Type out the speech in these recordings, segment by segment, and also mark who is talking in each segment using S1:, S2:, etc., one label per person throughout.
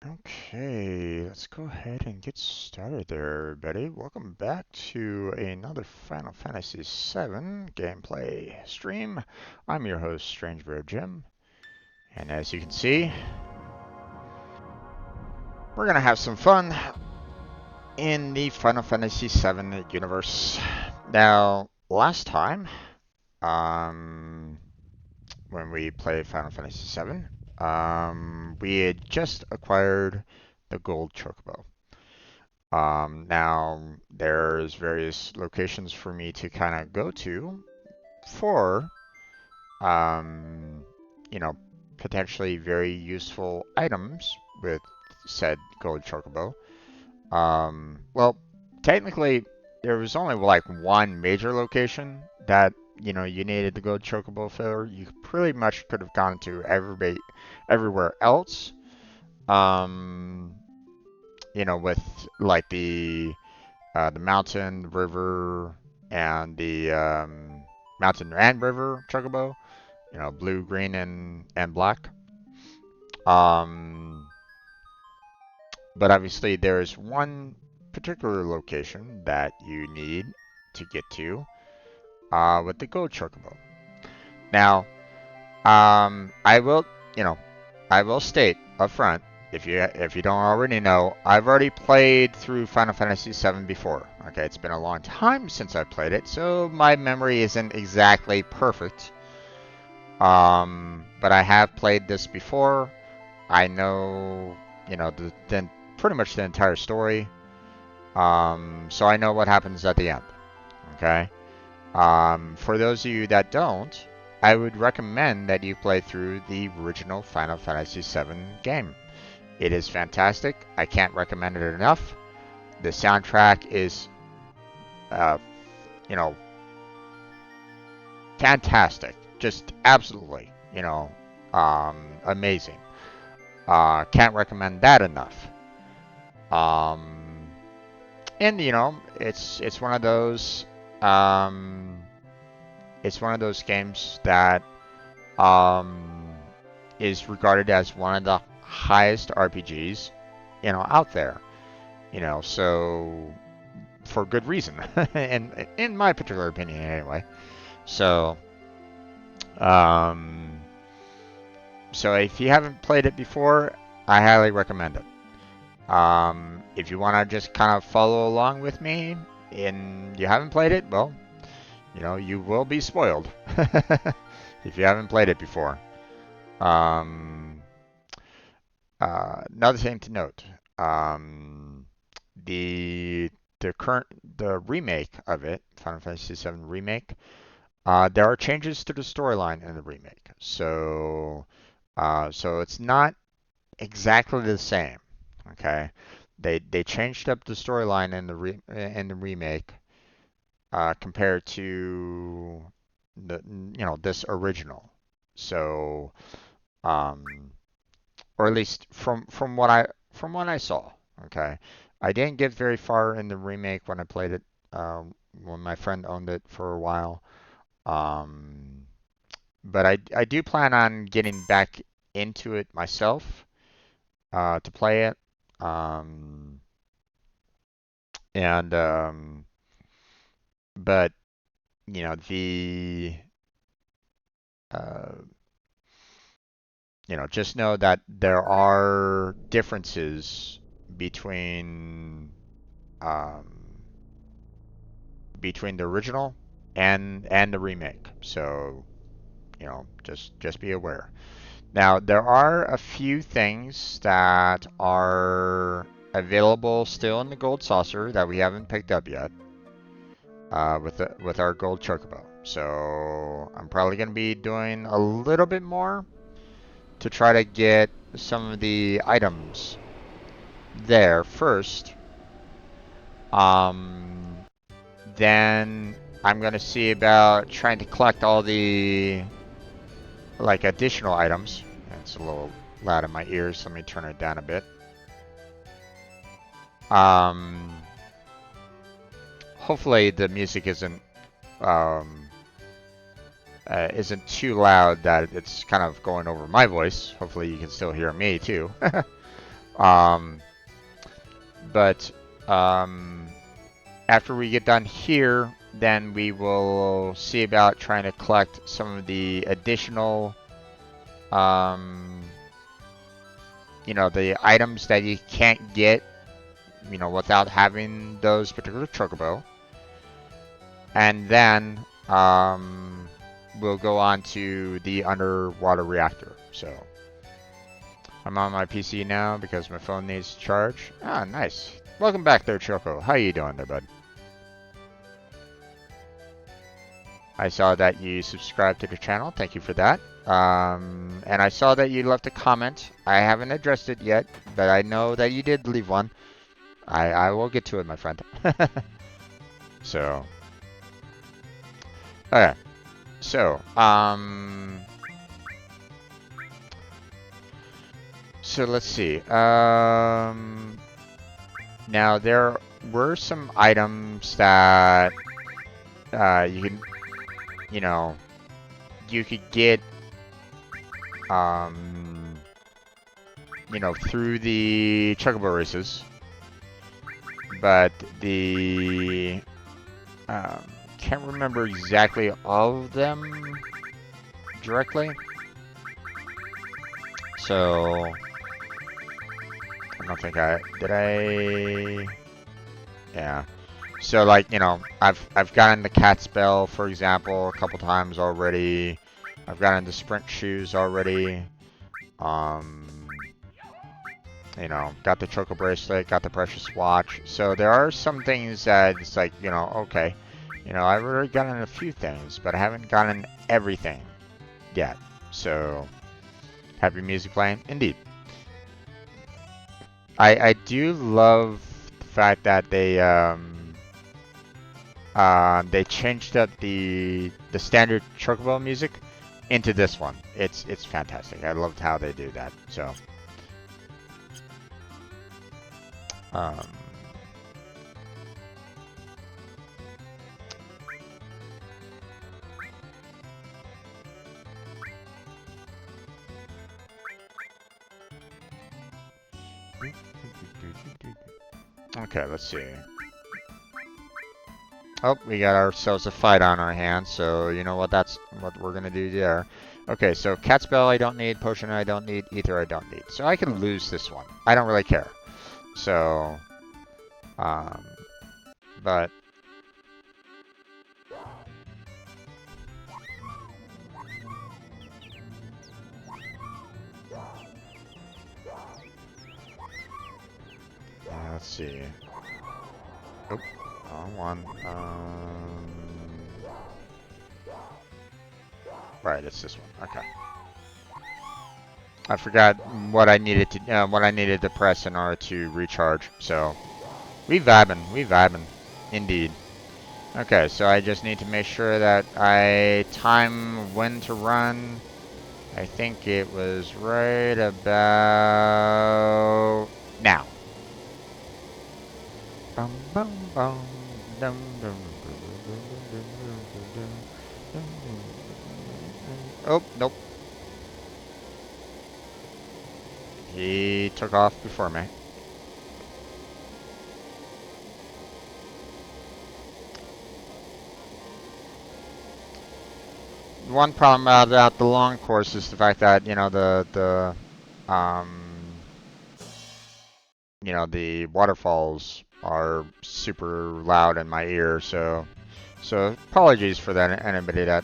S1: Okay, let's go ahead and get started there, everybody. Welcome back to another Final Fantasy VII gameplay stream. I'm your host, Strange Bear Jim, and as you can see, we're gonna have some fun in the Final Fantasy VII universe. Now, last time, when we played Final Fantasy VII, we had just acquired the Gold Chocobo. Now there's various locations for me to kind of go to for, um, you know, potentially very useful items with said Gold Chocobo. Well, technically, there was only like one major location that you needed the Gold Chocobo for. You pretty much could have gone to everywhere else. Um, with like the mountain, river, and the mountain and river chocobo. Blue, green, and black. Um, but obviously, there's one particular location that you need to get to with the gold chocobo. Now, I will, you know, I will state up front, if you don't already know, I've already played through Final Fantasy VII before. Okay, it's been a long time since I played it, so my memory isn't exactly perfect. But I have played this before. I know, the pretty much the entire story. So I know what happens at the end. Okay. For those of you that don't, I would recommend that you play through the original Final Fantasy VII game. It is fantastic. I can't recommend it enough. The soundtrack is, uh, you know, fantastic. Just absolutely, amazing. Can't recommend that enough. Um, and it's one of those, games that is regarded as one of the highest RPGs, out there. So for good reason, and in my particular opinion, anyway. So, um, so if you haven't played it before, I highly recommend it. If you want to just kind of follow along with me and you haven't played it, well, you will be spoiled if you haven't played it before. Um, Another thing to note, the the remake of it, Final Fantasy VII remake, there are changes to the storyline in the remake. So it's not exactly the same. Okay, they changed up the storyline in the remake compared to this original. So um, or at least from what I saw. Okay, I didn't get very far in the remake when I played it. When my friend owned it for a while. Um, but I do plan on getting back into it myself to play it. Um, and but the uh, just know that there are differences between um, between the original and the remake. So just be aware. Now there are a few things that are available still in the gold saucer that we haven't picked up yet with our gold chocobo. So I'm probably going to be doing a little bit more to try to get some of the items there first. Um, then I'm gonna see about trying to collect all the like additional items. It's a little loud in my ears. Let me turn it down a bit. Um, Hopefully the music um, isn't too loud that it's kind of going over my voice. Hopefully you can still hear me too. Um, but after we get done here, then we will see about trying to collect some of the additional, um, the items that you can't get, without having those particular chocobo. And then we'll go on to the underwater reactor. So I'm on my PC now because my phone needs to charge. Ah, nice. Welcome back there, Choco. How you doing there, bud? I saw that you subscribed to the channel. Thank you for that. And I saw that you left a comment. I haven't addressed it yet, but I know that you did leave one. I will get to it, my friend. So, okay. So, so let's see. Now there were some items that you can, you know, you could get, through the Chocobo races, but the can't remember exactly all of them directly. So I don't think yeah. So like, I've gotten the cat spell, for example, a couple times already. I've gotten the sprint shoes already. Um, got the choco bracelet, got the precious watch. So there are some things that it's like, okay. I've already gotten a few things, but I haven't gotten everything yet. So happy music playing? Indeed. I do love the fact that they changed up the standard Chocobo music into this one. It's fantastic. I loved how they do that. So, um, okay, let's see. Oh, we got ourselves a fight on our hands, so you know what? That's what we're gonna do there. Okay, so cat spell I don't need, potion I don't need, ether I don't need. So I can lose this one. I don't really care. So, um, but let's see. Oh, wrong one. Right, it's this one. Okay. I forgot what I needed to press in order to recharge. So we vibing, indeed. Okay, so I just need to make sure that I time when to run. I think it was right about now. Bum, bum, bum, dum, dum, oh, nope. He took off before me. One problem about the long course is the fact that, the waterfalls are super loud in my ear, so apologies for that, anybody that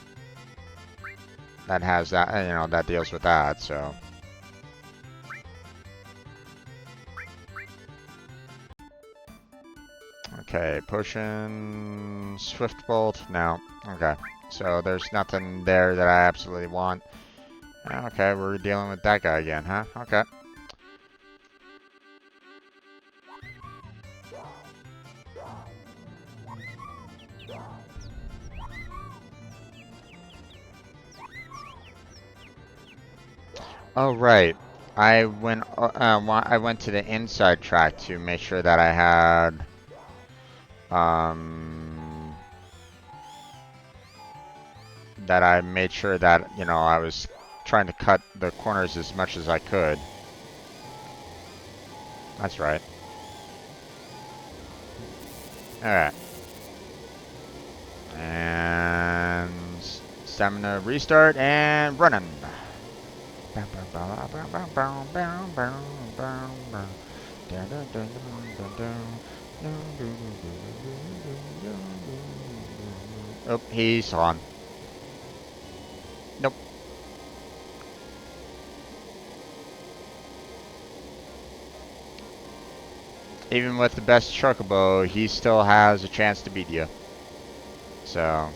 S1: has that, that deals with that, so. Okay, potion, swift bolt, no, okay. So there's nothing there that I absolutely want. Okay, we're dealing with that guy again, huh? Okay. Oh, right. I went to the inside track to make sure that I had, that I made sure that, I was trying to cut the corners as much as I could. That's right. Alright. And stamina restart and running. Oh, he's on. Nope. Even with the best Chocobo, he still has a chance to beat you. So.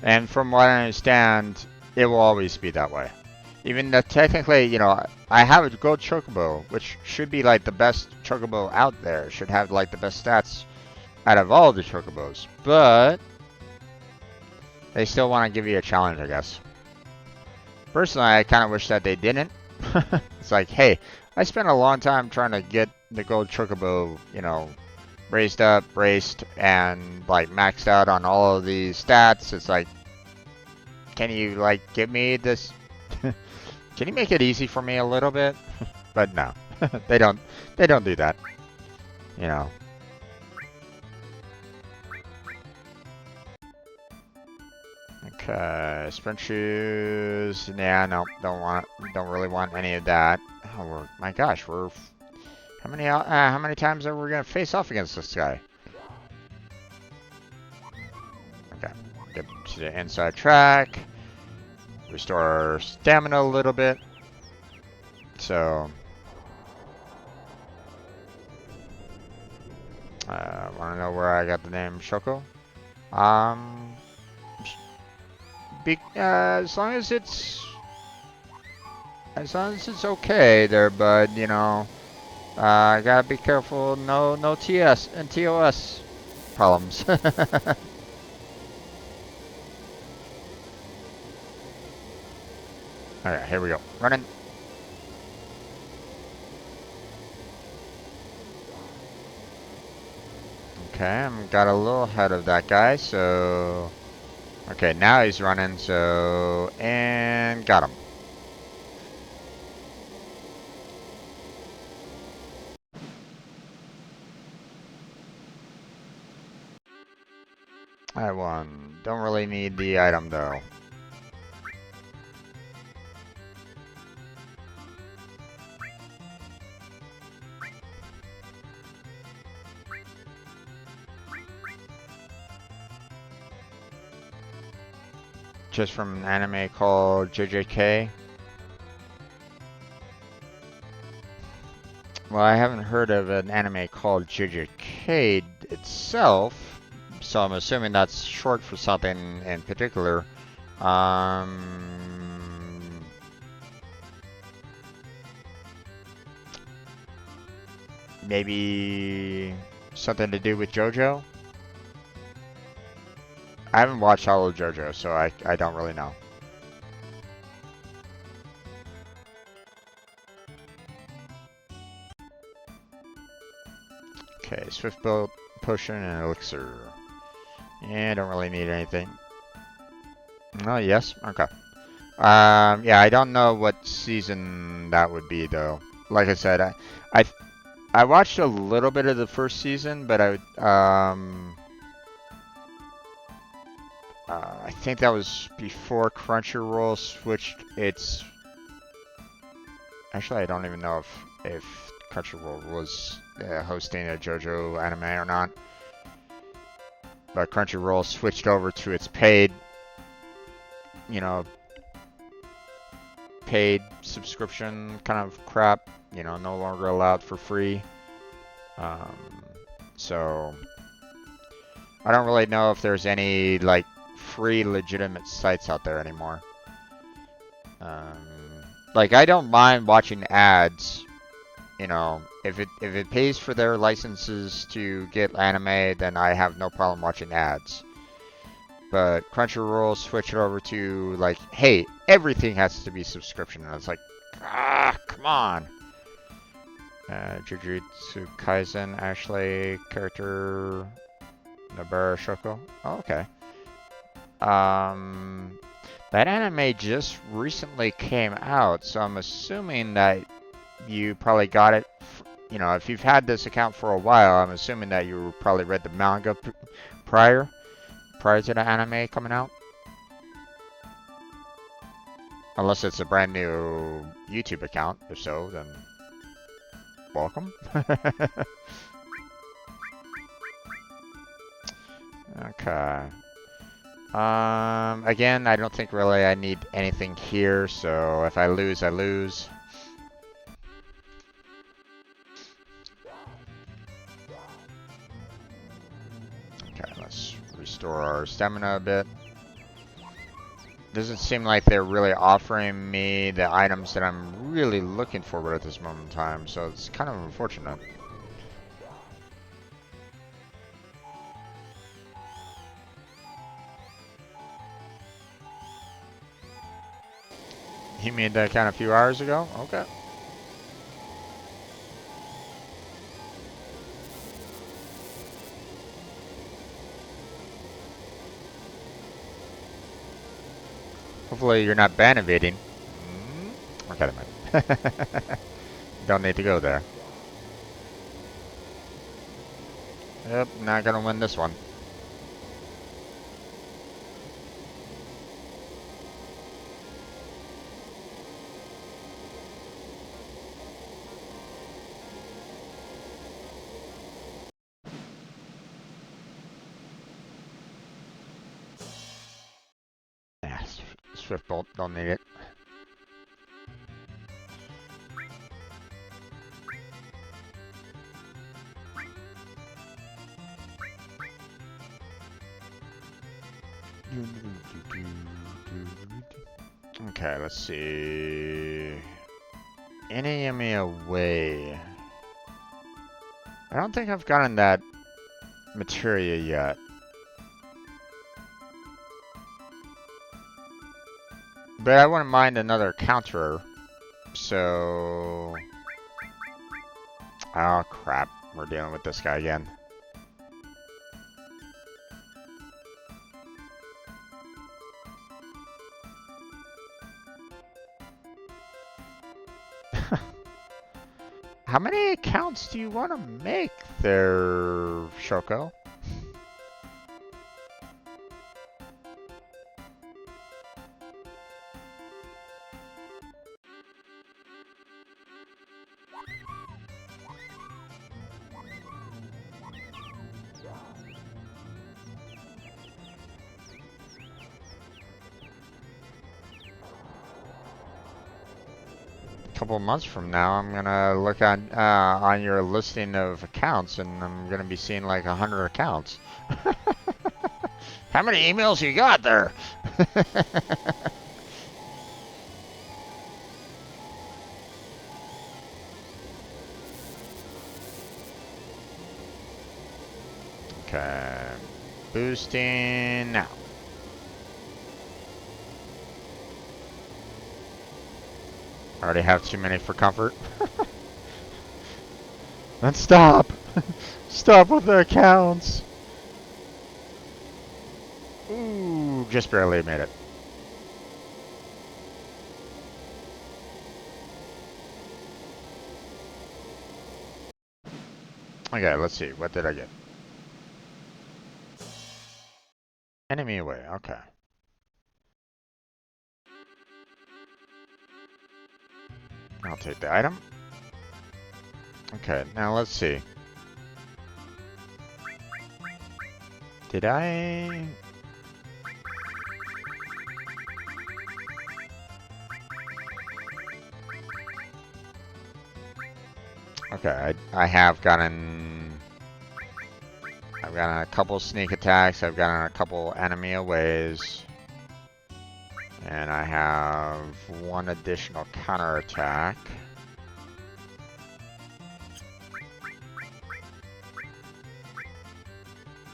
S1: And from what I understand, it will always be that way. Even though technically, you know, I have a gold Chocobo, which should be like the best Chocobo out there. Should have like the best stats out of all of the Chocobos. But they still want to give you a challenge, I guess. Personally, I kind of wish that they didn't. It's like, hey, I spent a long time trying to get the gold Chocobo, you know, raised up, braced, and like maxed out on all of these stats. It's like, can you like give me this? Can you make it easy for me a little bit? But no, they don't. They don't do that. You know. Okay, sprint shoes. Yeah, no, don't really want any of that. Oh, my gosh, we're how many times are we gonna face off against this guy? Okay, get to the inside track. Restore our stamina a little bit. So, wanna know where I got the name Choco? As long as it's okay there, bud. You know, gotta be careful. No TS and TOS problems. All right, here we go. Running. Okay, I'm got a little ahead of that guy, so. Okay, now he's running, so. And got him. I won. Don't really need the item, though. Just from an anime called JJK. Well, I haven't heard of an anime called JJK itself, so I'm assuming that's short for something in particular. Maybe something to do with JoJo? I haven't watched all of JoJo, so I don't really know. Okay, Swift Boat, Potion, and Elixir. Yeah, I don't really need anything. Oh, yes? Okay. Yeah, I don't know what season that would be, though. Like I said, I, I watched a little bit of the first season, but I think that was before Crunchyroll switched its. Actually, I don't even know if Crunchyroll was hosting a JoJo anime or not. But Crunchyroll switched over to its paid, you know, paid subscription kind of crap. You know, no longer allowed for free. So I don't really know if there's any like free legitimate sites out there anymore. Like I don't mind watching ads. You know, if it pays for their licenses to get anime, then I have no problem watching ads. But Crunchyroll switched it over to like, hey, everything has to be subscription, and it's like, come on. Jujutsu Kaisen, actually, character Nobara Shoko. Oh, okay. That anime just recently came out, so I'm assuming that you probably got it. You know, if you've had this account for a while, I'm assuming that you probably read the manga prior to the anime coming out. Unless it's a brand new YouTube account. If so, then welcome. Okay. Again, I don't think really I need anything here, so if I lose, I lose. Okay, let's restore our stamina a bit. Doesn't seem like they're really offering me the items that I'm really looking for at this moment in time, so it's kind of unfortunate. He made that kind of few hours ago? Okay. Hopefully you're not ban evading. Okay, never Don't need to go there. Yep, not gonna win this one. Yeah, Swift Bolt, don't need it. Okay, let's see. Enemy away. I don't think I've gotten that materia yet. But I wouldn't mind another counter. So... Oh crap, we're dealing with this guy again. How many accounts do you want to make there, Shoko? Couple months from now, I'm gonna look on your listing of accounts, and I'm gonna be seeing like 100 accounts. How many emails you got there? Okay, boosting now. I already have too many for comfort. Then stop! Stop with the accounts! Ooh, just barely made it. Okay, let's see. What did I get? Enemy away. Okay. I'll take the item. Okay, now let's see. Did I... Okay, I have gotten... I've gotten a couple sneak attacks, I've gotten a couple enemy aways. And I have one additional counter attack.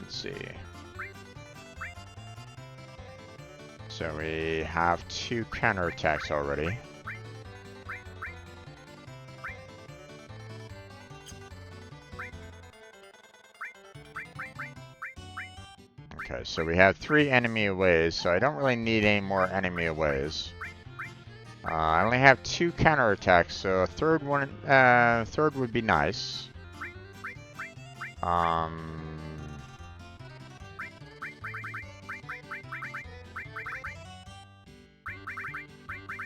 S1: Let's see. So we have 2 counter attacks already. Okay, so we have 3 enemy aways, so I don't really need any more enemy aways. I only have 2 counterattacks, so a third one, third would be nice.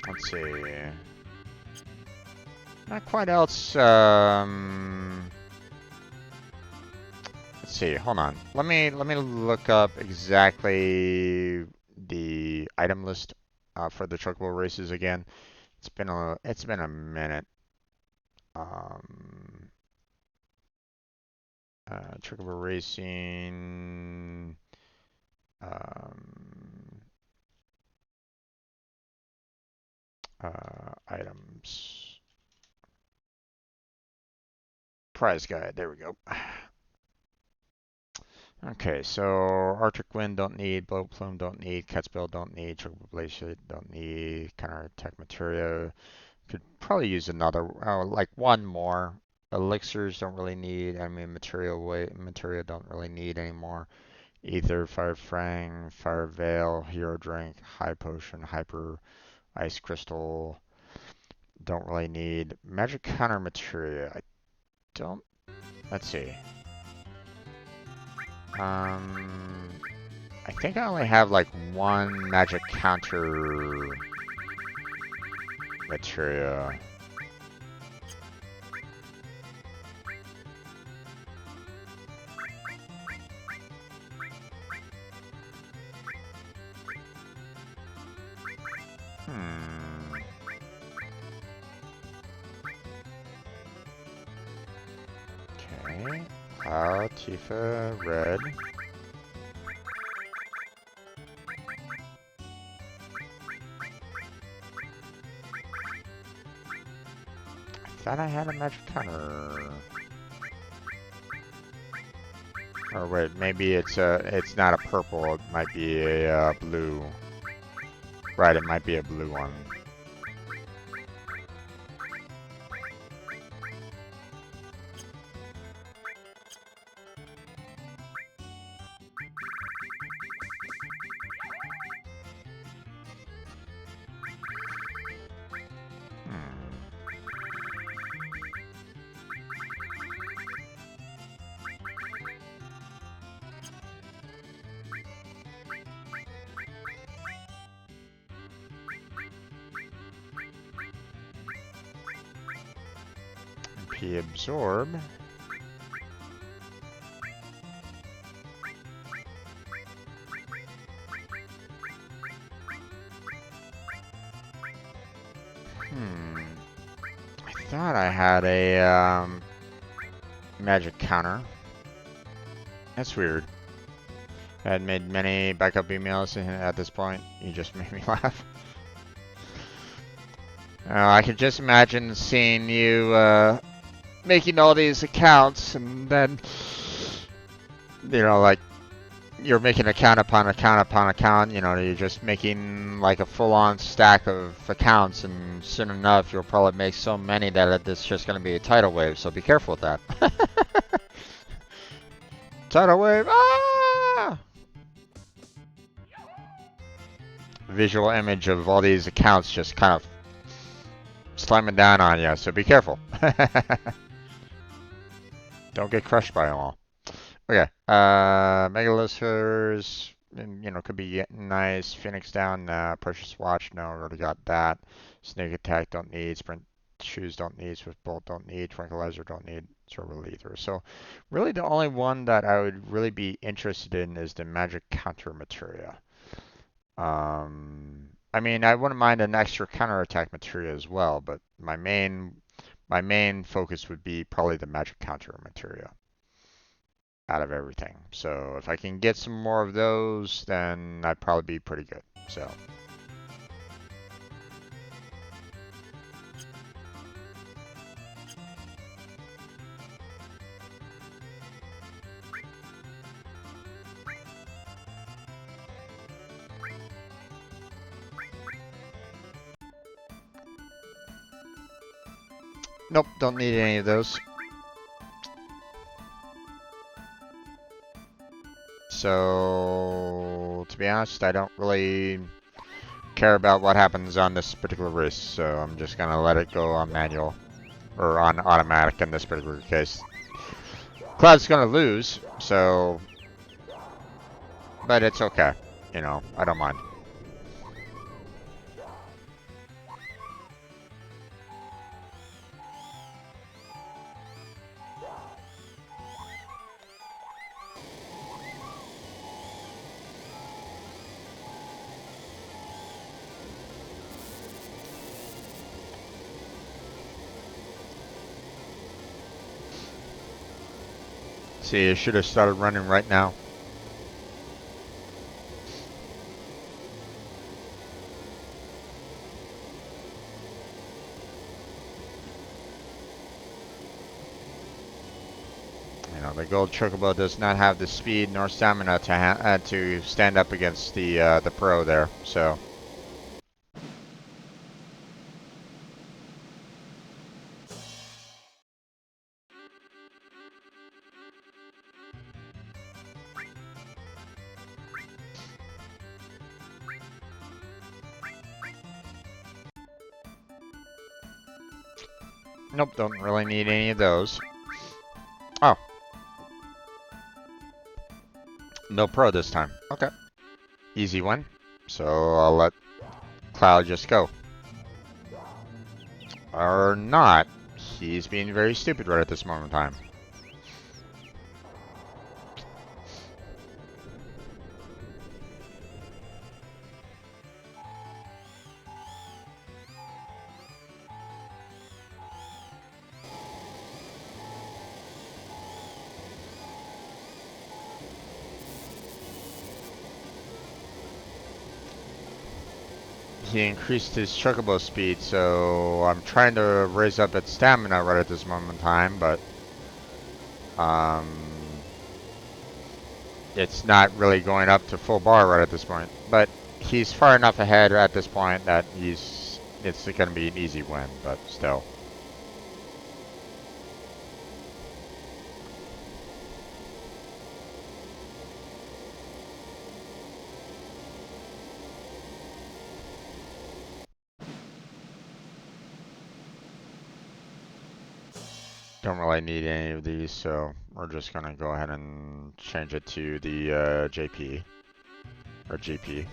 S1: Let's see. Not quite else. Let's see. Hold on. Let me look up exactly the item list for the Chocobo races again. It's been a minute. Chocobo racing. Items. Prize guide. There we go. Okay, so Arctic Wind don't need, Blow Plume don't need, Catspill don't need, Chocobo Blaze don't need, Counterattack Materia. Could probably use another, like one more. Elixirs don't really need, I mean Materia don't really need anymore. Ether, Fire Fang, Fire Veil, Hero Drink, High Potion, Hyper, Ice Crystal. Don't really need. Magic Counter Materia, I don't, let's see. I think I only have like one magic counter materia. Okay. Cloud, Tifa, Red. I thought I had a magic counter. Or wait, maybe it's not a purple. It might be a blue. Right, it might be a blue one. P absorb. I thought I had a magic counter. That's weird. I had made many backup emails at this point. You just made me laugh. I could just imagine seeing you making all these accounts and then, you know, like, you're making account upon account upon account, you know, you're just making like a full-on stack of accounts, and soon enough you'll probably make so many that it's just going to be a tidal wave, so be careful with that. Tidal wave! Ah! Visual image of all these accounts just kind of slamming down on you, so be careful. Don't get crushed by them all. Okay, Megalithers, you know, could be nice. Phoenix down, Precious Watch, no, already got that. Snake Attack, don't need. Sprint Shoes, don't need. Swift Bolt, don't need. Tranquilizer, don't need. Cerebral Ether. So, really, the only one that I would really be interested in is the Magic Counter Materia. I mean, I wouldn't mind an extra counterattack materia as well, but my main focus would be probably the Magic Counter Materia out of everything. So if I can get some more of those, then I'd probably be pretty good. So. Nope, don't need any of those. So, to be honest, I don't really care about what happens on this particular race, so I'm just gonna let it go on manual, or on automatic in this particular case. Cloud's gonna lose, so, but it's okay. You know, I don't mind. See, it should have started running right now. You know, the Gold Chocobo does not have the speed nor stamina to stand up against the Pro there, so. Nope, don't really need any of those. Oh. No Pro this time. Okay. Easy one. So I'll let Cloud just go. Or not. He's being very stupid right at this moment in time. He increased his Chocobo speed, so I'm trying to raise up its stamina right at this moment in time, but it's not really going up to full bar right at this point. But he's far enough ahead at this point that it's going to be an easy win, but still. Don't really need any of these, so we're just gonna go ahead and change it to the JP or GP.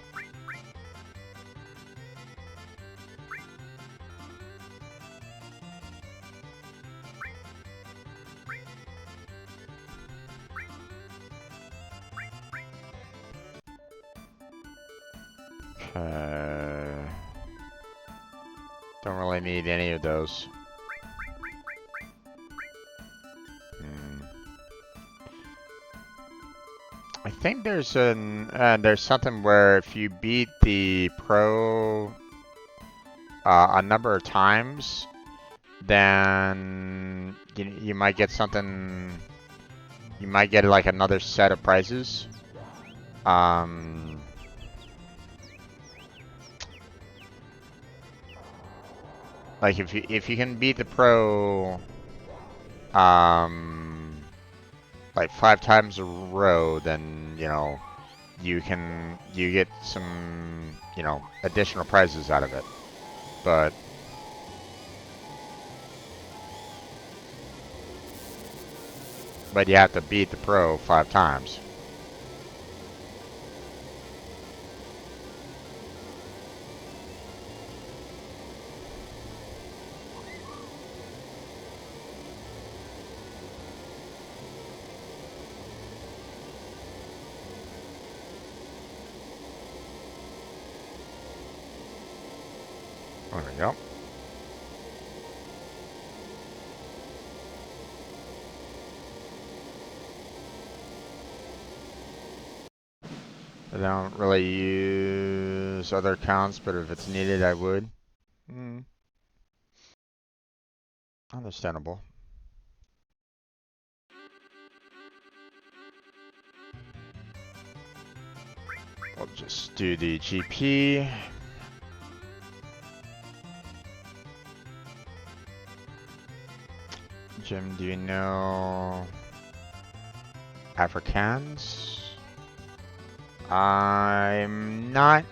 S1: Okay. Don't really need any of those. I think there's something where if you beat the Pro a number of times, then you might get something. You might get like another set of prizes. Like if you can beat the Pro, like 5 times a row, then you get some additional prizes out of it. But you have to beat the Pro 5 times. There we go. I don't really use other accounts, but if it's needed, I would. Understandable. I'll just do the GP. Jim, do you know Afrikaans? I'm not.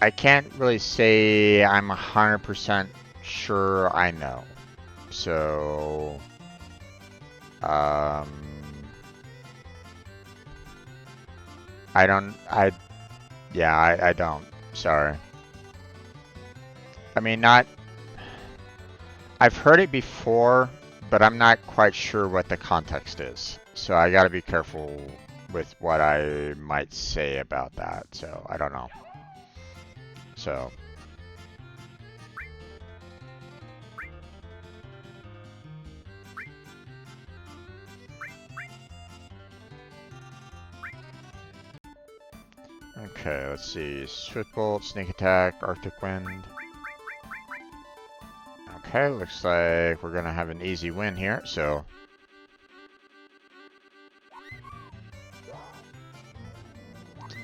S1: I can't really say I'm 100% sure I know. So, um, I don't, yeah, I don't. Sorry. I mean, not, I've heard it before, but I'm not quite sure what the context is. So I gotta be careful with what I might say about that. So I don't know. So, okay, let's see. Swift Bolt, Sneak Attack, Arctic Wind. Okay, looks like we're gonna have an easy win here, so.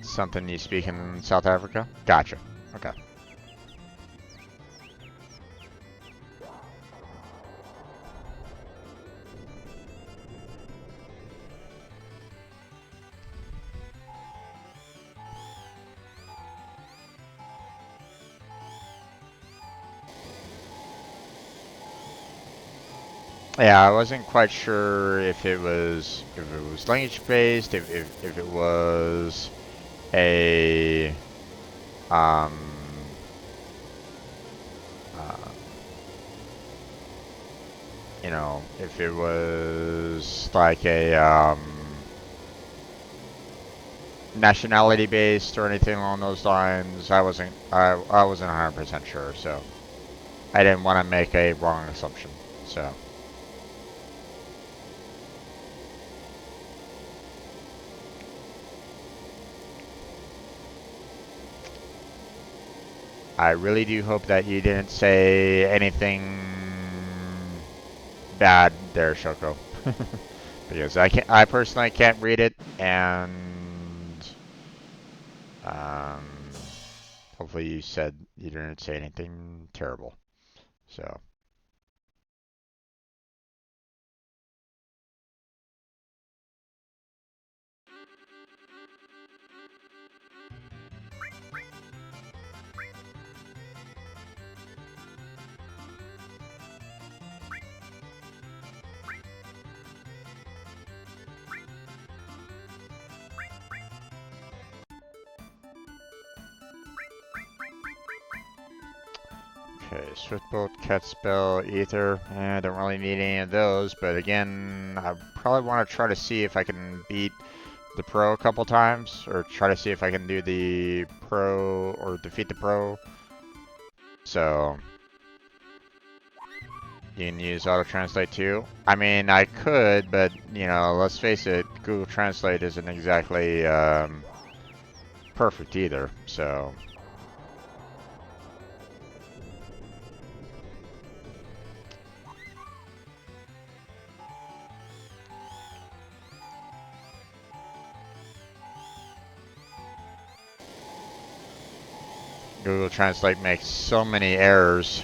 S1: Something you speak in South Africa? Gotcha. Okay. Yeah, I wasn't quite sure if it was language based, if it was a um uh, you know, if it was like a nationality based or anything along those lines. I wasn't 100% sure, so I didn't want to make a wrong assumption. So I really do hope that you didn't say anything bad there, Shoko. Because I personally can't read it, and um, hopefully you said you didn't say anything terrible. So, okay, Swiftbolt, Catspell, Ether. I don't really need any of those, but again, I probably want to try to see if I can beat the pro a couple times, or try to see if I can do the pro or defeat the pro. So you can use auto translate too. I mean, I could, but you know, let's face it, Google Translate isn't exactly perfect either. So Google Translate makes so many errors.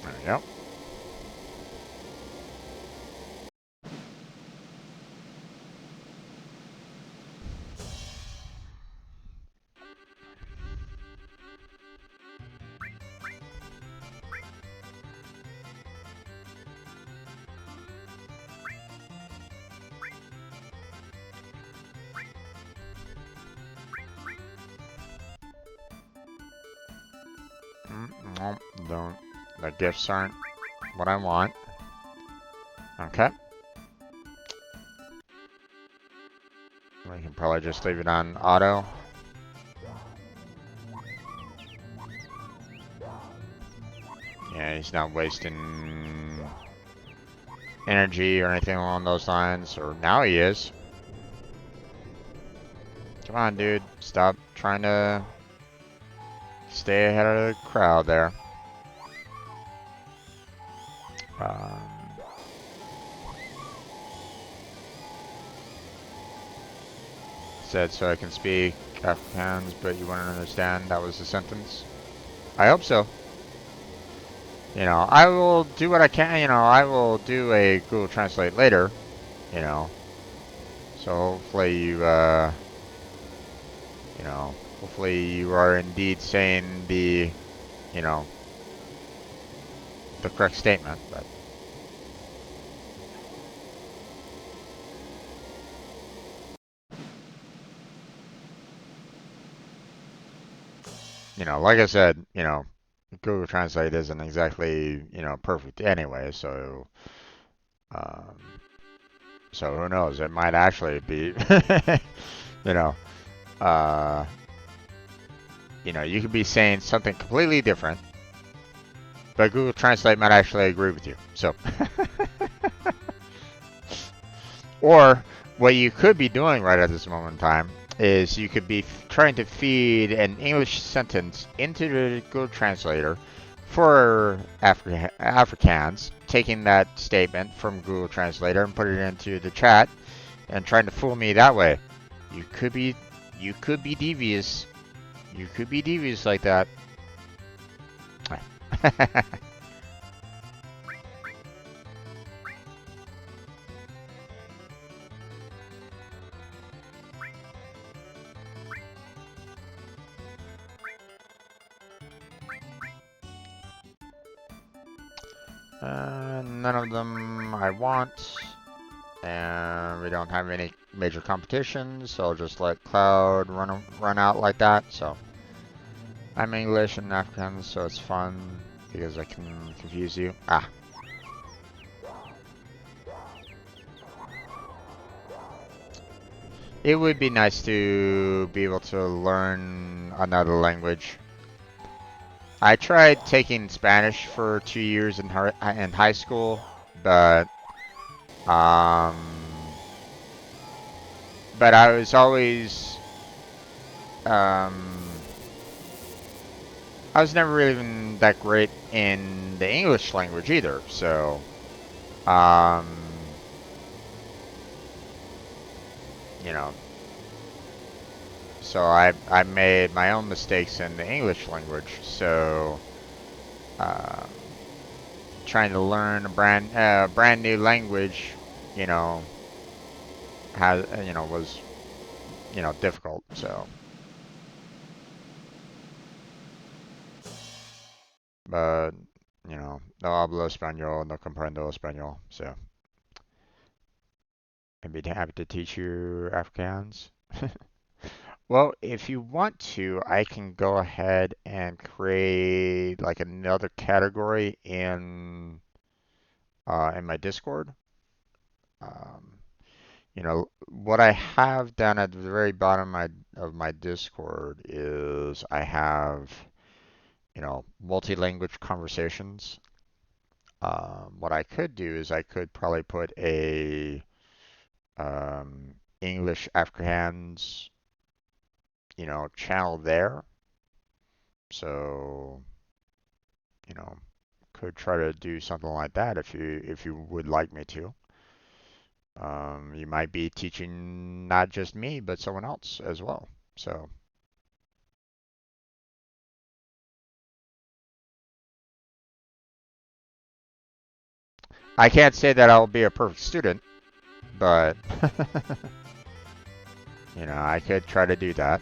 S1: There we go. No, don't. The gifts aren't what I want. Okay. We can probably just leave it on auto. Yeah, he's not wasting energy or anything along those lines. Or now he is. Come on, dude. Stop trying to stay ahead of the crowd there. Um, said so I can speak Afrikaans, but you wouldn't understand. That was the sentence. I hope so. You know, I will do what I can. You know, I will do a Google Translate later. You know, so hopefully you know, hopefully you are indeed saying the, you know, the correct statement. But you know, like I said, you know, Google Translate isn't exactly, you know, perfect anyway. So, um, so who knows? It might actually be, you know, uh, you know, you could be saying something completely different, but Google Translate might actually agree with you. So, or what you could be doing right at this moment in time is you could be trying to feed an English sentence into the Google Translator for Afrikaans, taking that statement from Google Translator and put it into the chat and trying to fool me that way. You could be devious. You could be devious like that. None of them I want. And we don't have any major competitions, so I'll just let Cloud run out like that. So I'm English and African, so it's fun because I can confuse you. Ah. It would be nice to be able to learn another language. I tried taking Spanish for 2 years in high school, but um, I was always I was never really even that great in the English language either. So um, you know, so I made my own mistakes in the English language. So uh, trying to learn a brand new language, you know, was difficult. So, but no hablo español, no comprendo español. So I'd be happy to teach you Afrikaans. Well, if you want to, I can go ahead and create like another category in my Discord. Um, what I have done at the very bottom of my Discord is I have, multi-language conversations. What I could do is I could probably put a English Afrikaans, channel there. So, you know, could try to do something like that if you would like me to. You might be teaching not just me, but someone else as well. So I can't say that I'll be a perfect student, but I could try to do that.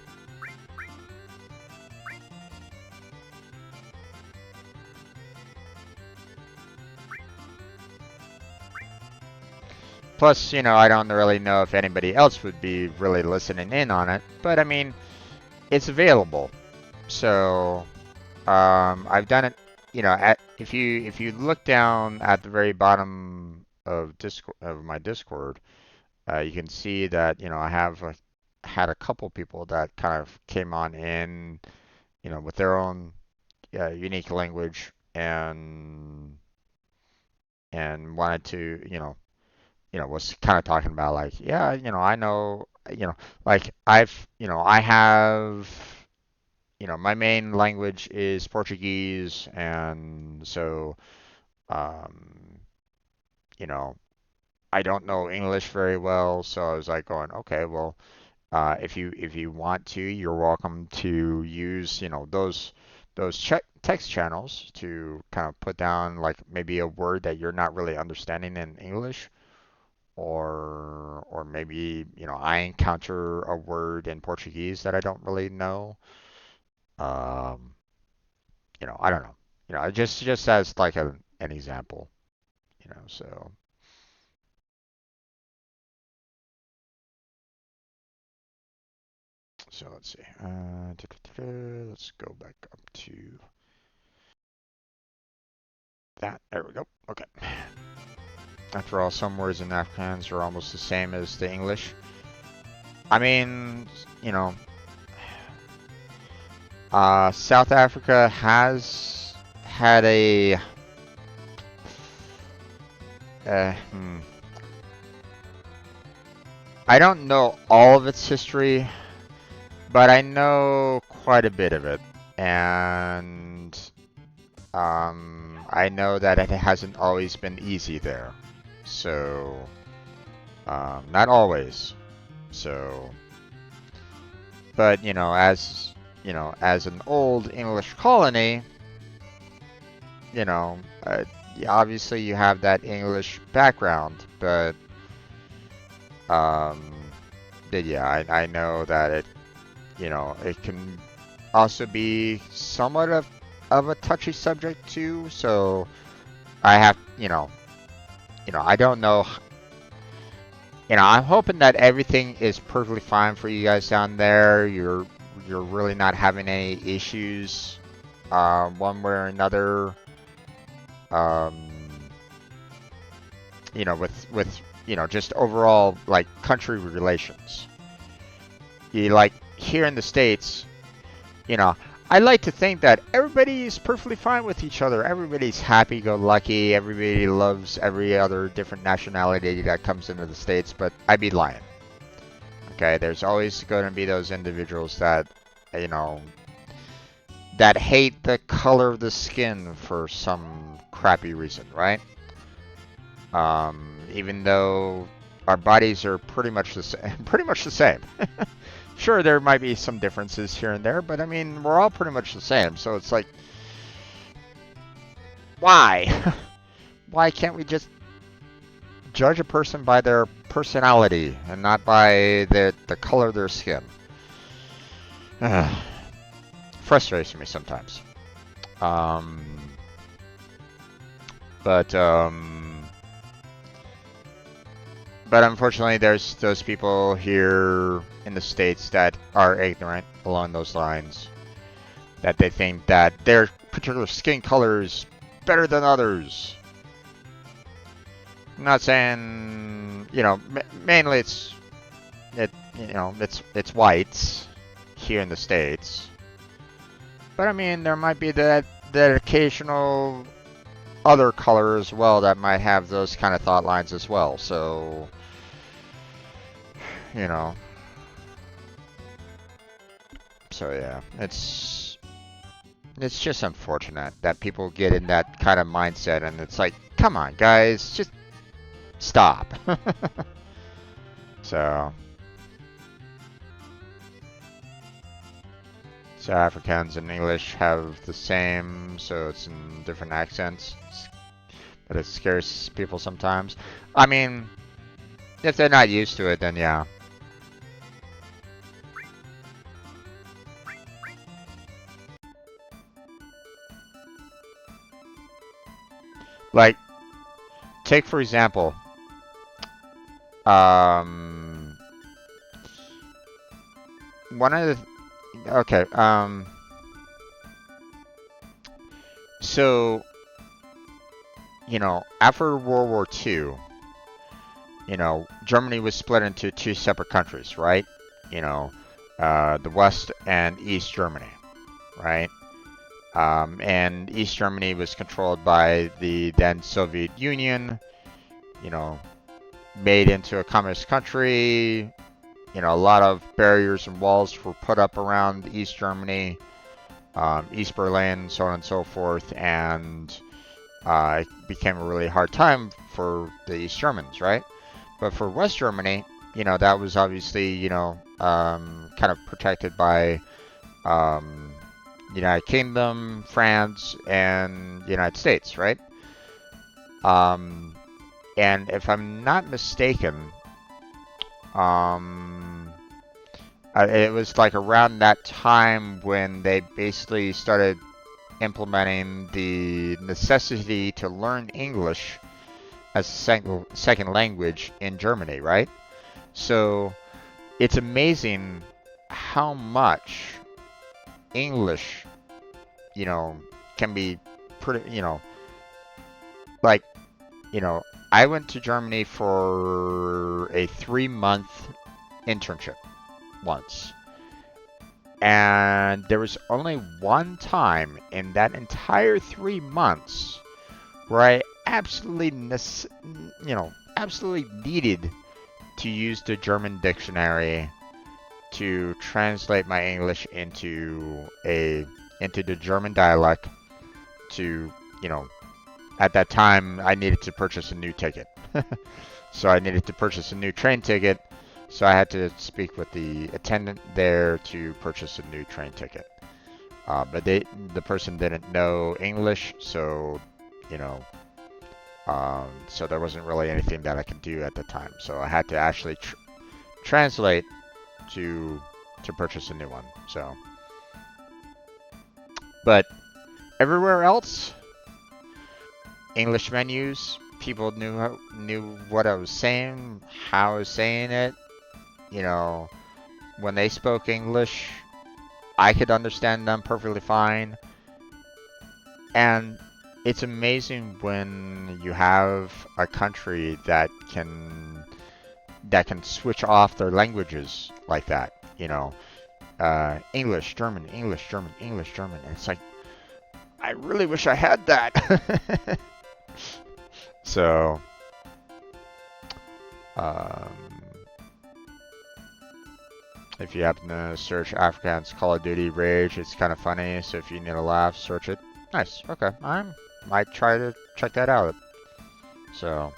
S1: Plus, I don't really know if anybody else would be really listening in on it, but I mean, it's available. So, I've done it, if you look down at the very bottom of my Discord, you can see that, I have had a couple people that kind of came on in, with their own unique language and wanted to, was kind of talking about like, yeah, I know you know, like I have, my main language is Portuguese, and so, um, you know, I don't know English very well, so I was like going, okay, well, if you want to, you're welcome to use, those text channels to kind of put down like maybe a word that you're not really understanding in English, or maybe, I encounter a word in Portuguese that I don't really know. Um, I don't know. Just as like an example, so let's see. Let's go back up to that. There we go. Okay. After all, some words in Afrikaans are almost the same as the English. I mean, you know, South Africa has had a. Uh, hmm, I don't know all of its history, but I know quite a bit of it. And I know that it hasn't always been easy there. So, not always. So, but as an old English colony, you know, uh, obviously you have that English background, um, but yeah, I know that it can also be somewhat of a touchy subject too. So I have, I don't know. I'm hoping that everything is perfectly fine for you guys down there. You're really not having any issues, one way or another. Um, with just overall like country relations. Like here in the States, you know, I like to think that everybody's perfectly fine with each other. Everybody's happy-go-lucky. Everybody loves every other different nationality that comes into the States, but I'd be lying. Okay, there's always going to be those individuals that, you know, that hate the color of the skin for some crappy reason, right? Even though our bodies are pretty much the same, pretty much the same. Sure, there might be some differences here and there, but I mean, we're all pretty much the same. So it's like, why? Why can't we just judge a person by their personality and not by the color of their skin? Frustrates me sometimes. Um, but unfortunately, there's those people here in the States that are ignorant along those lines. That they think that their particular skin color is better than others. I'm not saying, mainly it's whites here in the States. But I mean, there might be that occasional other color as well that might have those kind of thought lines as well. So, so yeah, it's just unfortunate that people get in that kind of mindset, and it's like, come on, guys, just stop. So Afrikaans and English have the same, so it's in different accents, but it scares people sometimes. I mean, if they're not used to it, then yeah. Like, take for example, one of the, okay, so, after World War II, Germany was split into two separate countries, right? The West and East Germany, right? And East Germany was controlled by the then Soviet Union, made into a communist country, you know, a lot of barriers and walls were put up around East Germany, East Berlin, so on and so forth, and it became a really hard time for the East Germans, right? But for West Germany, you know, that was obviously, you know, kind of protected by United Kingdom, France, and the United States, right? And if I'm not mistaken, it was like around that time when they basically started implementing the necessity to learn English as a second language in Germany, right? So it's amazing how much English, you know, can be pretty, you know, like, you know, I went to Germany for a 3-month internship once. And there was only one time in that entire 3 months where I absolutely, absolutely needed to use the German dictionary to translate my English into the German dialect to, you know, at that time I needed to purchase a new ticket. So I needed to purchase a new train ticket, so I had to speak with the attendant there to purchase a new train ticket. But the person didn't know English, so, you know, so there wasn't really anything that I could do at the time. So I had to actually translate to purchase a new one. So, but everywhere else, English menus, people knew what I was saying, how I was saying it. You know, when they spoke English, I could understand them perfectly fine. And it's amazing when you have a country that can switch off their languages like that. You know, English, German, English, German, English, German. And it's like, I really wish I had that. So, if you happen to search Afrikaans Call of Duty Rage, it's kind of funny. So if you need a laugh, search it. Nice. Okay, I might try to check that out. So,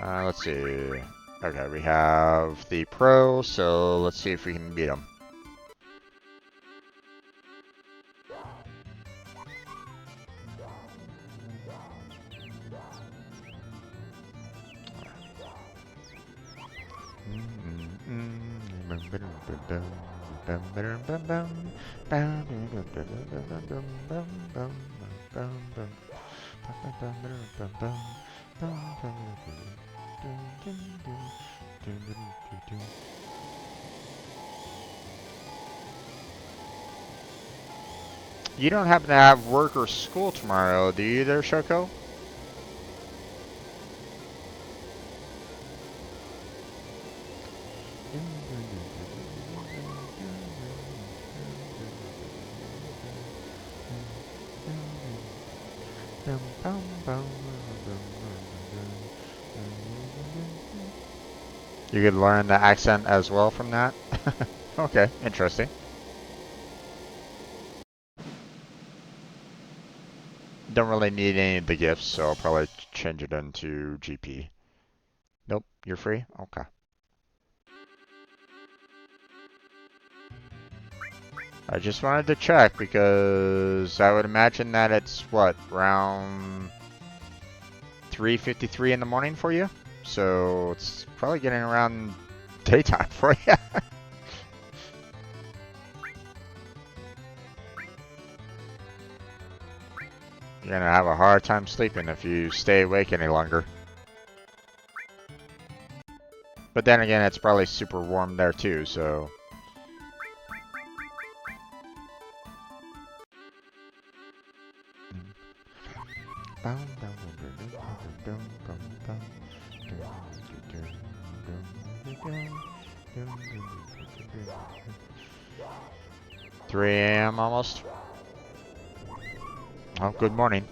S1: let's see. Okay, we have the pro. So let's see if we can beat them. You don't happen to have work or school tomorrow, do you there, Shoko? You could learn the accent as well from that? Okay, interesting. Don't really need any of the gifts, so I'll probably change it into GP. Nope, you're free? Okay. I just wanted to check because I would imagine that it's, what, around 3:53 in the morning for you? So it's probably getting around daytime for you. You're gonna have a hard time sleeping if you stay awake any longer. But then again, it's probably super warm there too, so... Three a.m. almost. Oh, good morning.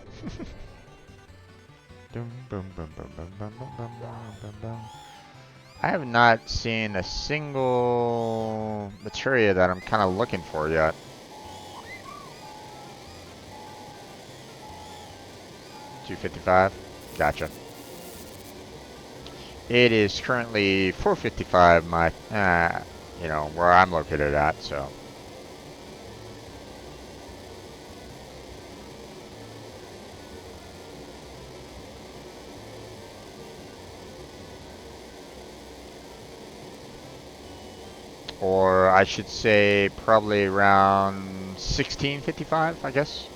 S1: I have not seen a single materia that I'm kind of looking for yet. $255. Gotcha. It is currently $455. Where I'm located at. So. Or I should say probably around 1655, I guess.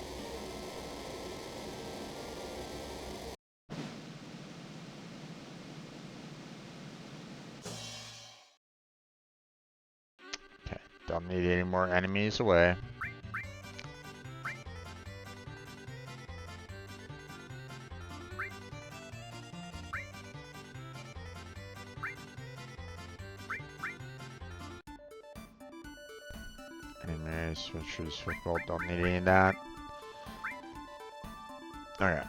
S1: Okay, don't need any more enemies away. Enemies, switches, football, don't need any of that. Okay.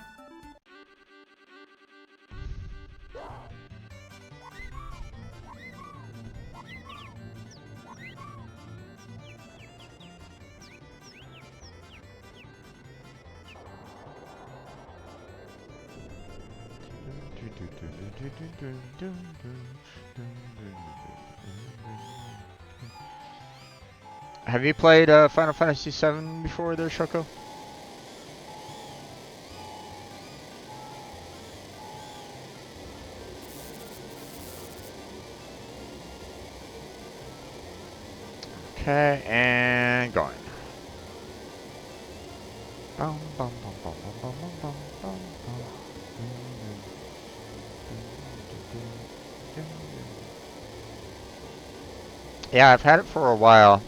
S1: Have you played Final Fantasy VII before there, Shoko? Okay, and going. Yeah, I've had it for a while.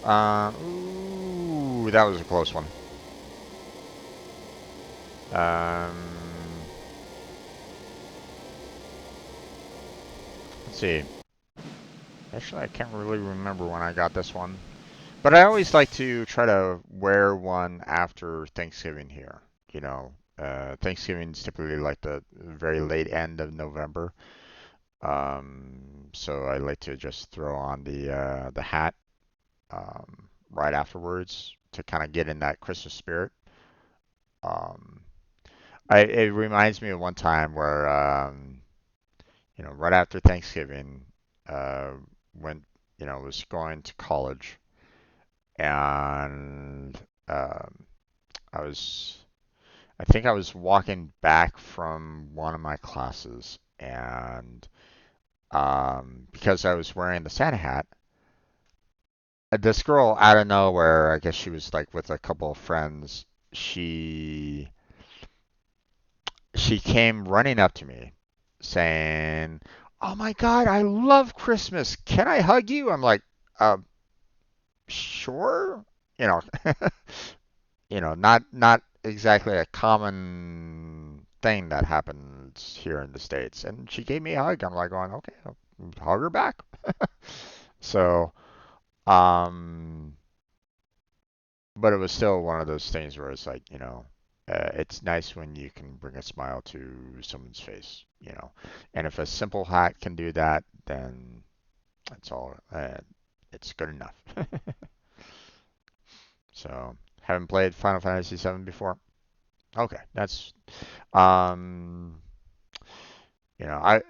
S1: Ooh, that was a close one. Let's see. Actually, I can't really remember when I got this one. But I always like to try to wear one after Thanksgiving here. Thanksgiving's typically like the very late end of November. So I like to just throw on the hat right afterwards to kind of get in that Christmas spirit. Um, it reminds me of one time where right after Thanksgiving, uh, when was going to college, and um, I was I think I was walking back from one of my classes, and because I was wearing the Santa hat, this girl out of nowhere, I guess she was like with a couple of friends, she came running up to me saying, "Oh my God, I love Christmas. Can I hug you?" I'm like, uh, sure. You know, not exactly a common thing that happens here in the States. And she gave me a hug. I'm like going, okay, I'll hug her back. So, um, but it was still one of those things where it's like, it's nice when you can bring a smile to someone's face. And if a simple hat can do that, then that's all. It's good enough. So, haven't played Final Fantasy VII before. Okay, that's um, you know,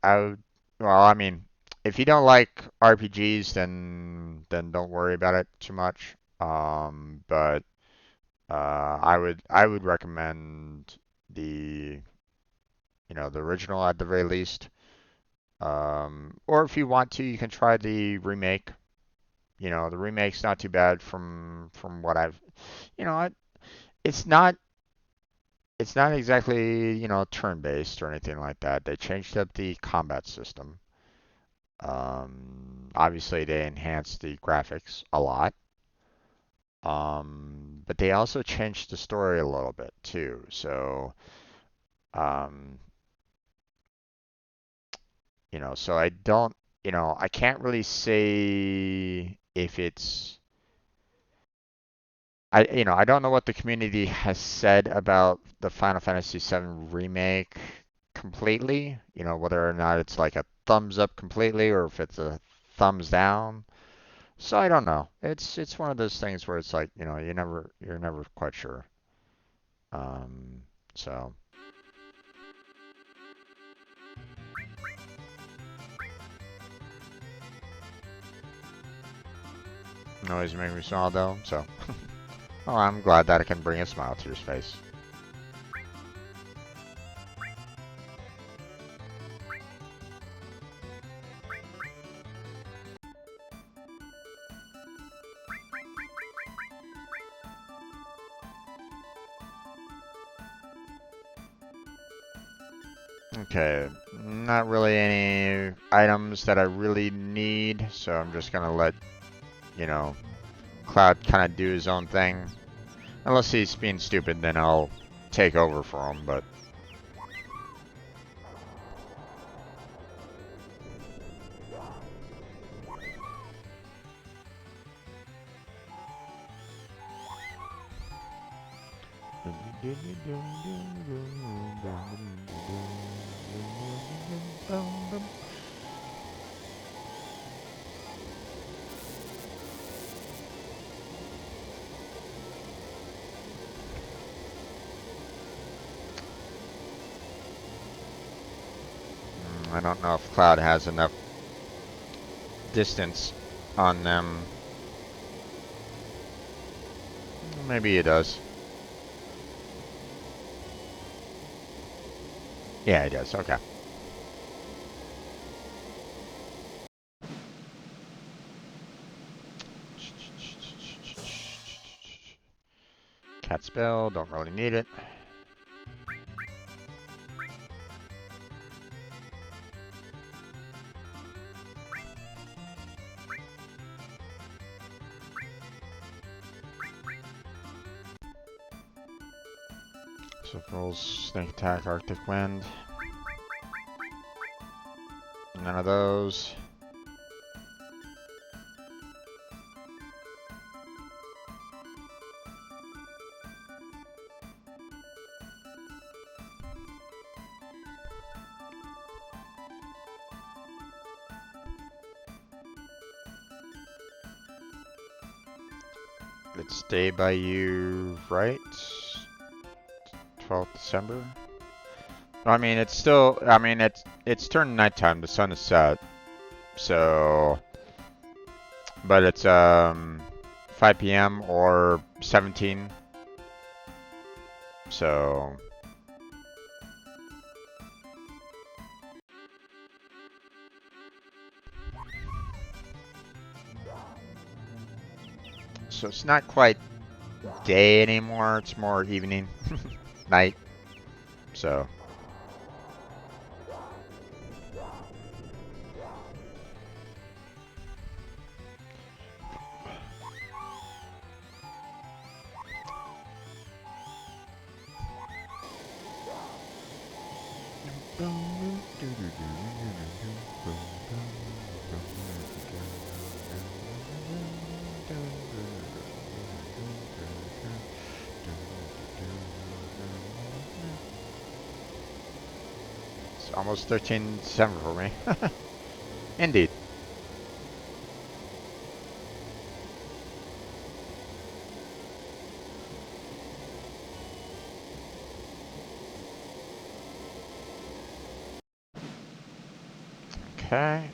S1: well, I mean, if you don't like RPGs, then don't worry about it too much. But I would recommend the the original at the very least. Or if you want to, you can try the remake. The remake's not too bad from what I've, you know, I- it's not it's not exactly, turn-based or anything like that. They changed up the combat system. Obviously, they enhanced the graphics a lot. But they also changed the story a little bit too. So, um, so I don't, I can't really say if I don't know what the community has said about the Final Fantasy VII remake completely, you know, whether or not it's like a thumbs up completely or if it's a thumbs down. So I don't know. It's one of those things where it's like, you know, you're never quite sure. Um, so noise make me smile though. So oh, I'm glad that I can bring a smile to your face. Okay, not really any items that I really need, so I'm just gonna let, you know, Cloud kind of do his own thing. Unless he's being stupid, then I'll take over for him, but... I don't know if Cloud has enough distance on them. Maybe he does. Yeah, he does. Okay. Cat spell, don't really need it. So rolls, snake attack, arctic wind. None of those. It's day by you, right? 12th December. I mean, it's still. I mean, it's turned nighttime. The sun is set. So, but it's 5 p.m. or 17. So, so it's not quite day anymore. It's more evening, night. So. It's almost 13 December for me. Indeed. Okay.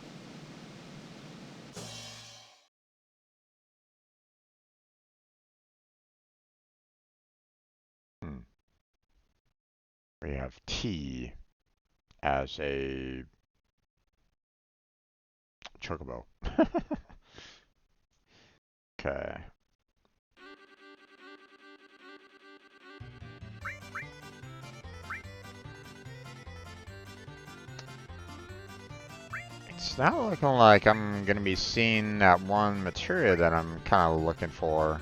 S1: We have T as a chocobo. Okay. It's not looking like I'm gonna be seeing that one materia that I'm kind of looking for.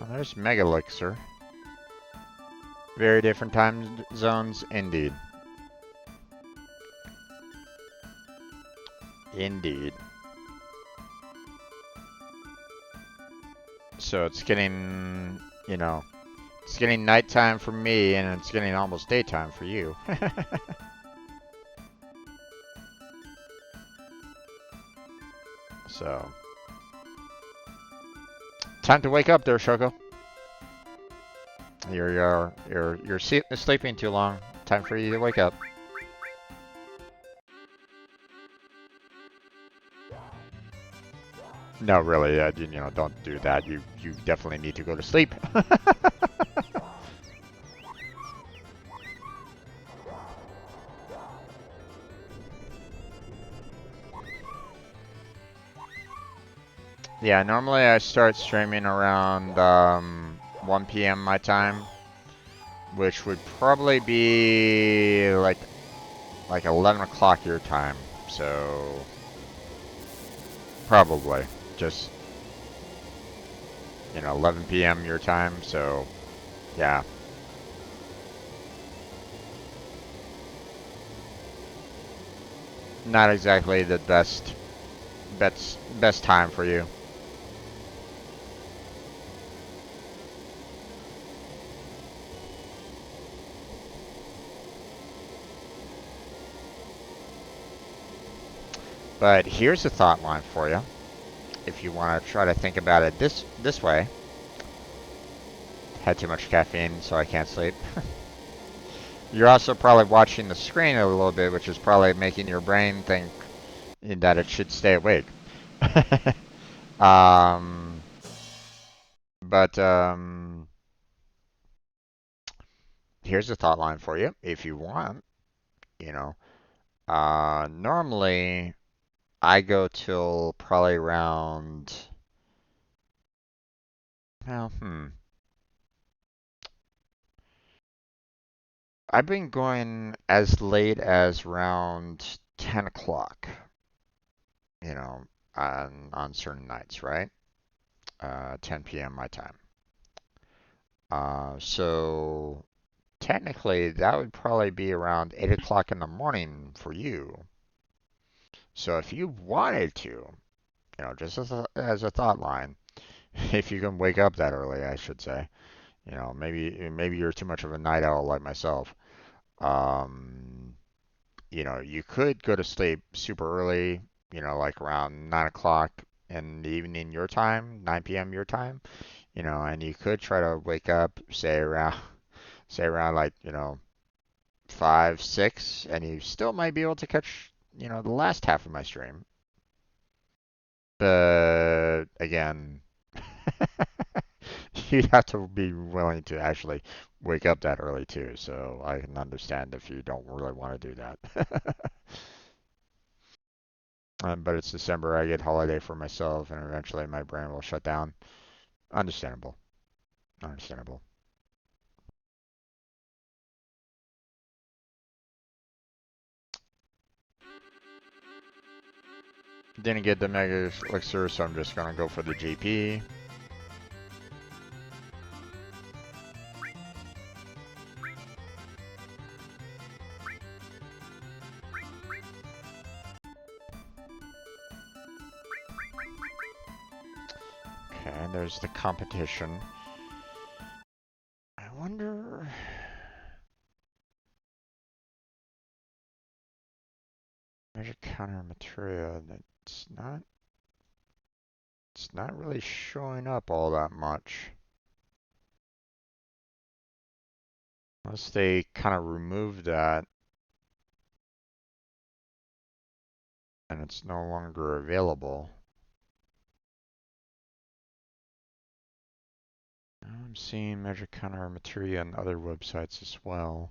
S1: Well, there's Mega Elixir. Very different time zones, indeed. Indeed. So it's getting, you know, It's getting nighttime for me, and it's getting almost daytime for you. So, time to wake up there, Shoko. You're sleeping too long. Time for you to wake up. No, really, don't do that. You definitely need to go to sleep. Yeah, normally I start streaming around 1 p.m. my time, which would probably be like 11 o'clock your time. So probably just 11 p.m. your time. So yeah, not exactly the best time for you. But here's a thought line for you. If you want to try to think about it this way, had too much caffeine, so I can't sleep. You're also probably watching the screen a little bit, which is probably making your brain think that it should stay awake. um, but here's a thought line for you. If you want, you know, normally I go till probably around, well, I've been going as late as around 10 o'clock, you know, on certain nights, right? 10 p.m. my time. So technically, that would probably be around 8 o'clock in the morning for you. So if you wanted to, just as a thought line, if you can wake up that early, I should say, maybe you're too much of a night owl like myself. Um, you could go to sleep super early, like around 9 o'clock in the evening your time, 9 p.m. your time, and you could try to wake up, say around like, 5, 6, and you still might be able to catch, the last half of my stream. But again, you'd have to be willing to actually wake up that early too, so I can understand if you don't really want to do that. But it's December, I get holiday for myself, and eventually my brain will shut down. Understandable. Understandable. Didn't get the Mega Elixir, so I'm just gonna go for the GP. Okay, there's the competition. I wonder... Magic counter materia, it's not really showing up all that much. Unless they kind of remove that and it's no longer available. I'm seeing Magic counter materia on other websites as well.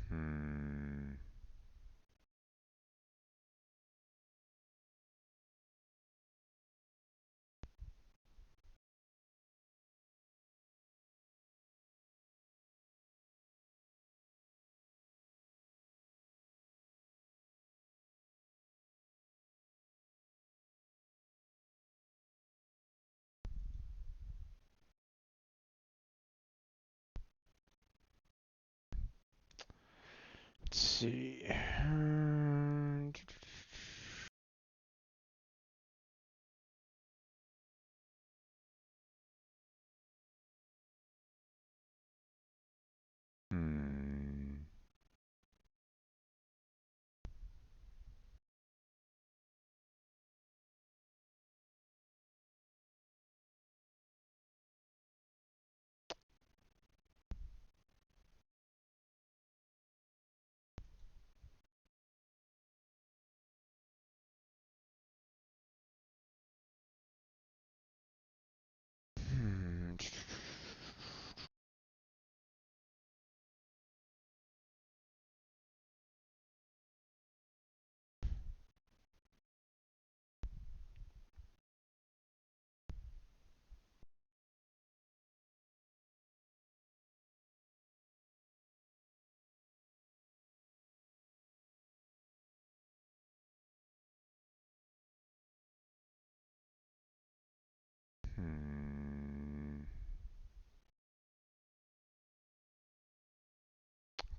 S1: Hmm. Let's see.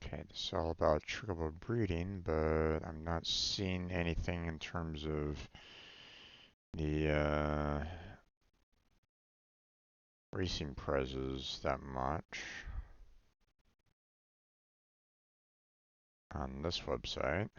S1: Okay, this is all about Chocobo breeding, but I'm not seeing anything in terms of the racing prizes that much on this website.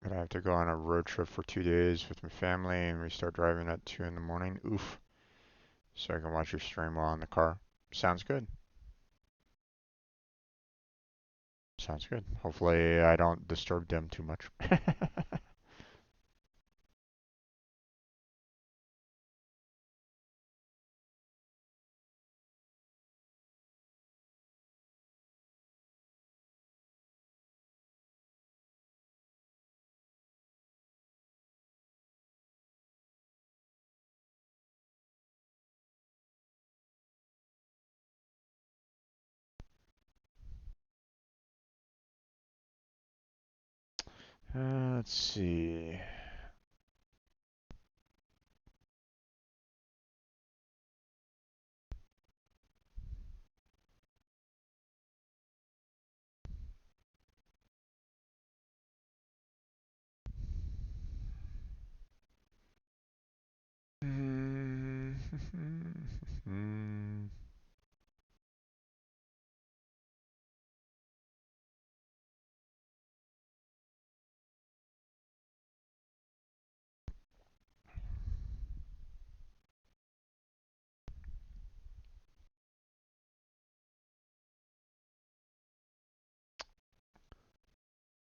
S1: But I have to go on a road trip for 2 days with my family and we start driving at 2 in the morning. Oof. So I can watch your stream while in the car. Sounds good. Sounds good. Hopefully I don't disturb them too much. Let's see.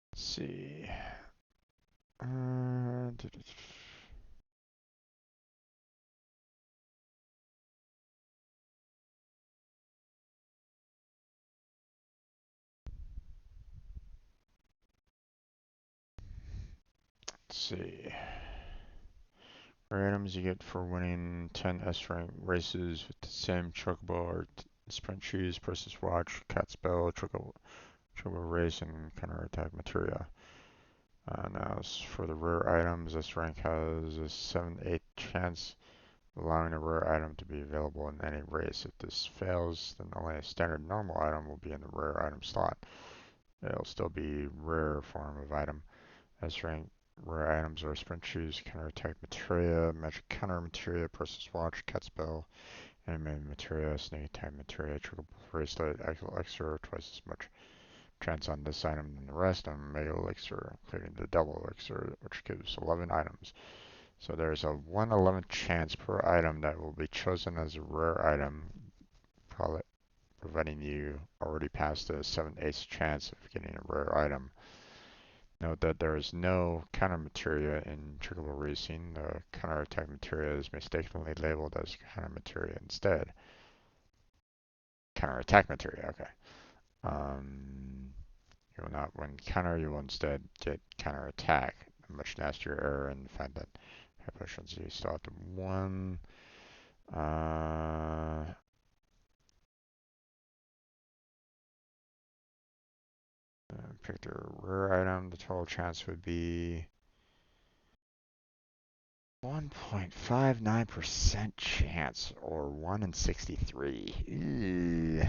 S1: Let's see. Let's see. Rare items you get for winning 10 S rank races with the same chocobo or sprint shoes, person's watch, cat spell, chocobo race, and counter attack materia. Now, as for the rare items, this rank has a 7/8 chance allowing a rare item to be available in any race. If this fails, then only a standard normal item will be in the rare item slot. It'll still be rare form of item. S rank rare items are sprint shoes, counter attack materia, magic counter materia, person's watch, cat spell, animated materia, snake attack materia, triple bracelet, elixir, twice as much chance on this item than the rest, and mega elixir, including the double elixir, which gives 11 items. So there's a 1/11th chance per item that will be chosen as a rare item, probably providing you already passed the 7/8 chance of getting a rare item. Note that there is no counter materia in Chocobo Racing. The counter attack materia is mistakenly labeled as counter materia instead. Counter attack materia, okay. You will not win counter, you will instead get counter attack. A much nastier error in the fact that potions you still have to one. Pick the rare item, the total chance would be 1.59% chance, or 1 in 63. Ew.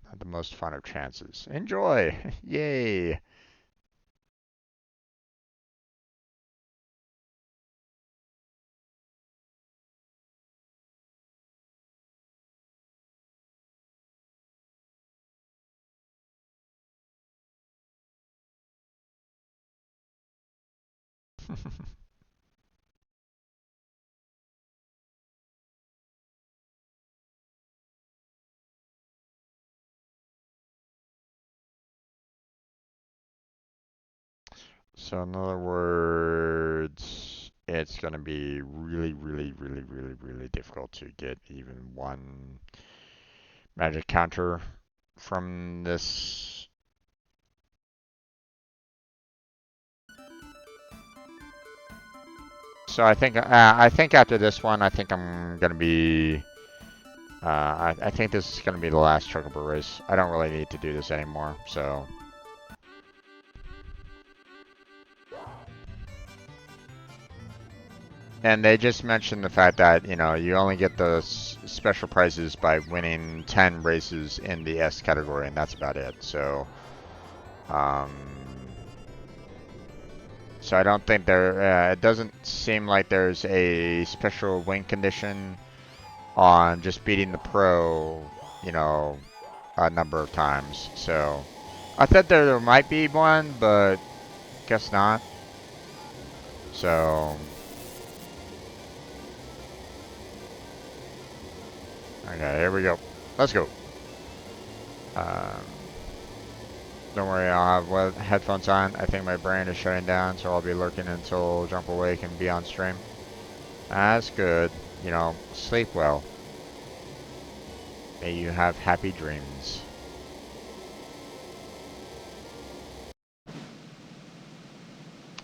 S1: Not the most fun of chances. Enjoy! Yay! So in other words, it's going to be really, really, really, really, really difficult to get even one magic counter from this. So I think after this one, I think I'm gonna be. I think this is gonna be the last Chocobo race. I don't really need to do this anymore. So And they just mentioned the fact that, you know, you only get those special prizes by winning 10 races in the S category, and that's about it. So, um, so I don't think it doesn't seem like there's a special win condition on just beating the pro, you know, a number of times. So, I thought there might be one, but guess not. So, okay, here we go. Let's go. Um, don't worry, I'll have headphones on. I think my brain is shutting down, so I'll be lurking until Jump Away can be on stream. That's good. You know, sleep well. May you have happy dreams.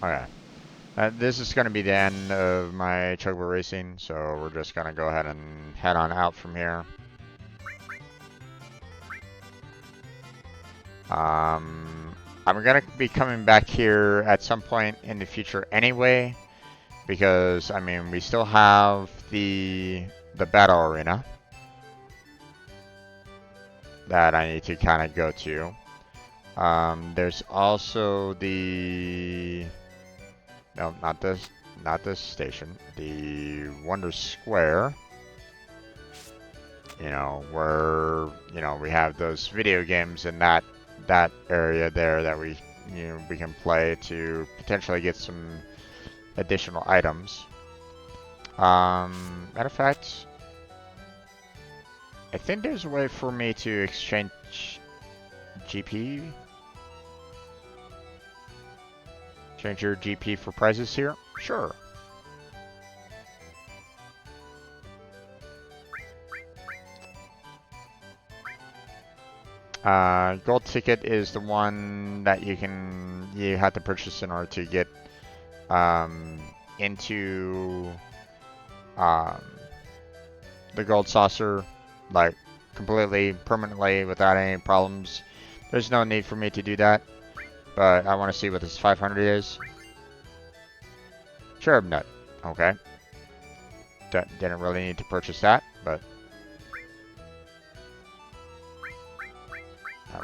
S1: Okay. This is going to be the end of my Chocobo racing, so we're just going to go ahead and head on out from here. I'm going to be coming back here at some point in the future anyway, because, I mean, we still have the battle arena that I need to kind of go to. There's also the... No, not this station. The Wonder Square. You know, where, you know, we have those video games in that area there that we can play to potentially get some additional items. Matter of fact, I think there's a way for me to exchange GP. Change your GP for prizes here? Sure. Gold ticket is the one that you have to purchase in order to get into the gold saucer, like completely, permanently, without any problems. There's no need for me to do that, but I want to see what this 500 is. Cherub nut. Okay. Didn't really need to purchase that, but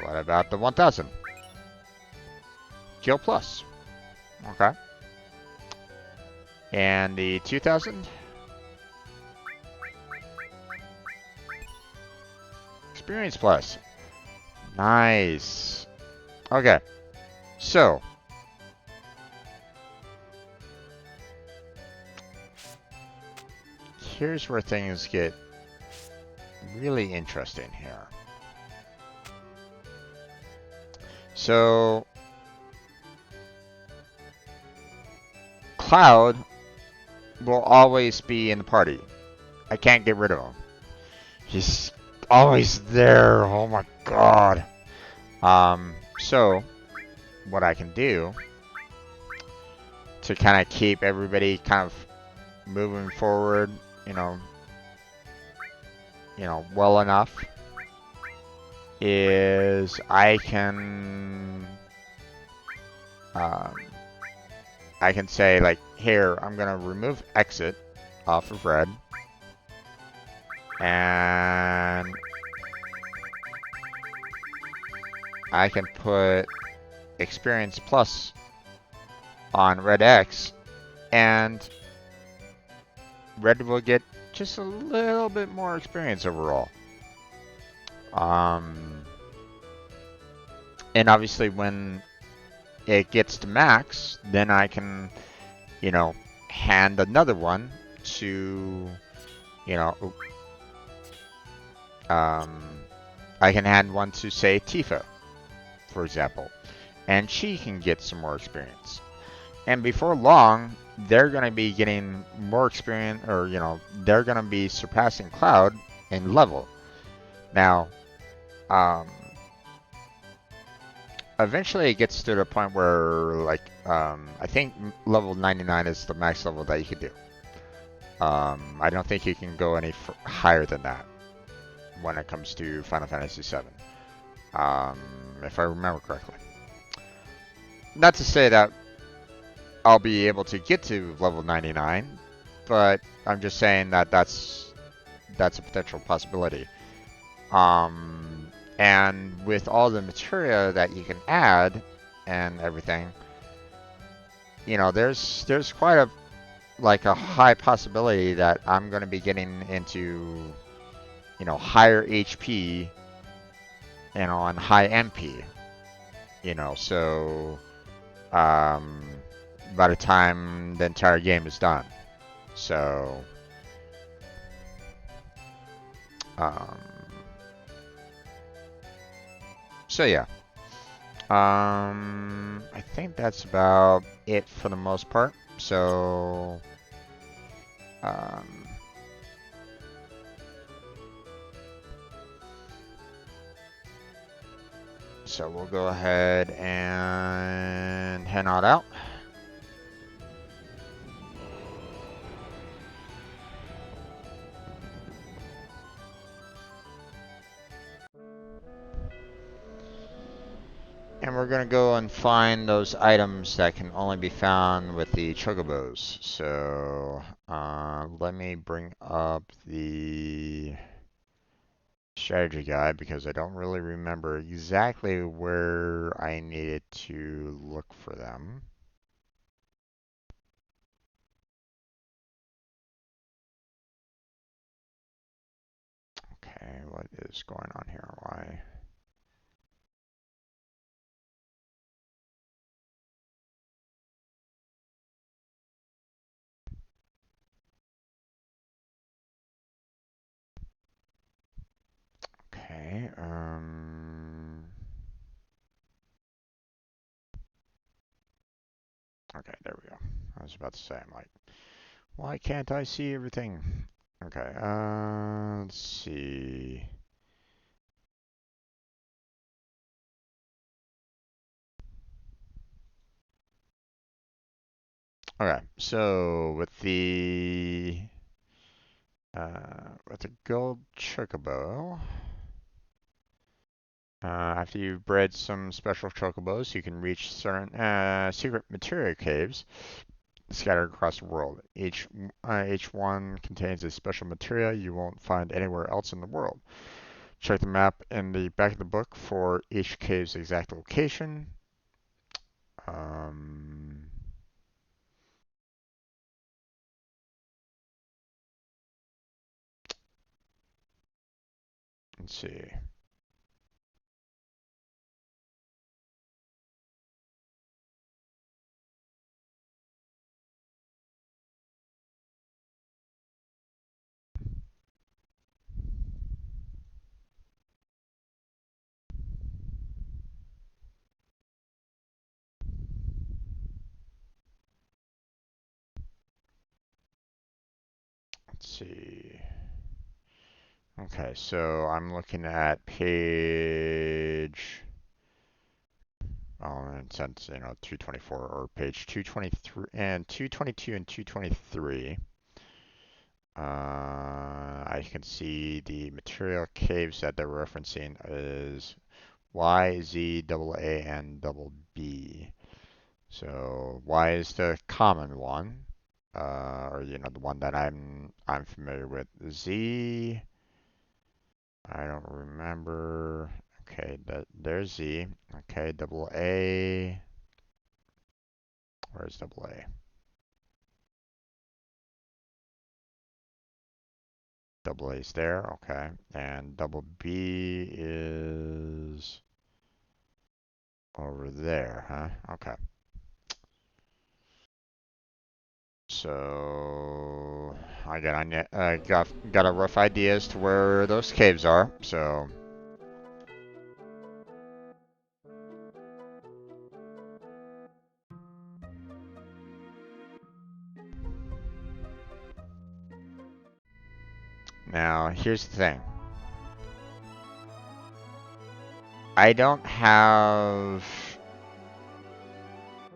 S1: what about the 1000? Gil Plus. Okay. And the 2000? Experience Plus. Nice. Okay. So. Here's where things get really interesting here. So, Cloud will always be in the party. I can't get rid of him. He's always there. Oh my god. So, what I can do to kind of keep everybody kind of moving forward, you know, well enough, is I can say, like, here, I'm gonna remove exit off of red, and I can put experience plus on red X, and red will get just a little bit more experience overall. And obviously when it gets to max, then I can, you know, hand another one to, you know, I can hand one to, say, Tifa, for example, and she can get some more experience. And before long, they're going to be getting more experience, or, you know, they're going to be surpassing Cloud in level. Now, eventually it gets to the point where, like, I think level 99 is the max level that you can do. I don't think you can go any higher than that when it comes to Final Fantasy VII, if I remember correctly. Not to say that I'll be able to get to level 99, but I'm just saying that that's a potential possibility. And with all the materia that you can add and everything, you know, there's quite a high possibility that I'm going to be getting into, you know, higher HP, you know, and high MP, you know, so um, by the time the entire game is done. So um, so yeah. I think that's about it for the most part. So um, so we'll go ahead and head on out. And we're gonna go and find those items that can only be found with the chocobos. So let me bring up the strategy guide because I don't really remember exactly where I needed to look for them. Okay, what is going on here? Why? Okay, okay, there we go. I was about to say, I'm like, why can't I see everything? Okay, let's see. Okay, so with the gold chocobo, after you've bred some special chocobos, you can reach certain secret materia caves scattered across the world. Each one contains a special materia you won't find anywhere else in the world. Check the map in the back of the book for each cave's exact location. Um, let's see. Let's see. Okay, so I'm looking at page, and since, you know, 224 or page 223 and 222 and 223. I can see the material caves that they're referencing is Y, Z, double A, and double B. So Y is the common one, or you know the one that I'm familiar with. Z, I don't remember. Okay, there's Z. Okay, double A. Where's double A? Double A's there. Okay, and double B is over there, huh? Okay. So I got a rough idea as to where those caves are. So now here's the thing. I don't have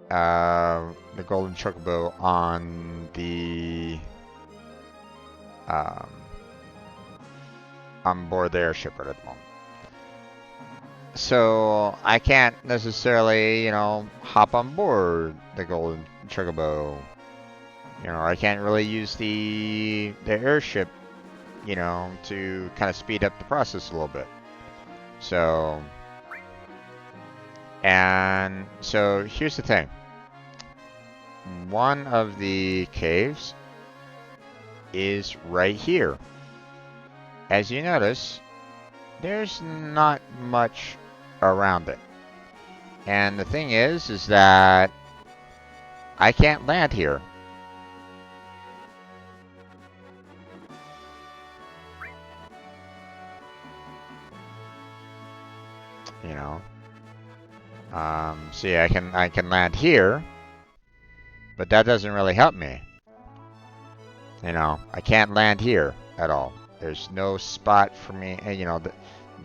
S1: the Golden Chocobo um, on board the airship right at the moment. So I can't necessarily, you know, hop on board the Golden Chocobo You know, I can't really use the airship, you know, to kind of speed up the process a little bit. So, and so here's the thing. One of the caves is right here. As you notice, there's not much around it. And the thing is that I can't land here. You know. See, I can land here, but that doesn't really help me. You know, I can't land here at all. There's no spot for me. And, you know,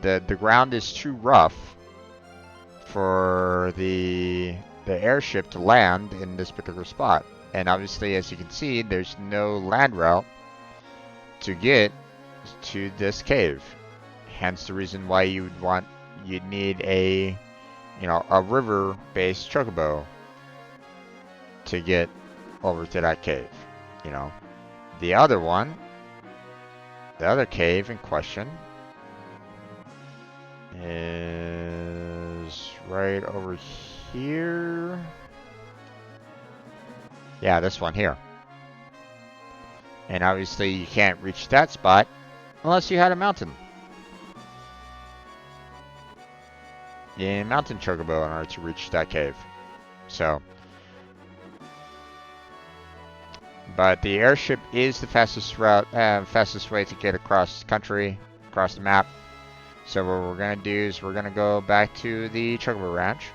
S1: the ground is too rough for the airship to land in this particular spot. And obviously, as you can see, there's no land route to get to this cave. Hence the reason why you'd need a, you know, a river-based chocobo to get over to that cave. You know, the other cave in question is right over here. Yeah, this one here. And obviously you can't reach that spot unless you had a mountain. You need a mountain chocobo in order to reach that cave. So, but the airship is the fastest route, fastest way to get across the country, across the map. So what we're gonna do is we're gonna go back to the Chocobo Ranch.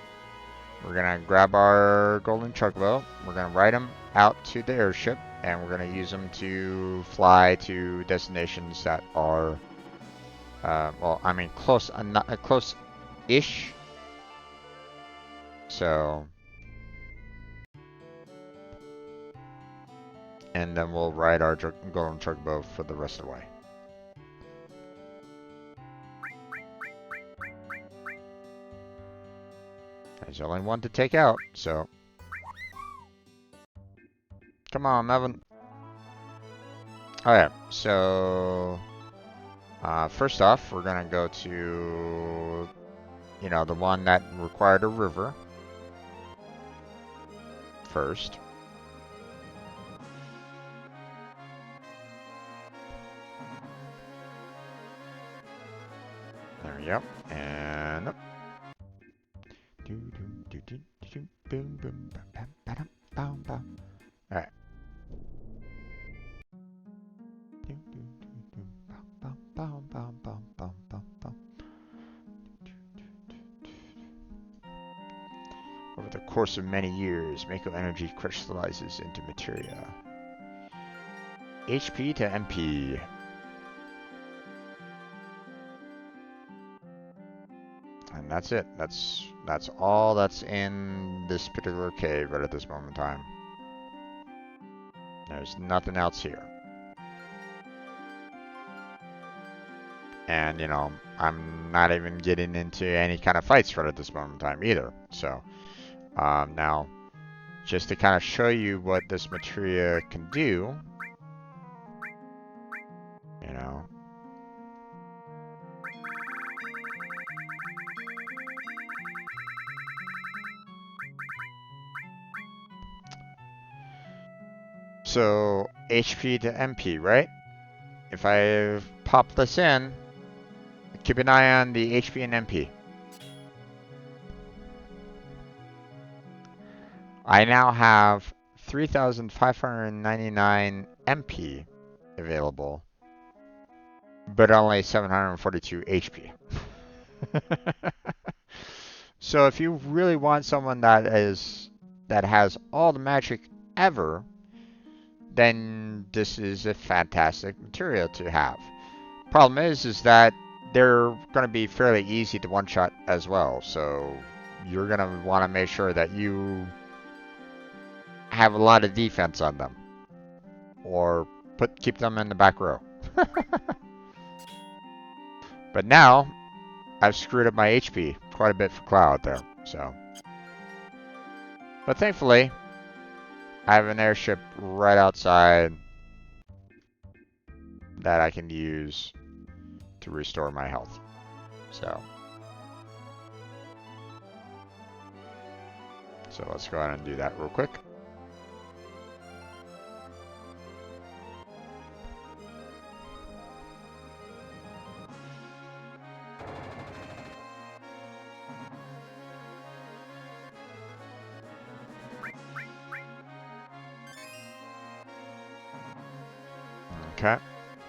S1: We're gonna grab our Golden Chocobo. We're gonna ride them out to the airship, and we're gonna use them to fly to destinations that are, well, I mean, close-ish. So, and then we'll ride our Golden Chocobo for the rest of the way. There's only one to take out, so. Come on, Melvin. Alright, so. First off, we're gonna go to, you know, the one that required a river. First. There we go. And up. Alright. Over the course of many years, Mako energy crystallizes into materia. HP to MP. And that's it. That's all that's in this particular cave right at this moment in time. There's nothing else here. And, you know, I'm not even getting into any kind of fights right at this moment in time either. So, now, just to kind of show you what this materia can do, you know. So, HP to MP, right? If I pop this in, keep an eye on the HP and MP. I now have 3,599 MP available, but only 742 HP. So if you really want someone that has all the magic ever, then this is a fantastic material to have. Problem is that they're going to be fairly easy to one-shot as well, so you're going to want to make sure that you have a lot of defense on them, or keep them in the back row. But now I've screwed up my HP quite a bit for Cloud there, so. But thankfully, I have an airship right outside that I can use to restore my health. So let's go ahead and do that real quick. Okay.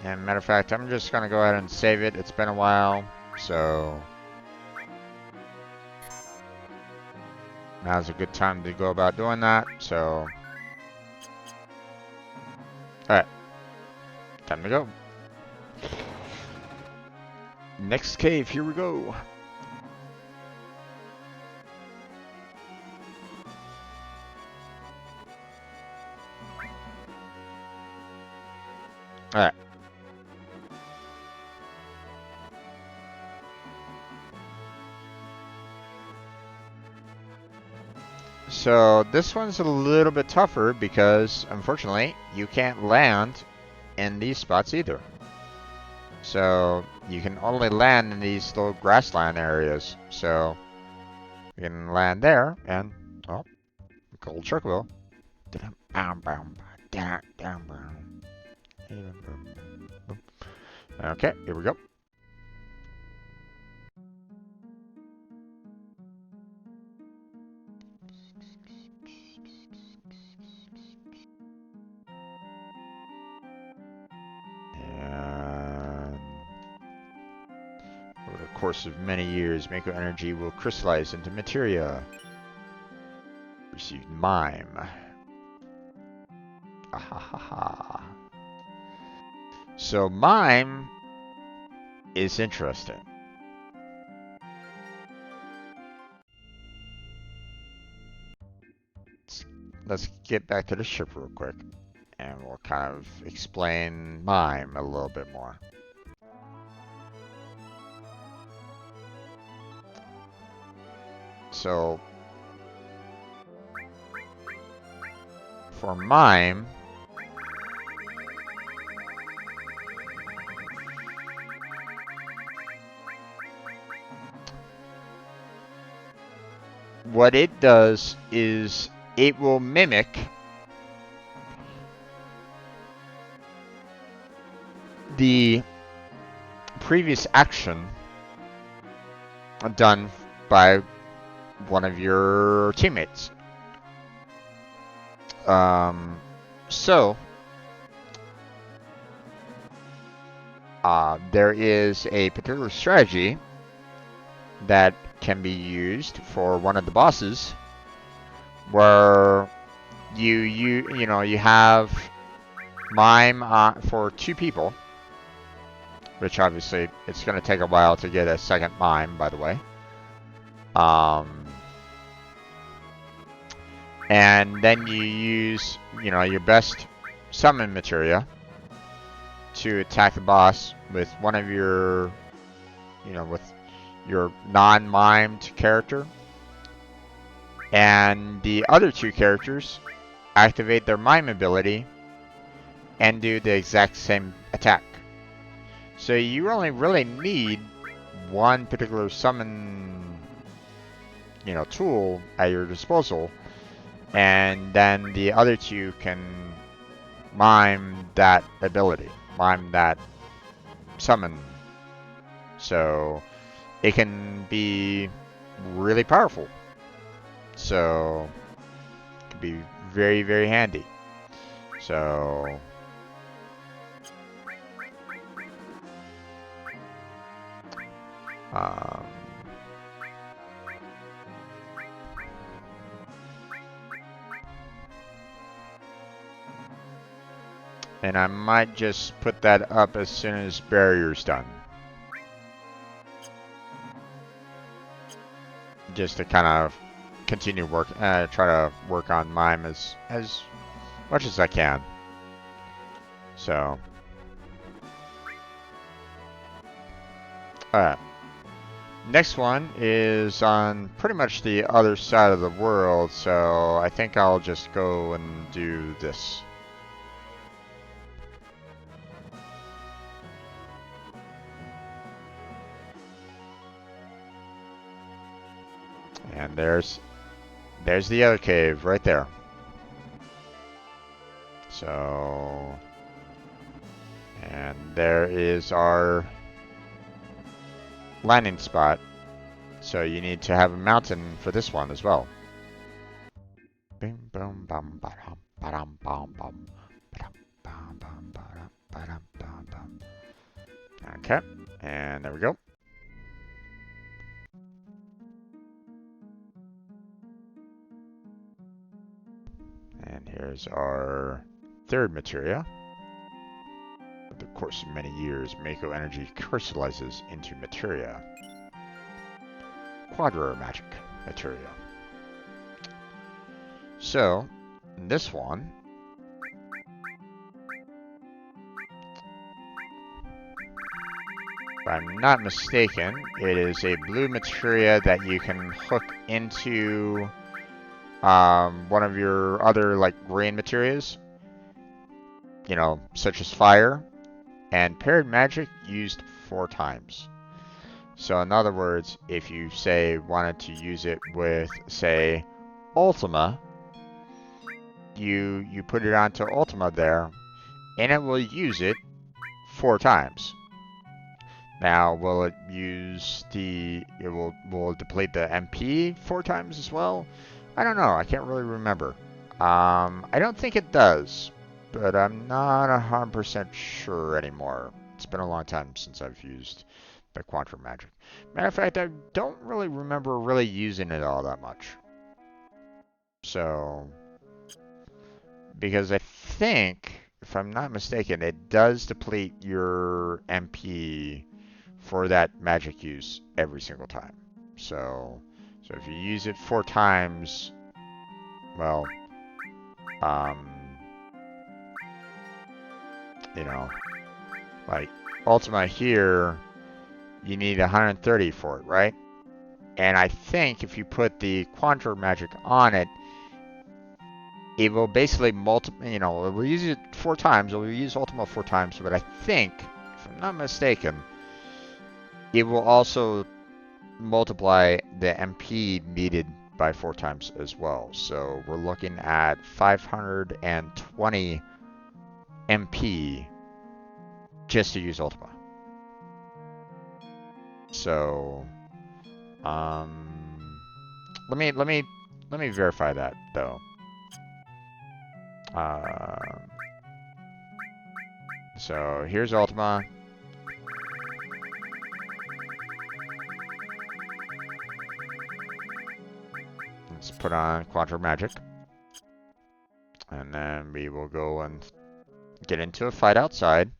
S1: And matter of fact, I'm just going to go ahead and save it. It's been a while, so now's a good time to go about doing that. So, alright. Time to go. Next cave, here we go. Alright. So this one's a little bit tougher because, unfortunately, you can't land in these spots either. So you can only land in these little grassland areas. So you can land there and, oh, Golden Chocobo. Okay, here we go. And over the course of many years, Mako energy will crystallize into materia. Received mime. Ahahaha. So mime is interesting. Let's get back to the ship real quick, and we'll kind of explain mime a little bit more. So for mime, what it does is it will mimic the previous action done by one of your teammates. There is a particular strategy that can be used for one of the bosses where you have mime for 2 people, which obviously it's going to take a while to get a second mime, by the way. And then you use your best summon materia to attack the boss with one of your with your non-mimed character, and the other 2 characters activate their mime ability and do the exact same attack. So you only really need one particular summon tool at your disposal, and then the other 2 can mime that ability, mime that summon. So it can be really powerful. So it can be very, very handy. So and I might just put that up as soon as barrier's done, just to kind of continue try to work on mime as much as I can. So, alright. Next one is on pretty much the other side of the world, so I think I'll just go and do this. And there's the other cave right there. So, and there is our landing spot. So you need to have a mountain for this one as well. Bing, boom, bum, ba-dum, ba-dum, bum, bum, ba-dum, bum, bum, ba-dum, ba-dum, bum, bum. Okay, and there we go. And here's our third materia. Over the course of many years, Mako energy crystallizes into materia. Quadro magic materia. So, this one, if I'm not mistaken, it is a blue materia that you can hook into one of your other like green materias, you know, such as fire, and paired magic used 4 times. So in other words, if you say wanted to use it with, say, Ultima, you put it onto Ultima there, and it will use it 4 times. Now, will it use will it deplete the MP 4 times as well? I don't know. I can't really remember. I don't think it does, but I'm not 100% sure anymore. It's been a long time since I've used the Quantum Magic. Matter of fact, I don't really remember really using it all that much. So, because I think, if I'm not mistaken, it does deplete your MP for that magic use every single time. So if you use it 4 times, well, you know, like Ultima here, you need 130 for it, right? And I think if you put the Quantum Magic on it, it will basically it will use it 4 times. It will use Ultima 4 times, but I think, if I'm not mistaken, it will also multiply the MP needed by 4 times as well. So we're looking at 520 MP just to use Ultima. So let me verify that though. So here's Ultima. Let's put on Quadro Magic. And then we will go and get into a fight outside.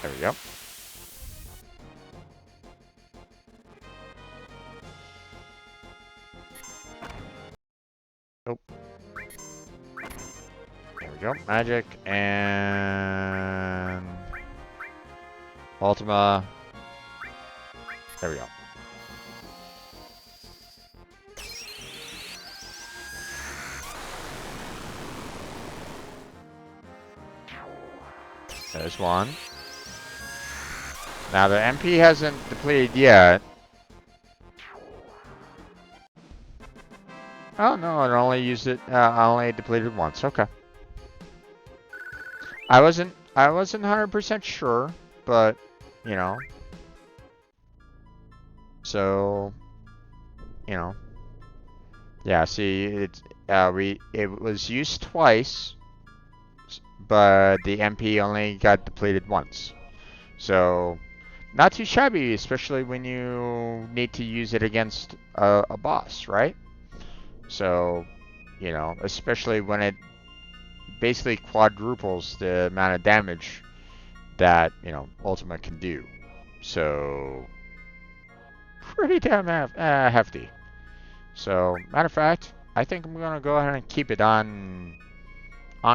S1: There we go. Oh. There we go. Magic and Ultima. There we go. There's one. Now the MP hasn't depleted yet. Oh no, it only used it. I only depleted once. Okay. I wasn't 100% sure, but you know. So, you know. Yeah. See, it was used twice, but the MP only got depleted once. So, not too shabby, especially when you need to use it against a boss, right? So, you know, especially when it basically quadruples the amount of damage that, you know, Ultima can do. So, pretty damn hefty. So, matter of fact, I think I'm gonna go ahead and keep it on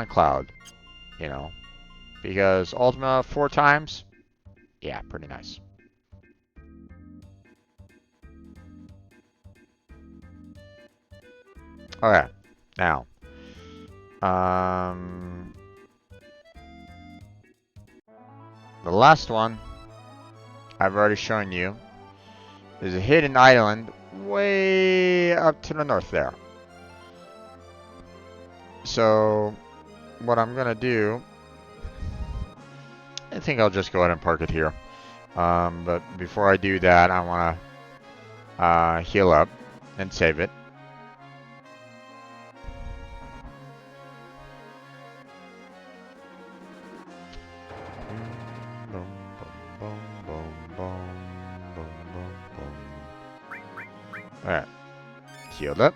S1: cloud, you know, because Ultima 4 times, yeah, pretty nice. Okay, now, the last one I've already shown you is a hidden island way up to the north there. So what I'm gonna do, I think I'll just go ahead and park it here. But before I do that, I want to heal up and save it. Alright, healed up.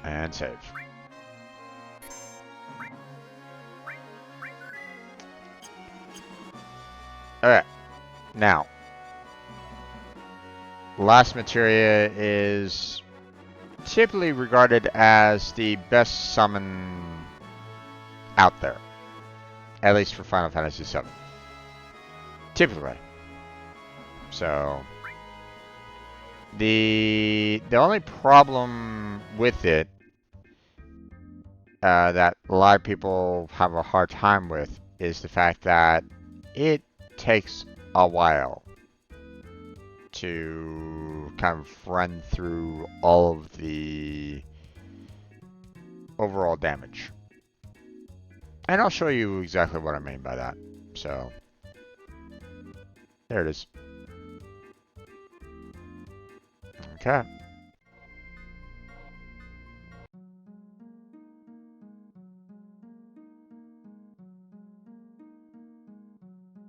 S1: And save. Alright, now, last materia is typically regarded as the best summon out there, at least for Final Fantasy VII. Typically. So, the only problem with it that a lot of people have a hard time with is the fact that it takes a while to kind of run through all of the overall damage. And I'll show you exactly what I mean by that. So, there it is. Okay.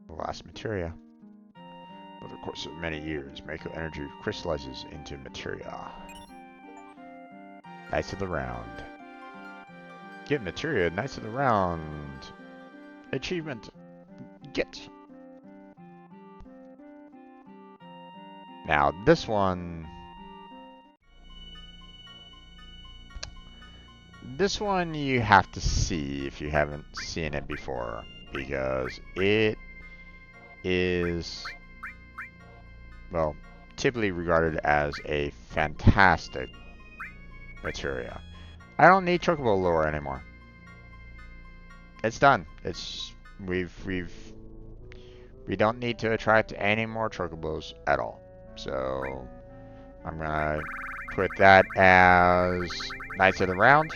S1: The last materia. Over the course of many years, Mako energy crystallizes into materia. Knights of the Round. Get materia, Knights of the Round. Achievement. Get. Now, this one... This one you have to see if you haven't seen it before, because it is, well, typically regarded as a fantastic materia. I don't need Chocobo lore anymore. It's done. We don't need to attract any more Chocobos at all. So I'm gonna put that as Knights of the Round.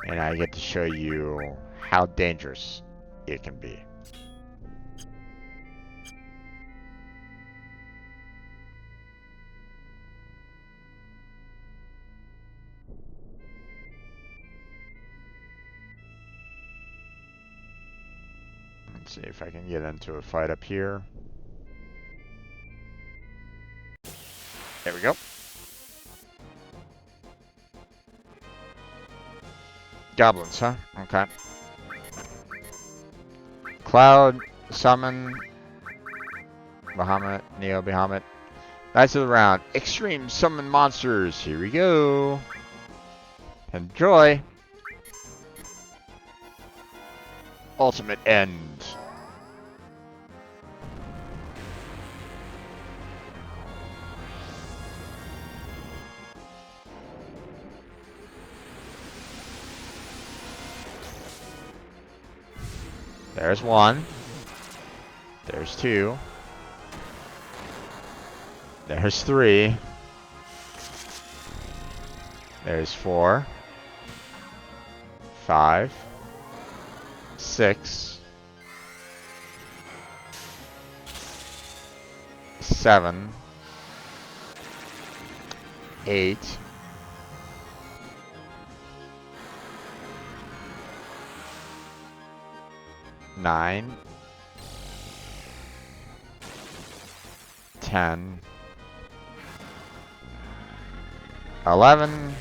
S1: And I get to show you how dangerous it can be. Let's see if I can get into a fight up here. There we go. Goblins, huh? Okay. Cloud, Summon, Bahamut, Neo Bahamut. Knights of the Round. Extreme Summon Monsters. Here we go. Enjoy. Ultimate End. There's one. There's two. There's three. There's 4. 5. 6. 7. 8. 9. 10. 11.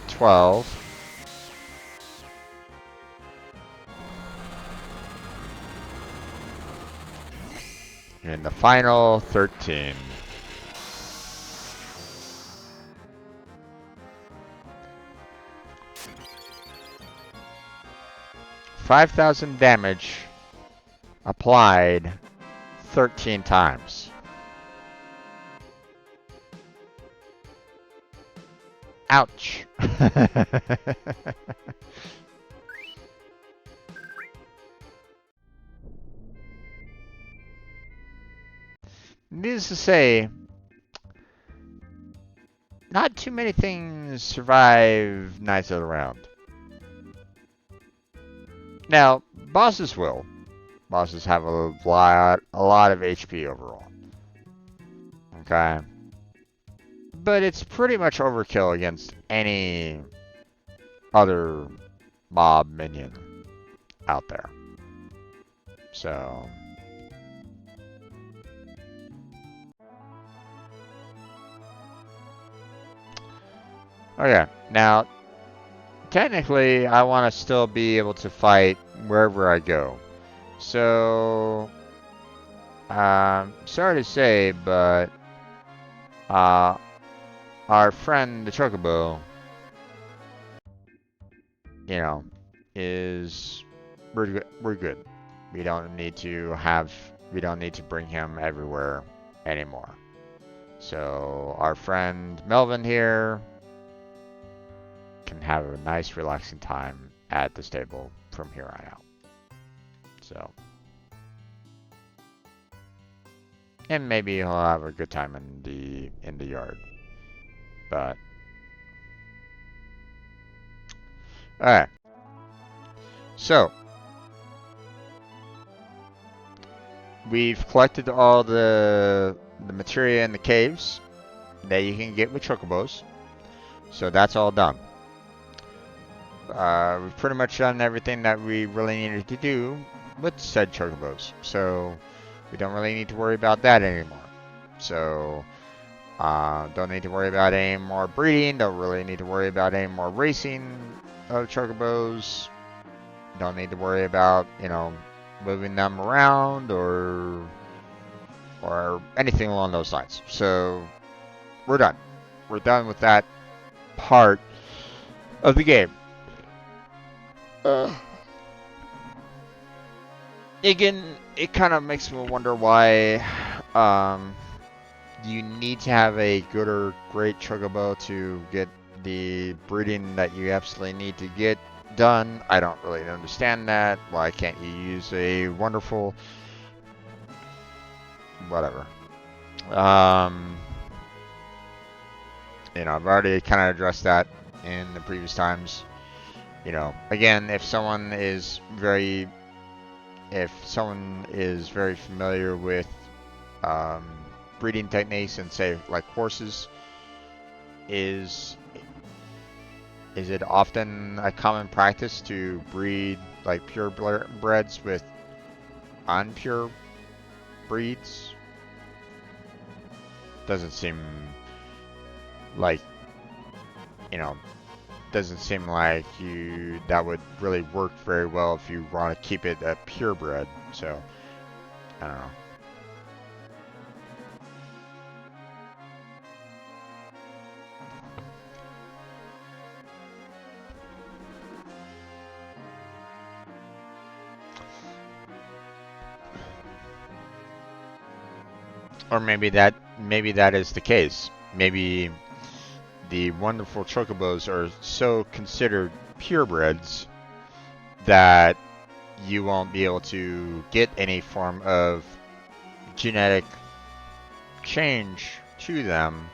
S1: 12. in the final 13. $5,000 damage applied 13 times. Ouch. Needless to say, not too many things survive Knights of the Round. Now, bosses will. Bosses have a lot of HP overall. Okay. But it's pretty much overkill against any other mob minion out there. So... okay, now, technically, I want to still be able to fight wherever I go. So, sorry to say, but our friend the Chocobo, you know, we're good. We don't need to bring him everywhere anymore. So our friend Melvin here can have a nice relaxing time at the stable from here on out. So, and maybe he'll have a good time in the yard. But all right. So we've collected all the materia in the caves that you can get with chocobos. So that's all done. We've pretty much done everything that we really needed to do with said chocobos. So we don't really need to worry about that anymore. So don't need to worry about any more breeding. Don't really need to worry about any more racing of chocobos. Don't need to worry about, you know, moving them around or anything along those lines. So we're done. We're done with that part of the game. Again, it kind of makes me wonder why you need to have a good or great chocobo to get the breeding that you absolutely need to get done. I don't really understand that. Why can't you use a wonderful... whatever. You know, I've already kind of addressed that in the previous times. You know, again, if someone is very familiar with breeding techniques and say like horses, is it often a common practice to breed like purebreds with unpure breeds? Doesn't seem like, you know, doesn't seem like that would really work very well if you want to keep it a purebred. So I don't know. Or maybe that is the case. Maybe the wonderful chocobos are so considered purebreds that you won't be able to get any form of genetic change to them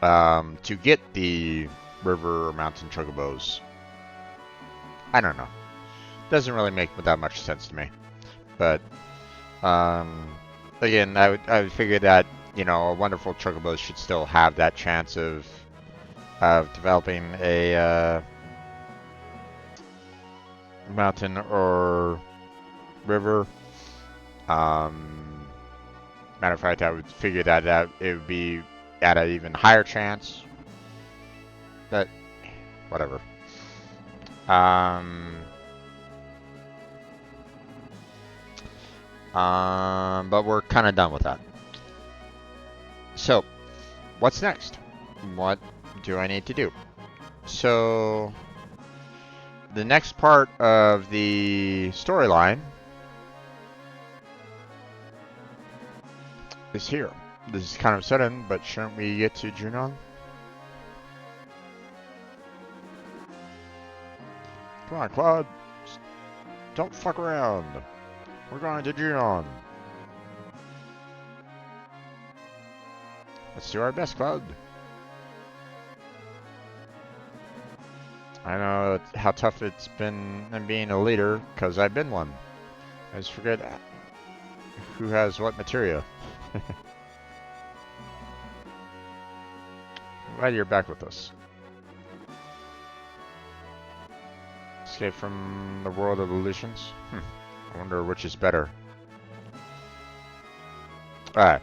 S1: to get the river or mountain chocobos. I don't know. Doesn't really make that much sense to me. But again, I would figure that, you know, a wonderful chocobo should still have that chance of developing a mountain or river. Matter of fact, I would figure that it would be at an even higher chance. But whatever. But we're kind of done with that. So, what's next? What do I need to do? So, the next part of the storyline is here. This is kind of sudden, but shouldn't we get to Junon? Come on, Claude. Don't fuck around. We're going to Junon. Let's do our best, Claude. I know how tough it's been being a leader, because I've been one. I just forget who has what materia. Glad you're back with us. Escape from the world of illusions? I wonder which is better. Alright.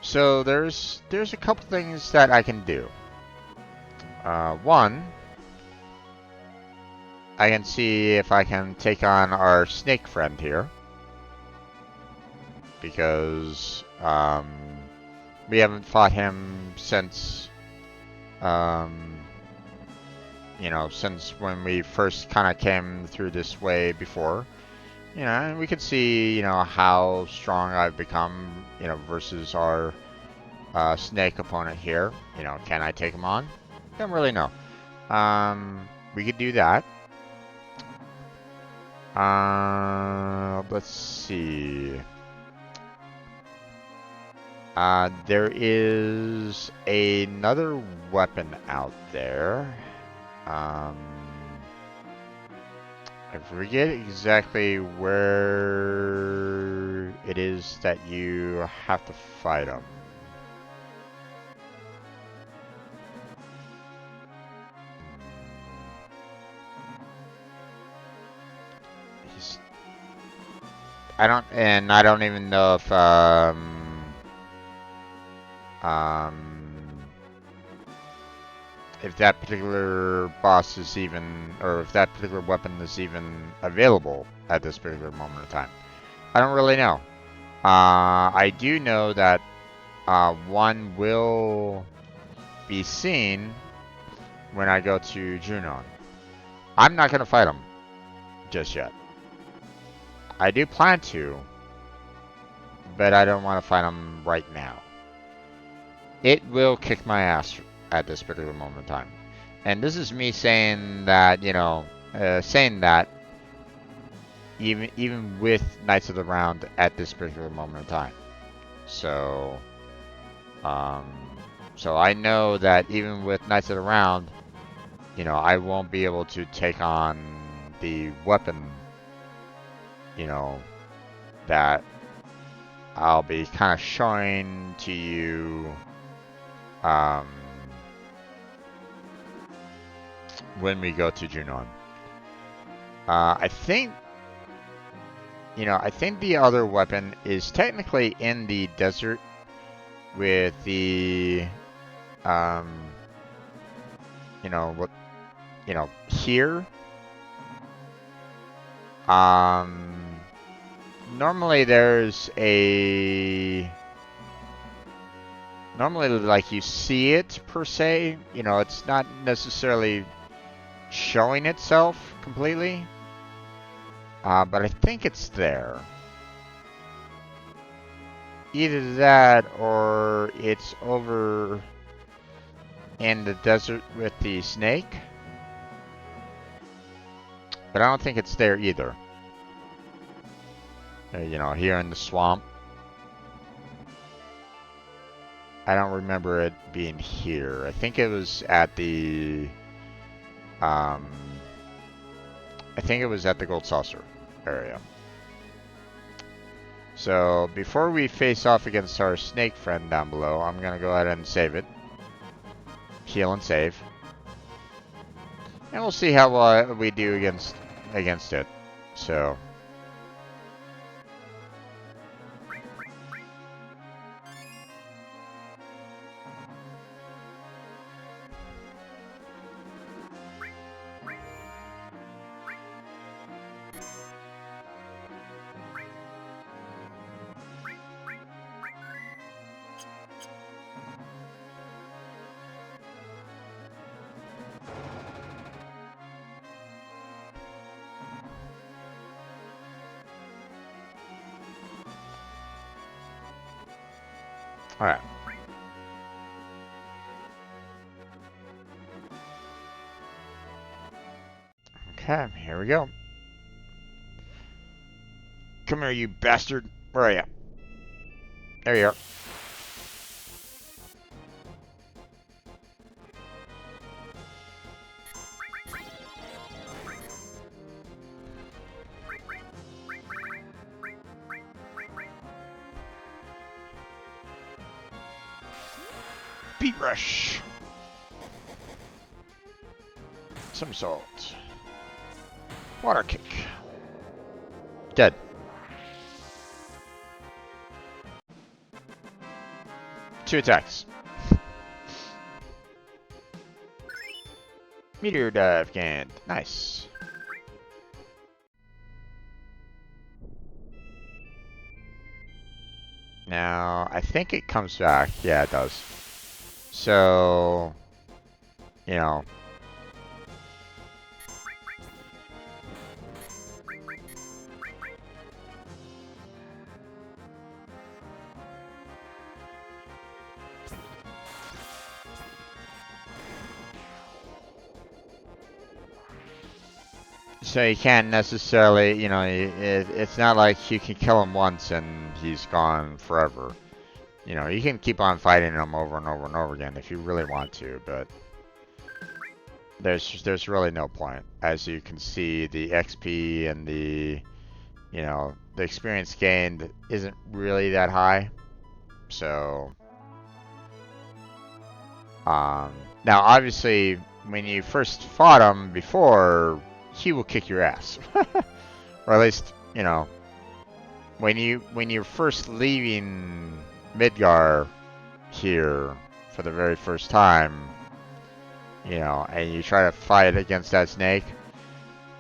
S1: So there's a couple things that I can do. One, I can see if I can take on our snake friend here. Because we haven't fought him since you know, since when we first kind of came through this way before. You know, and we can see, you know, how strong I've become, you know, versus our snake opponent here. You know, can I take him on? Don't really know. We could do that. Let's see. There is another weapon out there. I forget exactly where it is that you have to fight him. I don't even know if that particular boss is even, or if that particular weapon is even available at this particular moment in time. I don't really know. I do know that one will be seen when I go to Junon. I'm not going to fight him just yet. I do plan to, but I don't want to fight him right now. It will kick my ass at this particular moment in time. And this is me saying that, you know, even with Knights of the Round at this particular moment in time. So, so I know that even with Knights of the Round, you know, I won't be able to take on the weapon, you know, that I'll be kind of showing to you when we go to Junon. I think, you know, I think the other weapon is technically in the desert with the, you know, what, you know, here. Normally there's normally like you see it per se, you know, it's not necessarily showing itself completely, but I think it's there. Either that or it's over in the desert with the snake, but I don't think it's there either. You know, here in the swamp. I don't remember it being here. I think it was at the I think it was at the Gold Saucer area. So before we face off against our snake friend down below, I'm gonna go ahead and save it. Heal and save. And we'll see how we do against it. So Alright. Okay, here we go. Come here, you bastard. Where are you? There you are. Beat rush. Somersault. Water kick. Dead. Two attacks. Meteor dive gained. Nice. Now, I think it comes back. Yeah, it does. So, you know. So you can't necessarily, you know, it's not like you can kill him once and he's gone forever. You know, you can keep on fighting him over and over and over again if you really want to, but there's really no point. As you can see, the XP and the, you know, the experience gained isn't really that high. So, now obviously when you first fought him before, he will kick your ass, or at least, you know, when you're first leaving Midgar here for the very first time, you know, and you try to fight against that snake,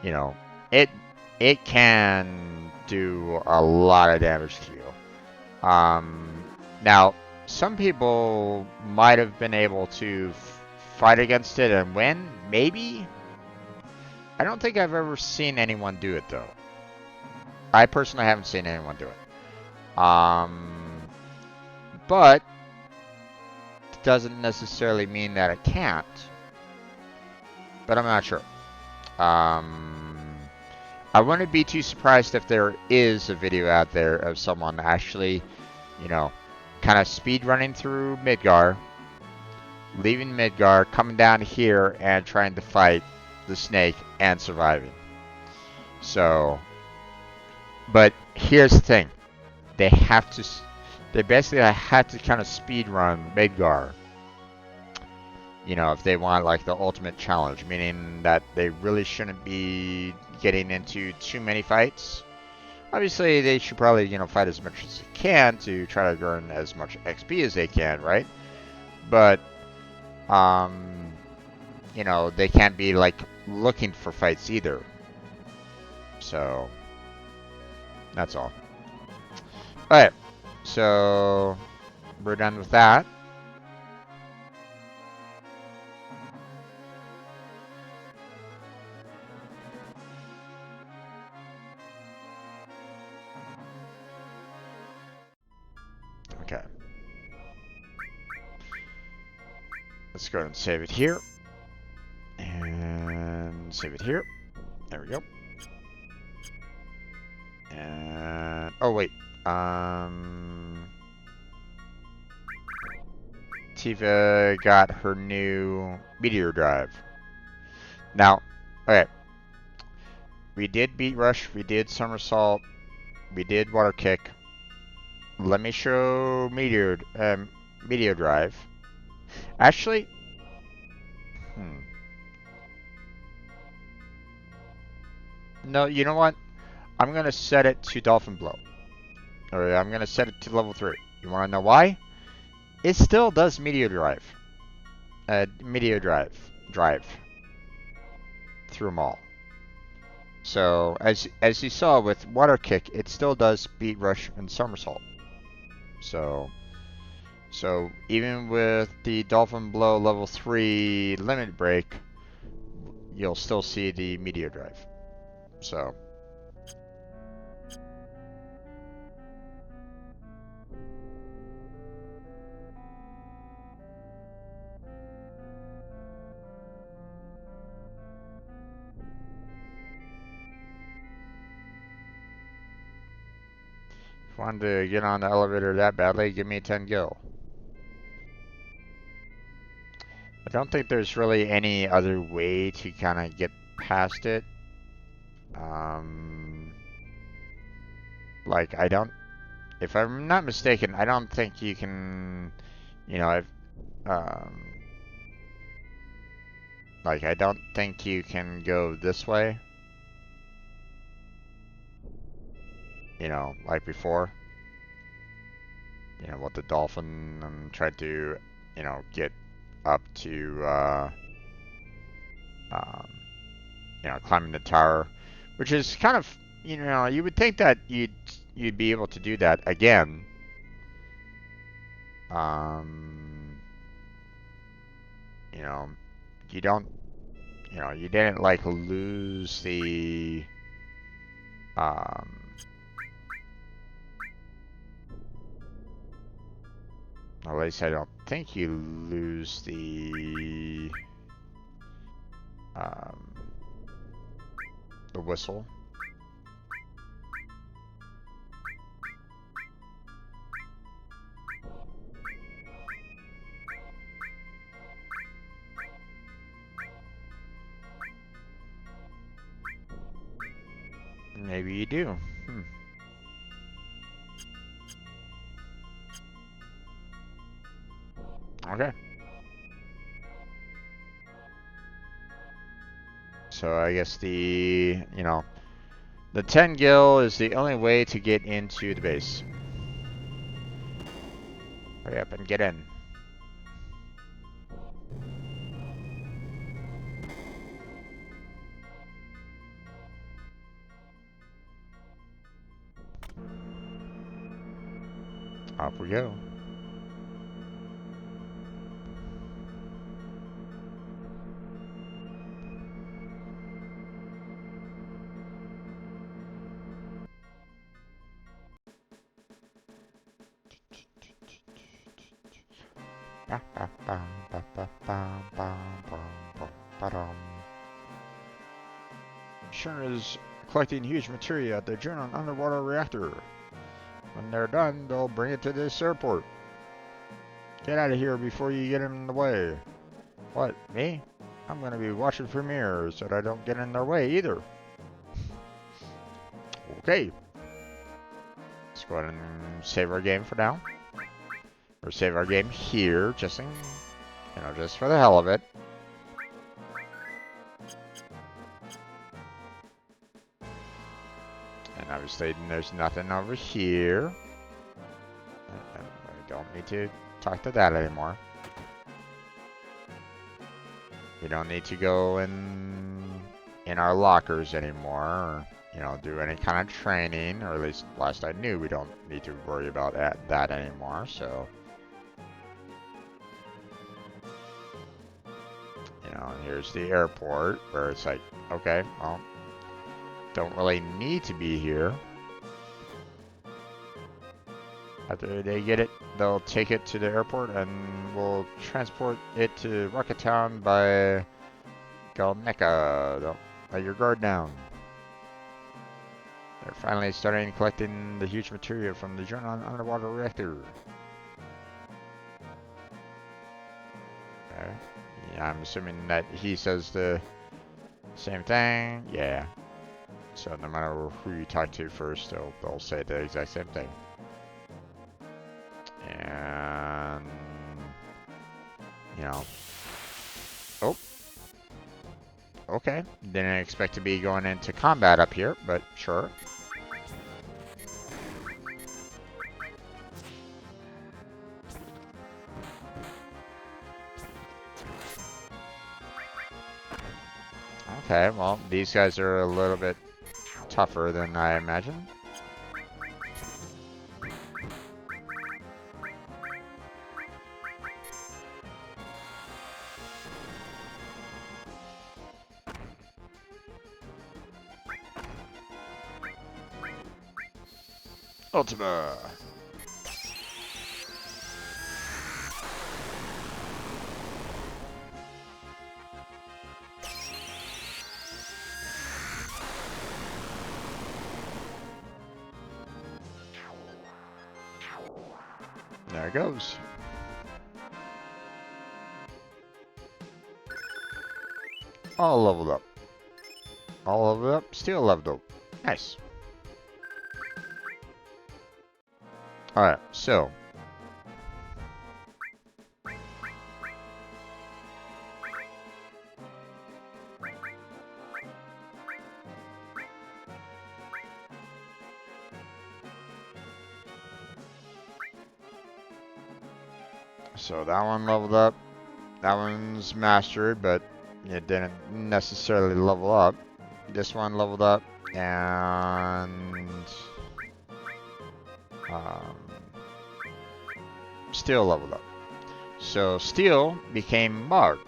S1: you know, it can do a lot of damage to you. Now some people might have been able to fight against it and win, maybe. I don't think I've ever seen anyone do it though. I personally haven't seen anyone do it. But it doesn't necessarily mean that it can't. But I'm not sure. I wouldn't be too surprised if there is a video out there of someone actually, you know, kind of speed running through Midgar, leaving Midgar, coming down here and trying to fight the snake and surviving. So, but here's the thing. They basically have to kind of speed run Midgar. You know, if they want like the ultimate challenge, meaning that they really shouldn't be getting into too many fights. Obviously, they should probably, you know, fight as much as they can to try to earn as much XP as they can, right? But, you know, they can't be like looking for fights either. So, that's all. Alright, so we're done with that. Okay. Let's go ahead and save it here. And save it here. There we go. And oh wait. Tifa got her new meteor drive. Now, okay. We did beat rush, we did somersault, we did water kick. Let me show meteor drive. Actually, no, you know what? I'm gonna set it to dolphin blow. Or I'm gonna set it to level 3. You wanna know why? It still does meteor drive. Drive through them all. So as you saw with water kick, it still does beat rush and somersault. So even with the dolphin blow level 3 limit break, you'll still see the meteor drive. So wanted to get on the elevator that badly, give me a 10 gil. I don't think there's really any other way to kind of get past it. Like, I don't, if I'm not mistaken, I don't think you can, you know, like, I don't think you can go this way. You know, like before. You know, what the dolphin tried to, you know, get up to, you know, climbing the tower, which is kind of, you know, you would think that you'd be able to do that again. You know, you don't, you know, you didn't like lose the, at least I don't think you lose the whistle. Maybe you do. Okay. So I guess the, you know, the 10 gil is the only way to get into the base. Hurry up and get in. Off we go. Sure is collecting huge materia at the German underwater reactor. When they're done, they'll bring it to this airport. Get out of here before you get in the way. What, me? I'm gonna be watching for mirrors so that I don't get in their way either. Okay. Let's go ahead and save our game for now. Or save our game here, just in, you know, just for the hell of it. And obviously there's nothing over here. I don't need to talk to that anymore. We don't need to go in our lockers anymore, or, you know, do any kind of training, or at least last I knew we don't need to worry about that anymore, so. You know, here's the airport, where it's like, okay, well, don't really need to be here. After they get it, they'll take it to the airport and we'll transport it to Rocket Town by Galneca. Don't let your guard down. They're finally starting collecting the huge material from the German underwater reactor. Okay. Yeah, I'm assuming that he says the same thing. Yeah. So no matter who you talk to first, they'll say the exact same thing. And, you know, oh, okay, didn't expect to be going into combat up here, but sure. Okay, well, these guys are a little bit tougher than I imagined. Ultima. There it goes. All leveled up. All leveled up, still leveled up. Nice. Alright, so. So that one leveled up. That one's mastered, but it didn't necessarily level up. This one leveled up, and steel leveled up. So steel became mug,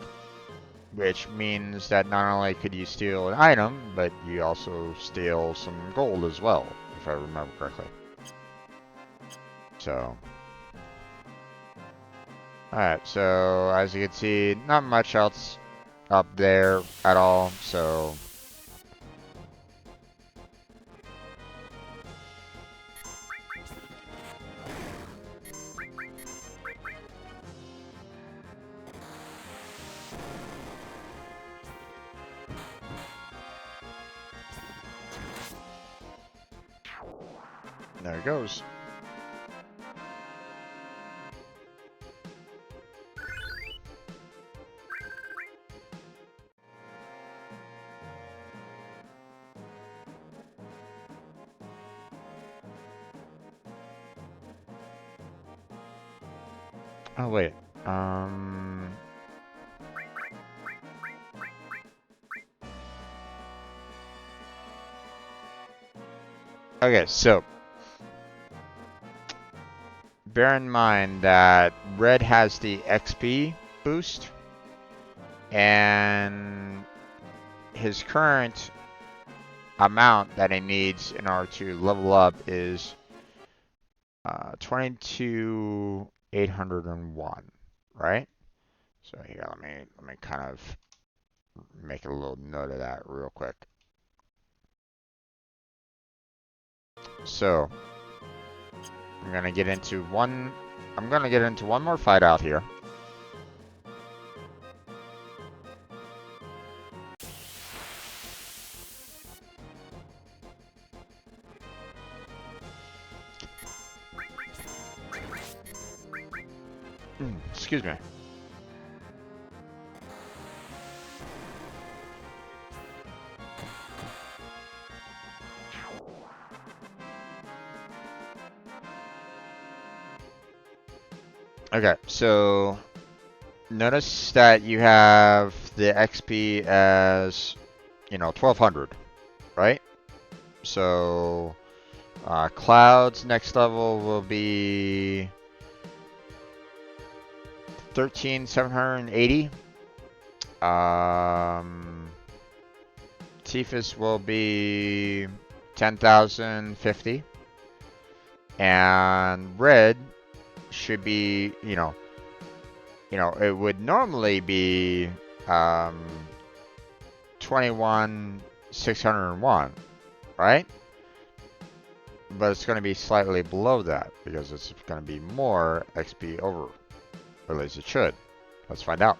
S1: which means that not only could you steal an item, but you also steal some gold as well, if I remember correctly. So, alright, so as you can see, not much else up there at all, so there it goes. Oh wait, okay, so bear in mind that red has the XP boost, and his current amount that he needs in order to level up is 22,801, right? So here, let me kind of make a little note of that real quick. So I'm gonna get into one more fight out here. Excuse me. Okay, so notice that you have the XP as, 1200, right? So Cloud's next level will be 13,780. Tifa's will be 10,050. And Red should be, it would normally be 21,601, right? But it's going to be slightly below that because it's going to be more XP over. Or at least it should. Let's find out.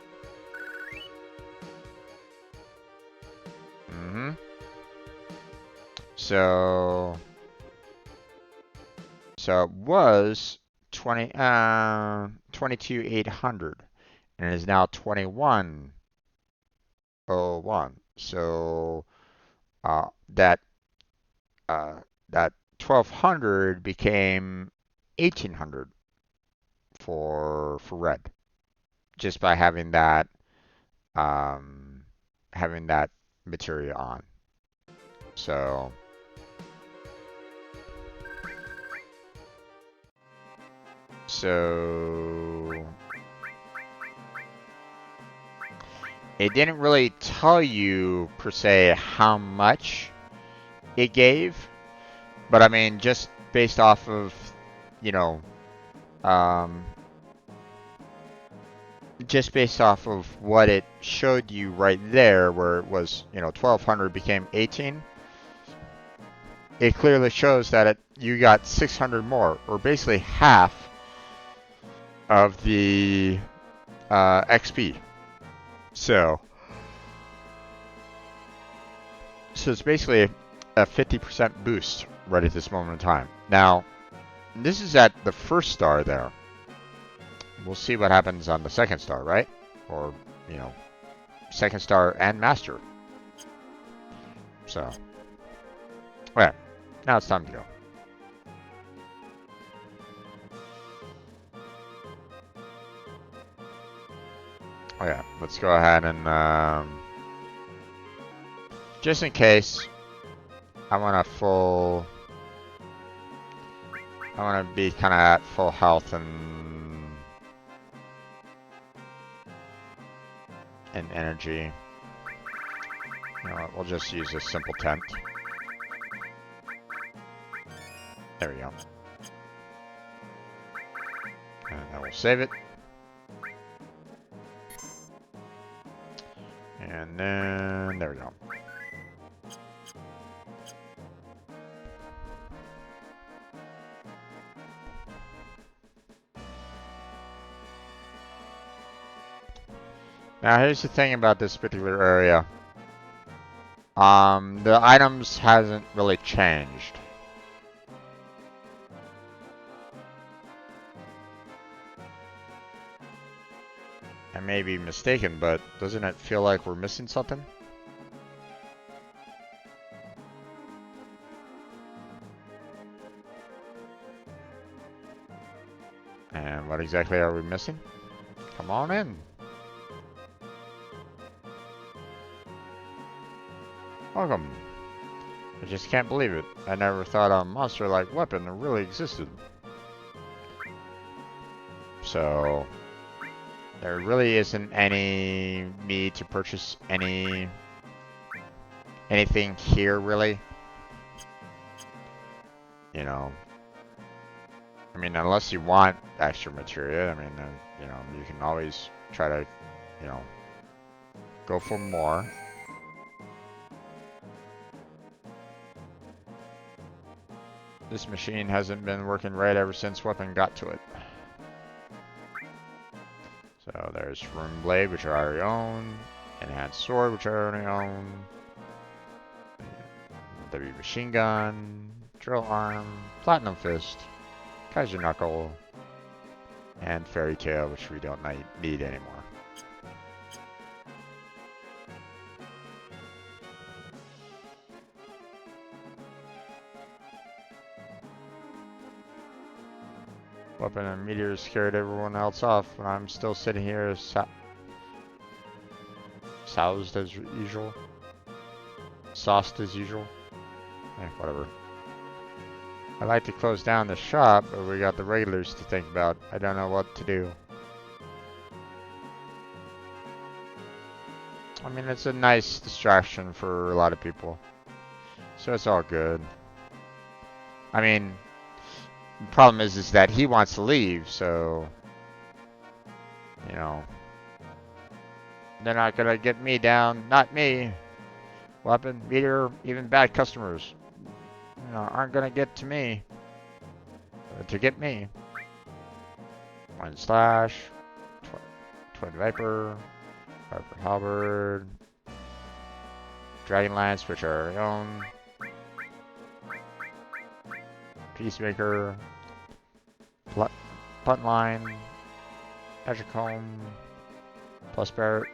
S1: So it was 22,800, and it is now 21,001. So that 1,200 became 1,800 for red, just by having that materia on. So it didn't really tell you per se how much it gave, but I mean, just based off of, just based off of what it showed you right there, where it was, 1,200 became 18, it clearly shows that you got 600 more, or basically half of the XP. So it's basically a 50% boost right at this moment in time. Now, this is at the first star there. We'll see what happens on the second star, right? Or, you know, second star and master. So, yeah, now it's time to go. Oh yeah, let's go ahead and just in case, I want to be kind of at full health and energy. You know what, we'll just use a simple tent. There we go. And I will save it. And then, there we go. Now here's the thing about this particular area. The items hasn't really changed. I may be mistaken, but doesn't it feel like we're missing something? And what exactly are we missing? Come on in. Welcome. I just can't believe it. I never thought a monster-like weapon really existed. So, there really isn't any need to purchase anything here, really. You know, I mean, unless you want extra materia, I mean, you know, you can always try to, you know, go for more. This machine hasn't been working right ever since Weapon got to it. So there's Rune Blade, which I already own. Enhanced Sword, which I already own. W Machine Gun. Drill Arm. Platinum Fist. Kaiser Knuckle. And Fairy Tail, which we don't need anymore. Weapon and meteors scared everyone else off when I'm still sitting here soused as usual. Sauced as usual. Whatever. I'd like to close down the shop, but we got the regulars to think about. I don't know what to do. I mean, it's a nice distraction for a lot of people. So it's all good. I mean, the problem is that he wants to leave, so, you know, they're not gonna get me down. Not me. Weapon, meter, even bad customers, you know, aren't gonna get to me. To get me. One Slash, Twin Viper, Harper Halberd, Dragon Lance, which are our own. Peacemaker, Puntline, Magic Comb, Plus Barret,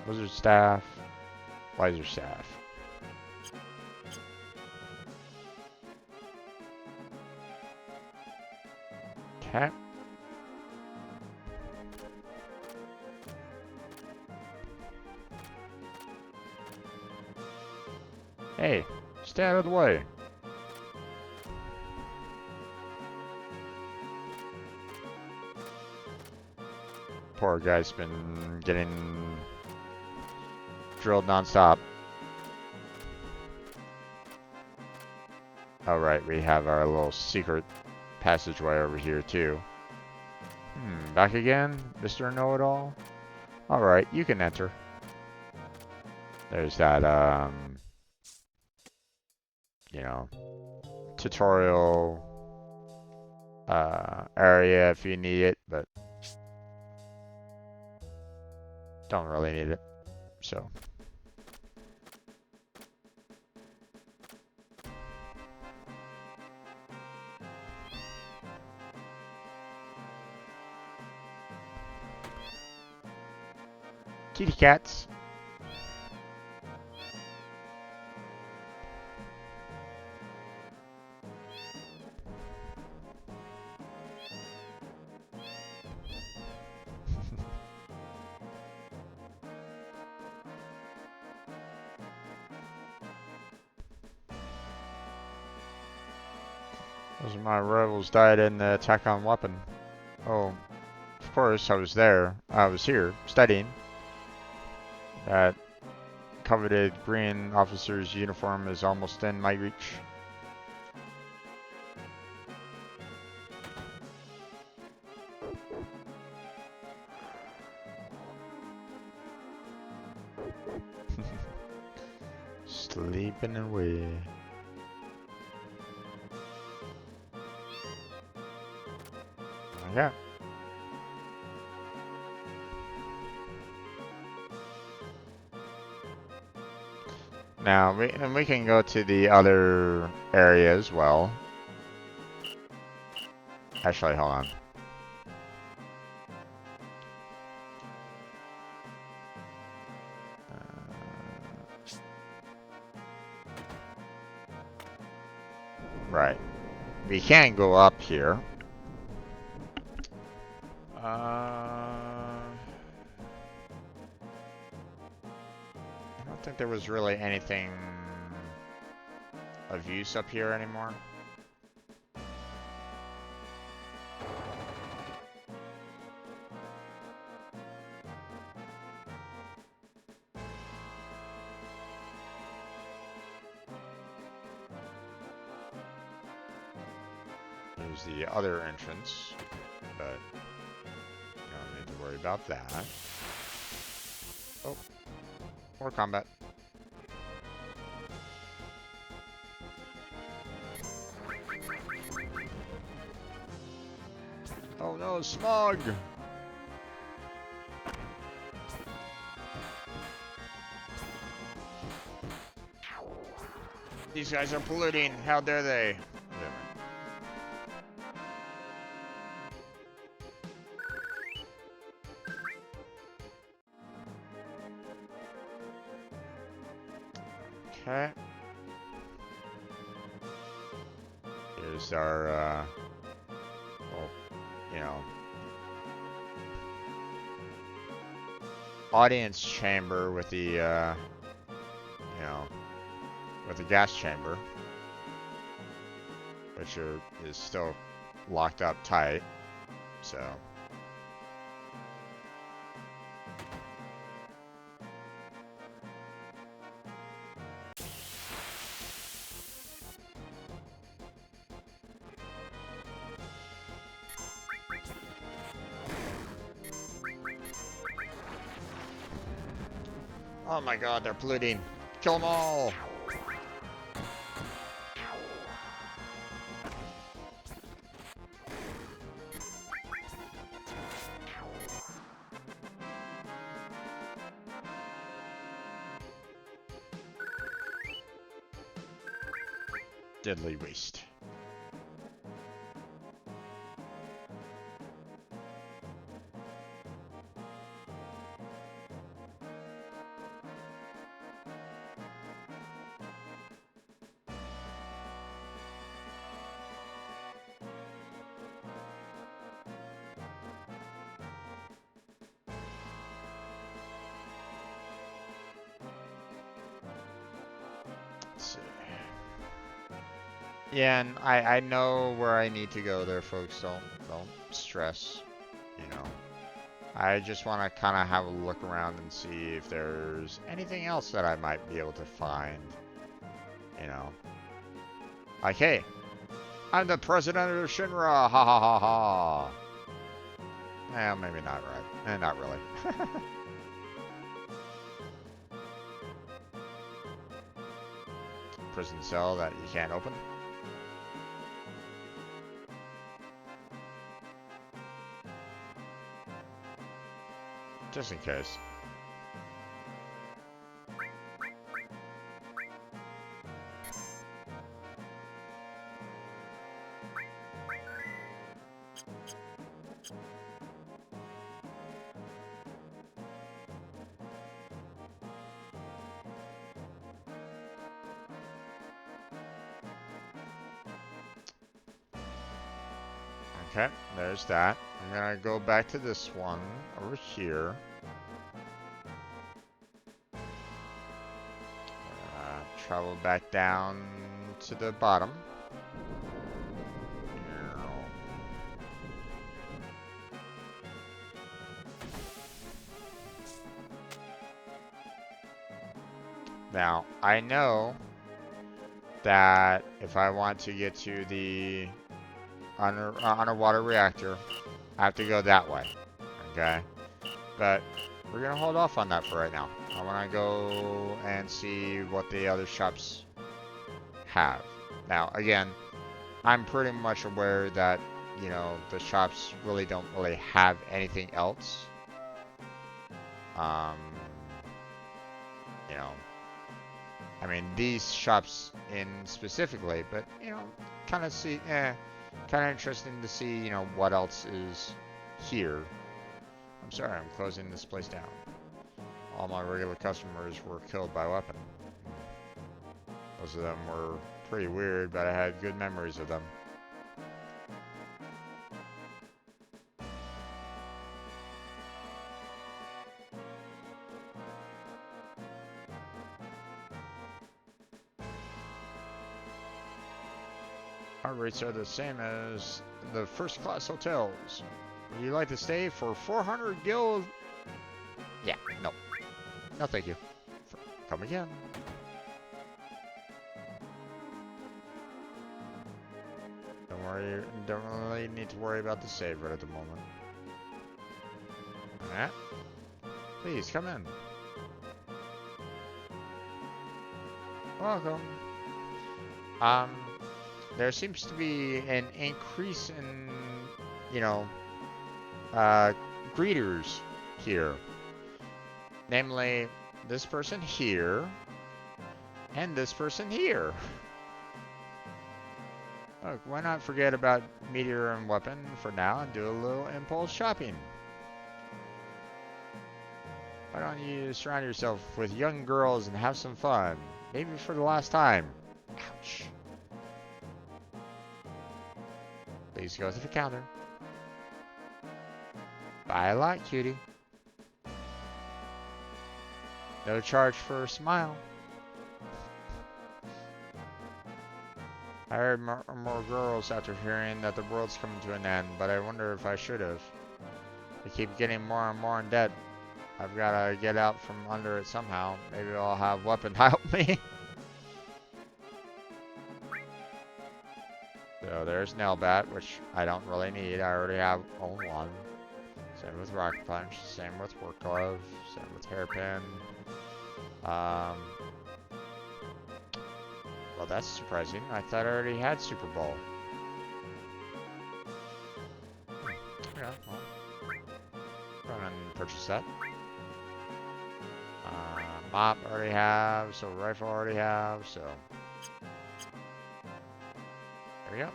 S1: Wizard Staff, Wiser Staff. Okay. Hey, stay out of the way. Poor guy's been getting drilled non-stop. Alright, we have our little secret passageway over here too. Back again? Mr. Know-It-All? Alright, you can enter. There's that, you know, tutorial area if you need it, but don't really need it. So. Kitty cats. Those of my rivals died in the attack on weapon. Oh, of course, I was there. I was here, studying. That coveted green officer's uniform is almost in my reach. Sleeping away. Yeah. Now we can go to the other area as well. Actually, hold on. Right. We can go up here. I don't think there was really anything of use up here anymore. Here's the other entrance, but you don't need to worry about that. Oh, more combat. Oh no, smog! These guys are polluting. How dare they? Okay. Here's our, well, you know, audience chamber with the, you know, with the gas chamber, which is still locked up tight, so. Oh my god, they're polluting. Kill them all! Deadly waste. Yeah, and I know where I need to go there, folks. Don't stress, you know. I just want to kind of have a look around and see if there's anything else that I might be able to find, you know. Like, hey, I'm the president of Shinra, ha ha ha ha. Well, maybe not right. Not really. Prison cell that you can't open. just in case. Okay, there's that. I'm gonna go back to this one over here. Travel back down to the bottom. Now, I know that if I want to get to the underwater reactor, I have to go that way. Okay? But we're going to hold off on that for right now. I want to go and see what the other shops have. Now, again, I'm pretty much aware that, you know, the shops really don't really have anything else. You know, I mean, these shops in specifically, but, you know, kind of interesting to see, you know, what else is here. I'm sorry, I'm closing this place down. All my regular customers were killed by weapon. Most of them were pretty weird, but I had good memories of them. Our rates are the same as the first class hotels. Would you like to stay for 400 gil? Yeah, no. No, thank you. Come again. Don't worry, don't really need to worry about the save right at the moment. Alright. Please, come in. Welcome. There seems to be an increase in, you know, greeters here. Namely, this person here, and this person here. Look, why not forget about meteor and weapon for now and do a little impulse shopping? Why don't you surround yourself with young girls and have some fun? Maybe for the last time. Ouch. Please go to the counter. Buy a lot, cutie. No charge for a smile. I heard more girls after hearing that the world's coming to an end, but I wonder if I should have. I keep getting more and more in debt. I've got to get out from under it somehow. Maybe I'll have weapon help me. So there's nail bat, which I don't really need. I already have only one. Same with rocket punch. Same with work glove. Same with hairpin. Well, that's surprising. I thought I already had Super Bowl. Yeah, well, go ahead and purchase that. Mop already have, so rifle already have, so there we go.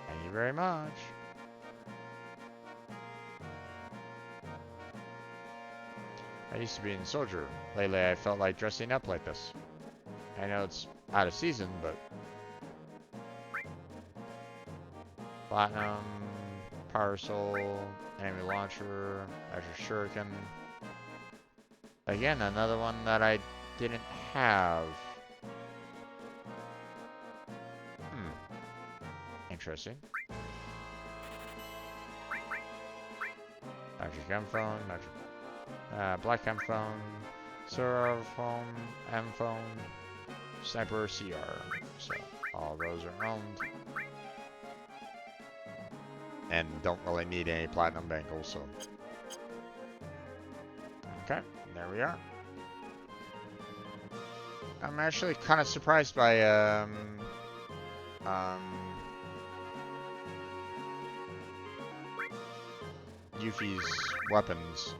S1: Thank you very much. I used to be a soldier. Lately, I felt like dressing up like this. I know it's out of season, but platinum, power soul, enemy launcher, extra shuriken. Again, another one that I didn't have. Interesting. Magic M phone, magic black M phone, silver phone, M phone, sniper CR. So all those are owned. And don't really need any platinum bangles, so. Okay, there we are. I'm actually kind of surprised by Yuffie's weapons.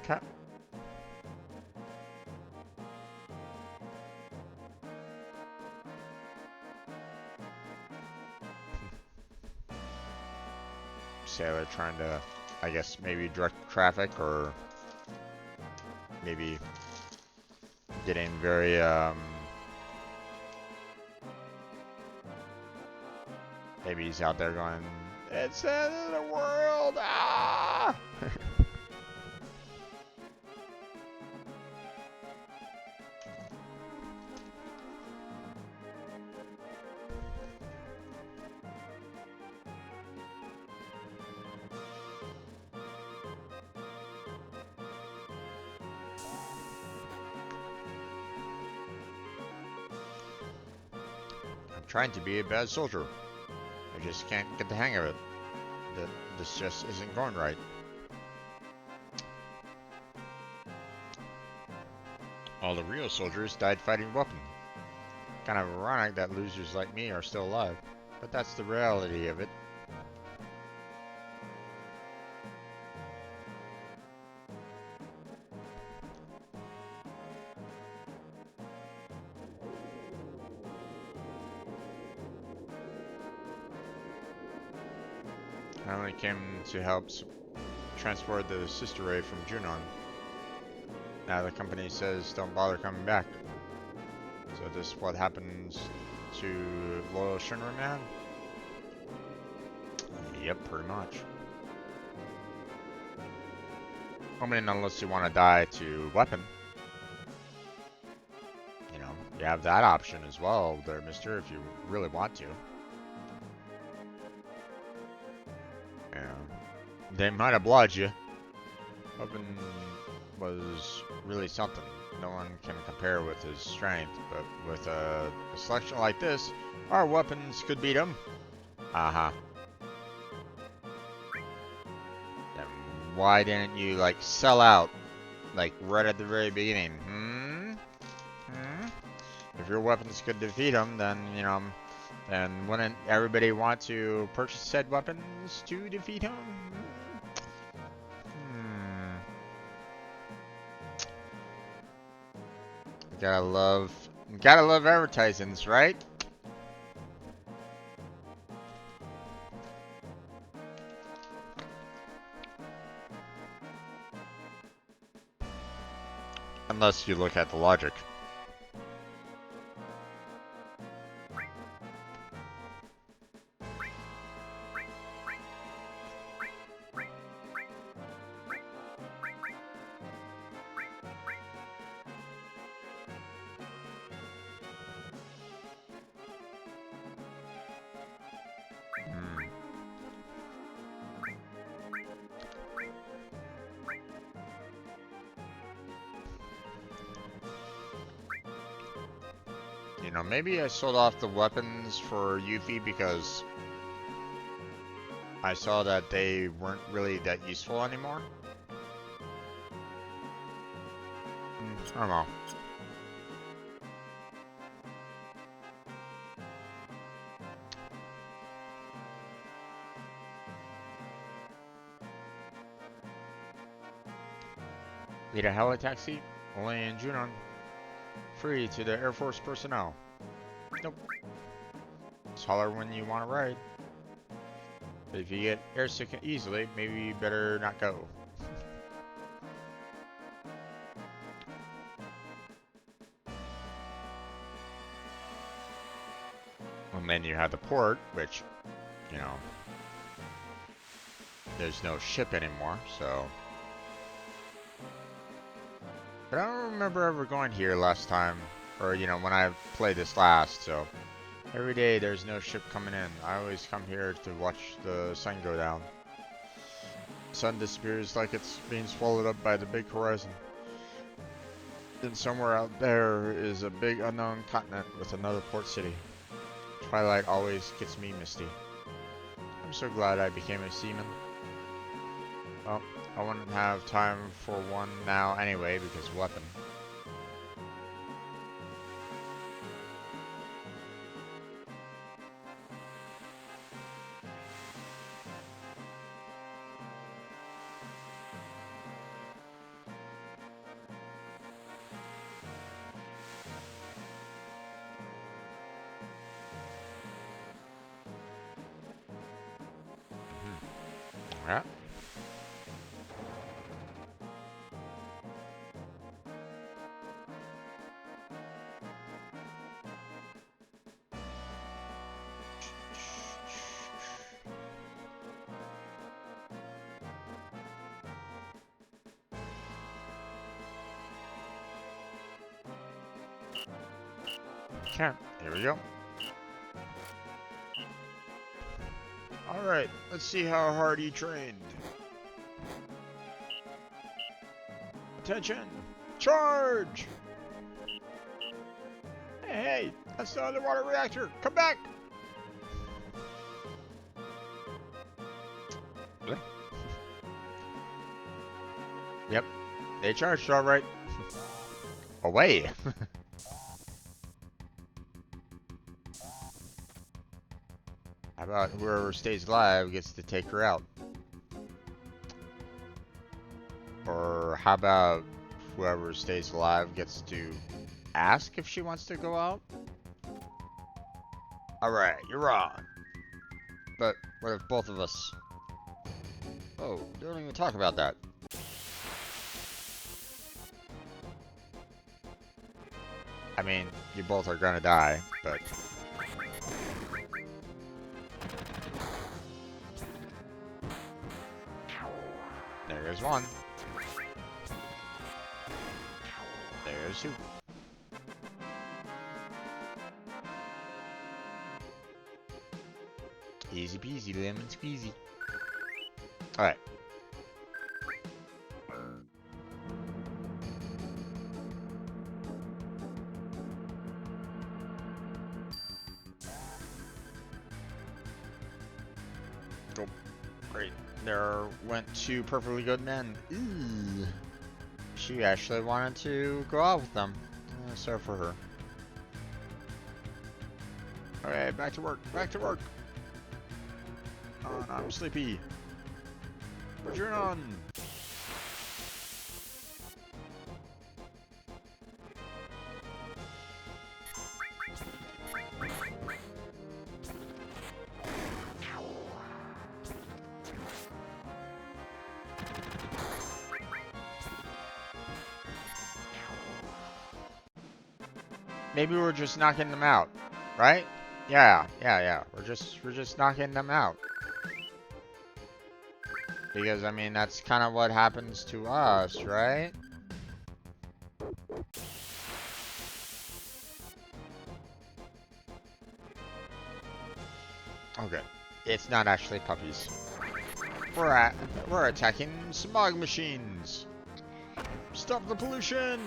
S1: Okay. Sailor trying to, I guess, maybe direct traffic, or maybe getting very, maybe he's out there going, it's the end of the world, ah! I'm trying to be a bad soldier. I just can't get the hang of it. This just isn't going right. All the real soldiers died fighting weapon. Kind of ironic that losers like me are still alive, but that's the reality of it. I only came to help transport the sister ray from Junon. Now the company says don't bother coming back. So this is what happens to loyal Shinra man? Yep, pretty much. I mean, unless you want to die to weapon. You know, you have that option as well there, mister, if you really want to. Yeah. They might oblige you. Weapon was really something. No one can compare with his strength, but with a selection like this, our weapons could beat him. Uh-huh. Then why didn't you, like, sell out, like, right at the very beginning? If your weapons could defeat him, then, you know, then wouldn't everybody want to purchase said weapons to defeat him? Gotta love advertisements, right? Unless you look at the logic. You know, maybe I sold off the weapons for Yuffie because I saw that they weren't really that useful anymore. I don't know. Need a heli taxi? Only in Junon. Free to the Air Force personnel. Nope. Just holler when you want to ride. But if you get airsick easily, maybe you better not go. And then you have the port, which, you know, there's no ship anymore, so. But I don't remember ever going here last time, or, you know, when I played this last, so. Every day there's no ship coming in. I always come here to watch the sun go down. The sun disappears like it's being swallowed up by the big horizon. Then somewhere out there is a big unknown continent with another port city. Twilight always gets me misty. I'm so glad I became a seaman. Well, I wouldn't have time for one now anyway because weapon. Yeah. Okay, here we go. Alright, let's see how hard he trained. Attention! Charge! Hey, that's the underwater reactor! Come back! Yep, they charged alright. Away! How about whoever stays alive gets to take her out? Or how about whoever stays alive gets to ask if she wants to go out? Alright, you're on. But what if both of us... Oh, don't even talk about that. I mean, you both are gonna die, but... There's one. There's two. Easy peasy, lemon squeezy. Alright. Oh, great. There went two perfectly good men. Ooh. She actually wanted to go out with them. So for her. Okay, back to work. Back to work. Oh, I'm sleepy. Put your on. Maybe we're just knocking them out, right? Yeah. We're just knocking them out. Because I mean that's kind of what happens to us, right? Okay, it's not actually puppies. We're attacking smog machines. Stop the pollution.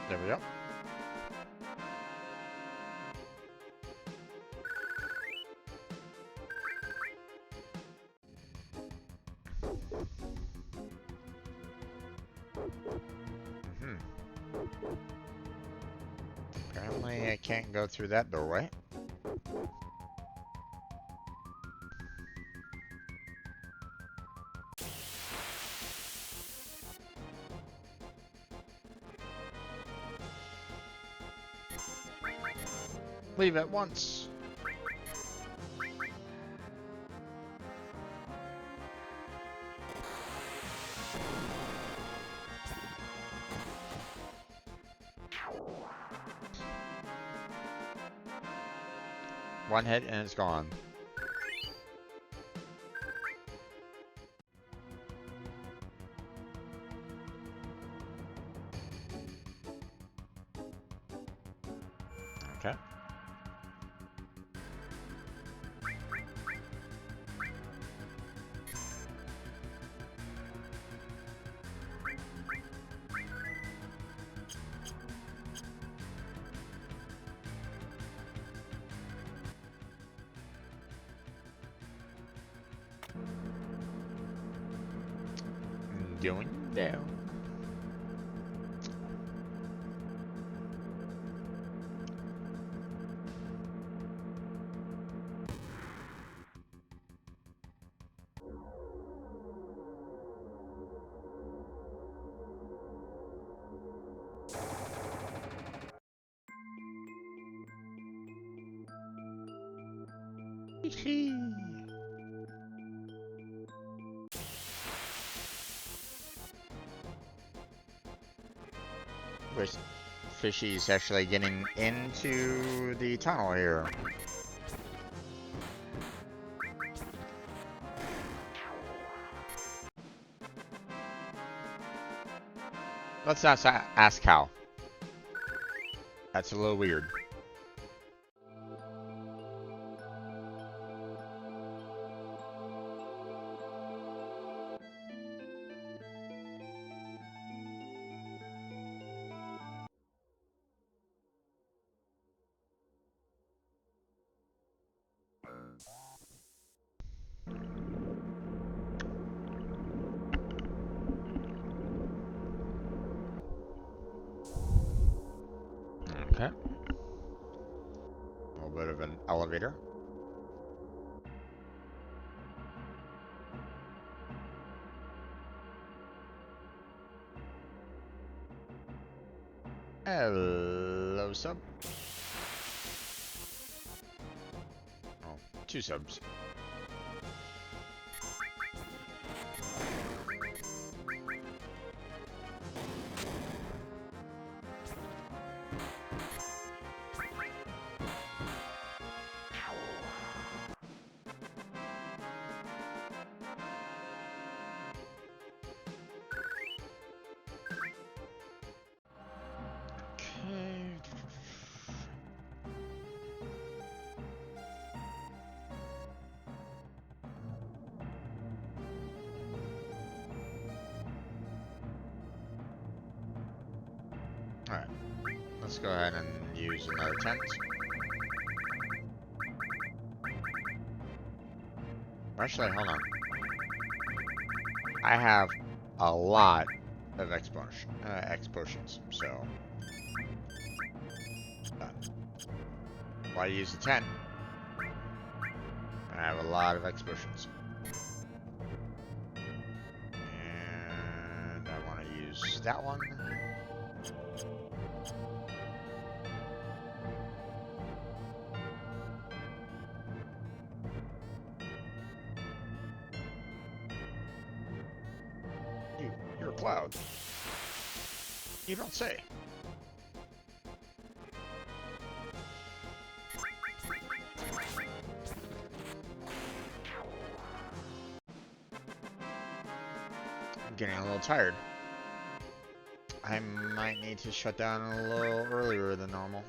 S1: There we go. Apparently I can't go through that doorway. Leave at once. One hit and it's gone. Okay. Going down. Wish Fishy's actually getting into the tunnel here. Let's ask how. That's a little weird. Okay. A little bit of an elevator. Hello, sub. Oh, 2 subs. Alright, let's go ahead and use another tent. Actually, hold on. I have a lot of X potions, so... Why use the tent? I have a lot of X potions. And I want to use that one. You're a cloud. You don't say. I'm getting a little tired. I might need to shut down a little earlier than normal.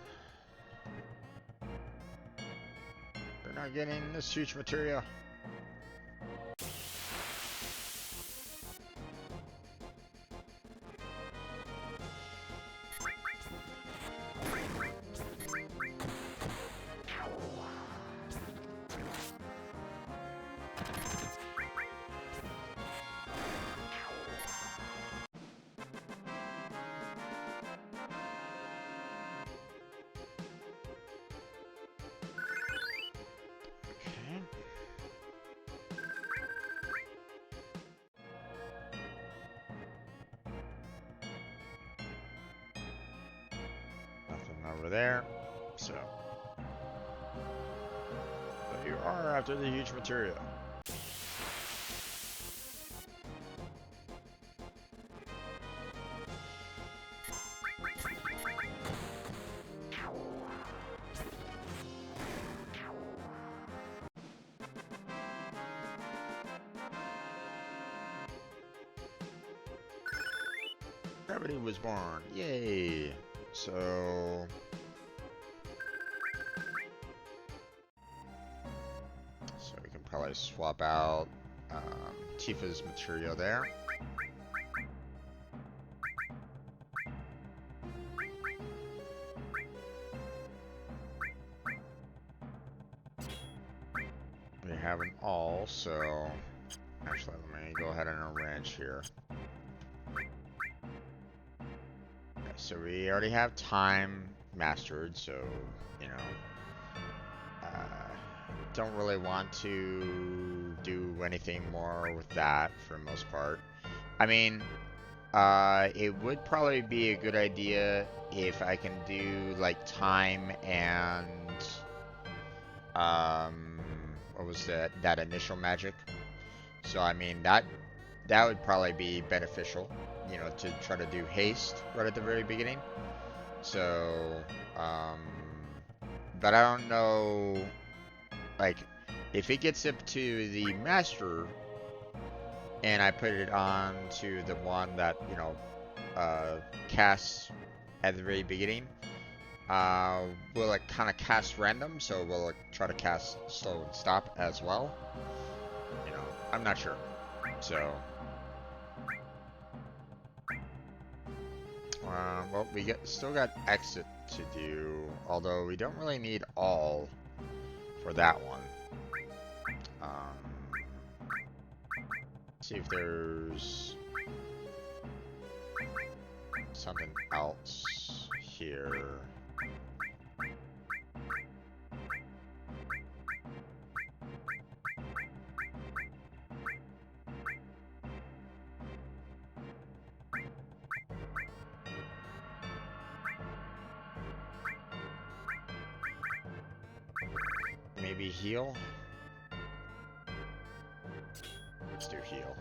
S1: We're not getting this huge materia. Over there, so but you are after the huge material. Gravity was born. Yay! So we can probably swap out Tifa's material there. We have an all, so actually let me go ahead and arrange here. Okay, so we already have time mastered, so you know, don't really want to do anything more with that for the most part. I mean, it would probably be a good idea if I can do like time and what was that initial magic. So I mean that would probably be beneficial, you know, to try to do haste right at the very beginning. So but I don't know, like, if it gets up to the master and I put it on to the one that, you know, casts at the very beginning, will it kind of cast random? So will it try to cast slow and stop as well? You know, I'm not sure. So, well, we still got exit to do, although we don't really need all for that one. See if there's something else here. Maybe heal? Let's do heal.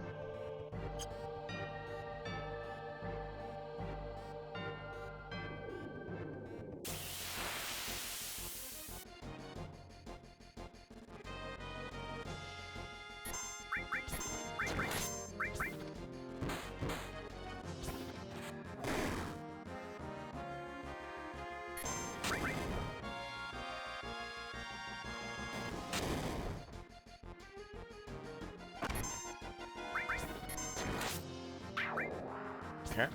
S1: Okay.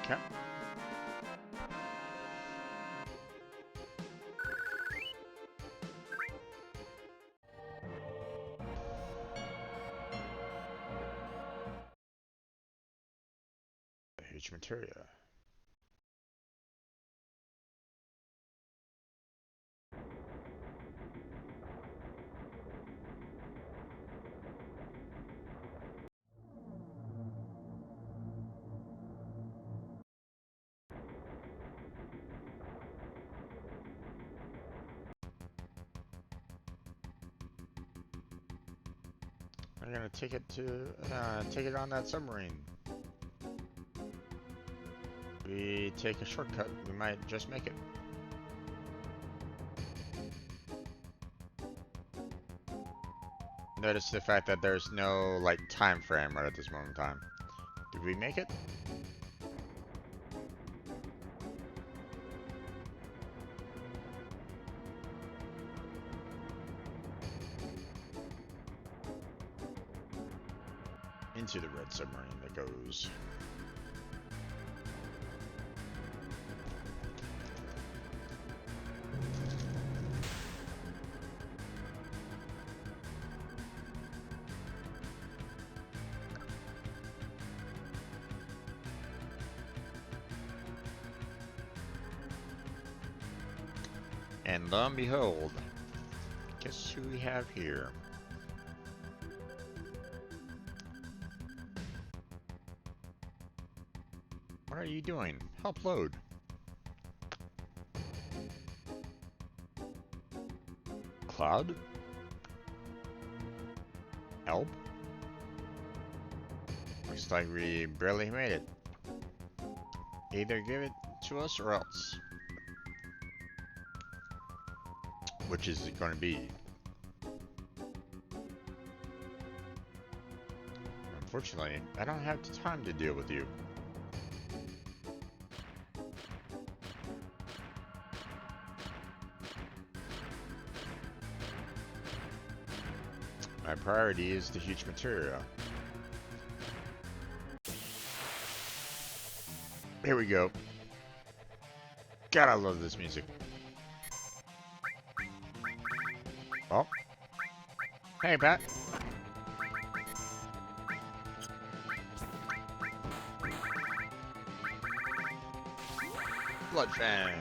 S1: Okay. Huge materia. I'm gonna take it on that submarine. We take a shortcut, we might just make it. Notice the fact that there's no, like, time frame right at this moment in time. Did we make it? Into the red submarine that goes. And lo and behold, guess who we have here? What are you doing? Help load. Cloud? Help? Looks like we barely made it. Either give it to us or else. Which is it going to be? Unfortunately, I don't have the time to deal with you. My priority is the huge materia. Here we go. God, I love this music. Oh. Hey, Pat. Blood Fang.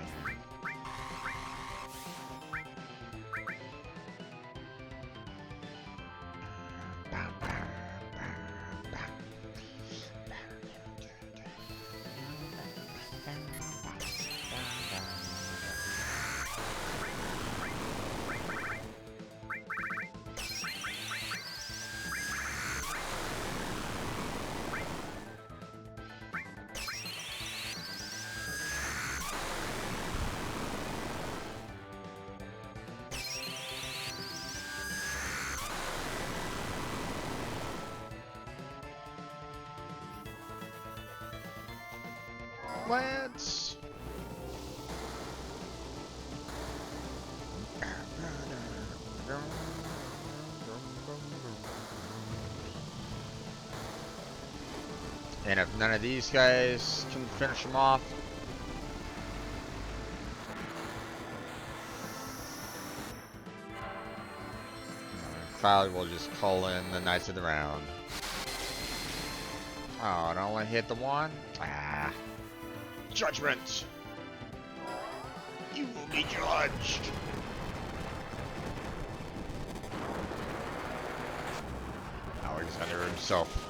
S1: Let's... And if none of these guys can finish them off, Cloud will just call in the Knights of the Round. Oh, I don't only hit the one? Ah. Judgment! You will be judged! Alexander himself.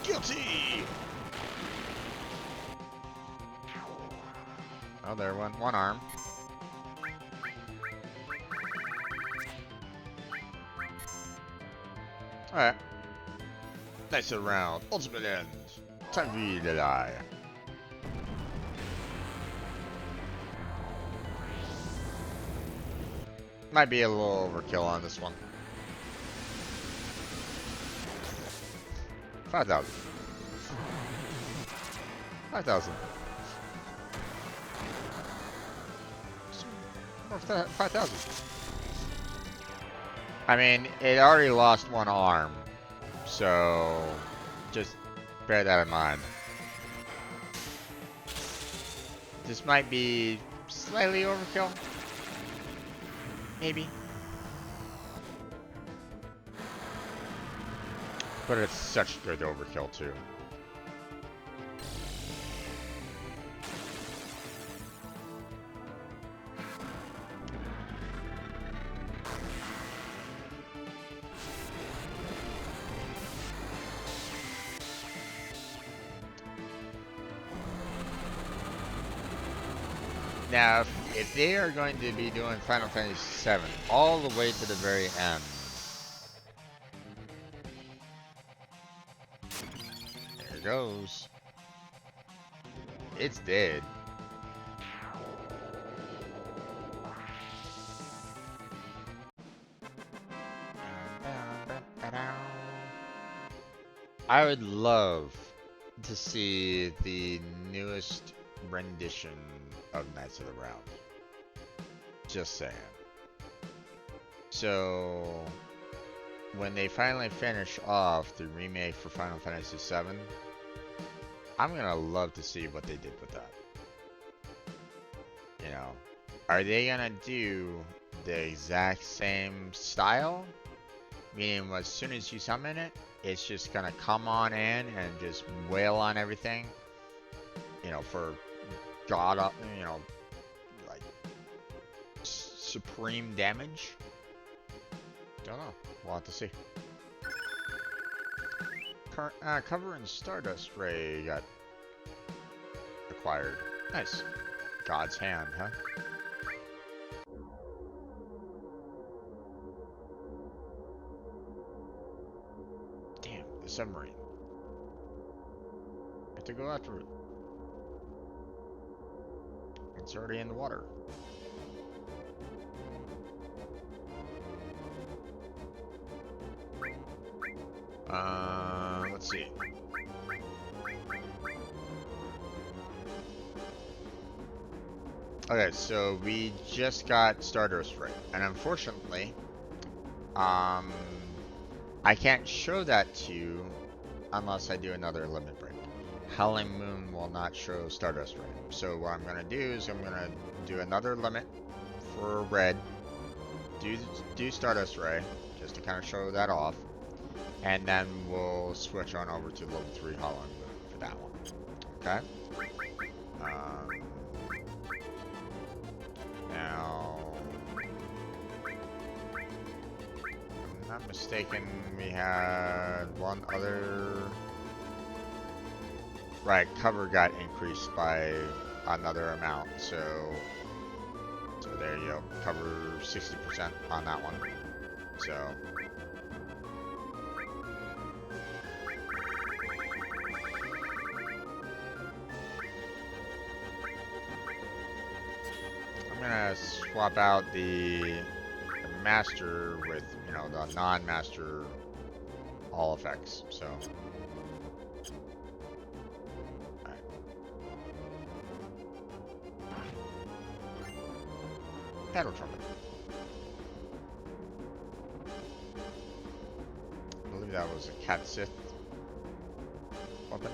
S1: Guilty! Oh, there went one arm. Alright. Nice round. Ultimate end. Time for you to die. Might be a little overkill on this one. 5,000. 5,000. More 5,000. I mean, it already lost one arm, so just bear that in mind. This might be slightly overkill. Maybe. But it's such good overkill, too. Now, if they are going to be doing Final Fantasy VII all the way to the very end, there it goes. It's dead. I would love to see the newest rendition of Knights of the Round. Just saying. So, when they finally finish off the remake for Final Fantasy VII, I'm gonna love to see what they did with that. You know, are they gonna do the exact same style? Meaning, as soon as you summon it, it's just gonna come on in and just wail on everything. You know, for God, you know, like supreme damage. Don't know. We'll have to see. Cover and Stardust Ray got acquired. Nice. God's hand, huh? submarine. I have to go after it. It's already in the water. Let's see. Okay, so we just got Stardust right, and unfortunately, I can't show that to you unless I do another limit break. Howling Moon will not show Stardust right. So what I'm gonna do is I'm gonna do another limit for red, do Stardust Ray, just to kind of show that off, and then we'll switch on over to level 3 Howling Moon for that one. Okay? Now, if I'm not mistaken, we had one other... Right, cover got increased by another amount, so there you go. Cover 60% on that one. So... I'm gonna swap out the master with, you know, the non-master all effects, so. Alright. Paddle trumpet. I believe that was a Cat Sith weapon.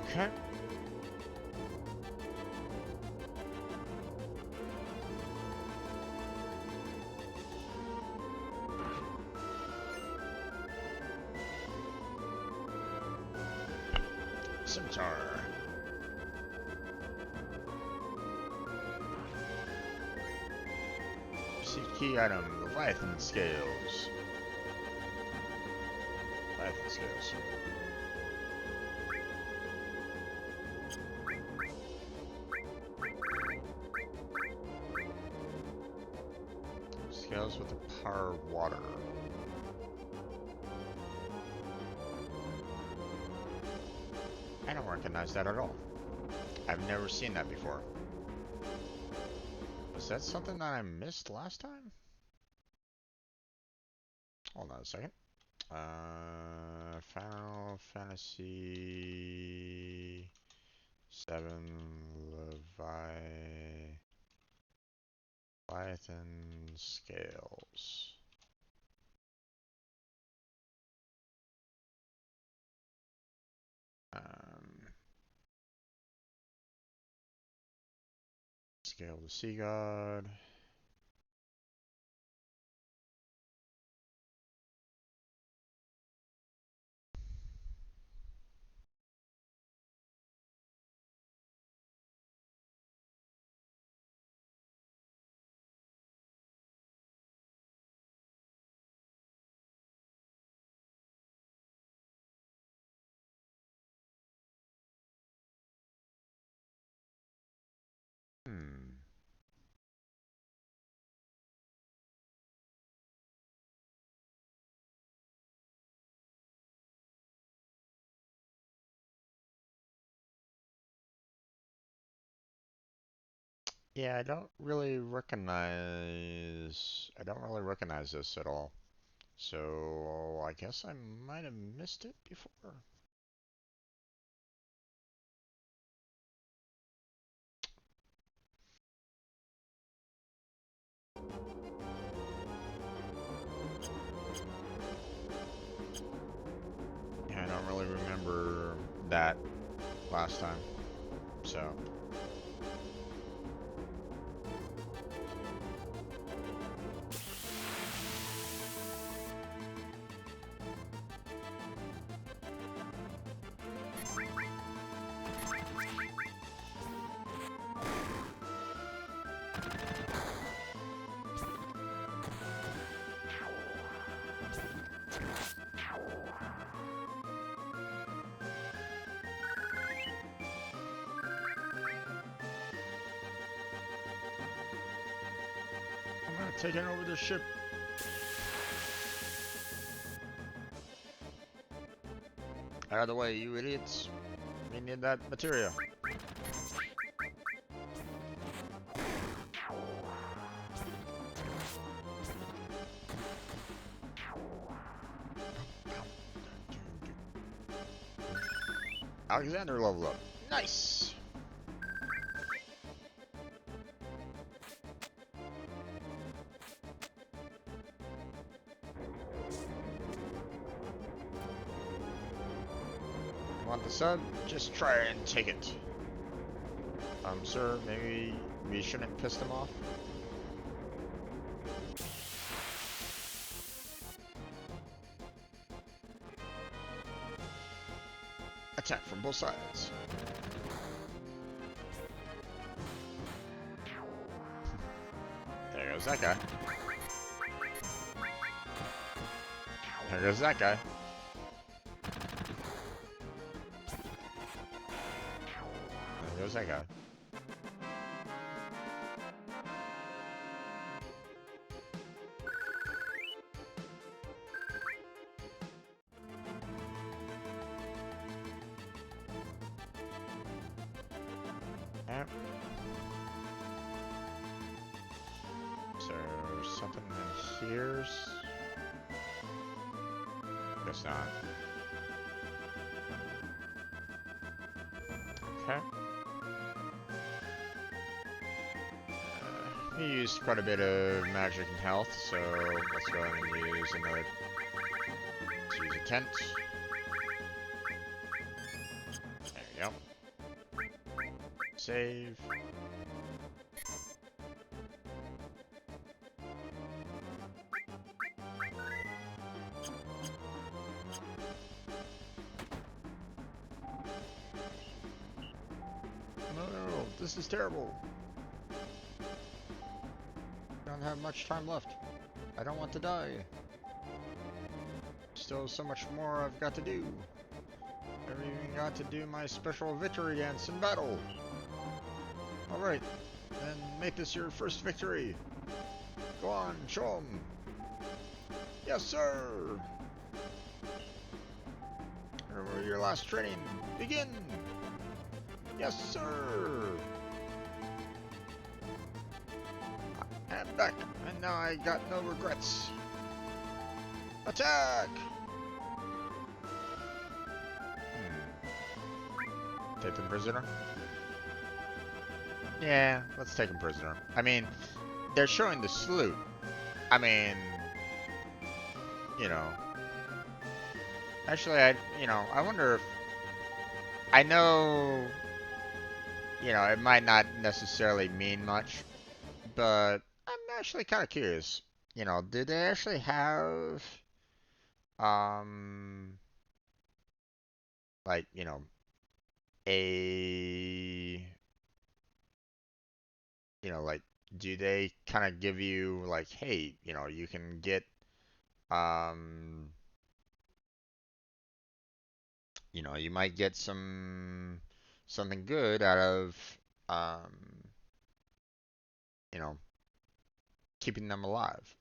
S1: Okay. Scimitar. Received key item, Leviathan Scales. Leviathan Scales. Scales with the power of water. I don't recognize that at all. I've never seen that before. Was that something that I missed last time? Hold on a second. Final Fantasy 7 Leviathan Scales. Scale the Sea God. Yeah, I don't really recognize this at all. So I guess I might have missed it before. Yeah, I don't really remember that last time. So I'm taking over the ship. Out of the way, you idiots. We need that materia. Alexander level up. Nice! Want the sub? Just try and take it. Sir, maybe we shouldn't piss them off? Attack from both sides. There goes that guy. There goes that guy. There goes that guy. Yep. So something in here's. Guess not. Okay. He used quite a bit of magic and health, so let's go ahead and use another. Let's use a tent. There we go. Save. No, this is terrible. Don't have much time left. I don't want to die. Still so much more I've got to do. I've even got to do my special victory dance in battle. Alright, then make this your first victory. Go on, show 'em. Yes, sir. Remember your last training. Begin. Yes, sir. I'm back, and now I got no regrets. Attack! Take them prisoner? Yeah, let's take them prisoner. I mean, they're showing the salute. I mean, you know. Actually, I wonder if... I know, it might not necessarily mean much, but I'm actually kind of curious. Do they actually have, like, a, like, do they kind of give you, like, hey, you can get, um, you might get something good out of, um, you know, keeping them alive.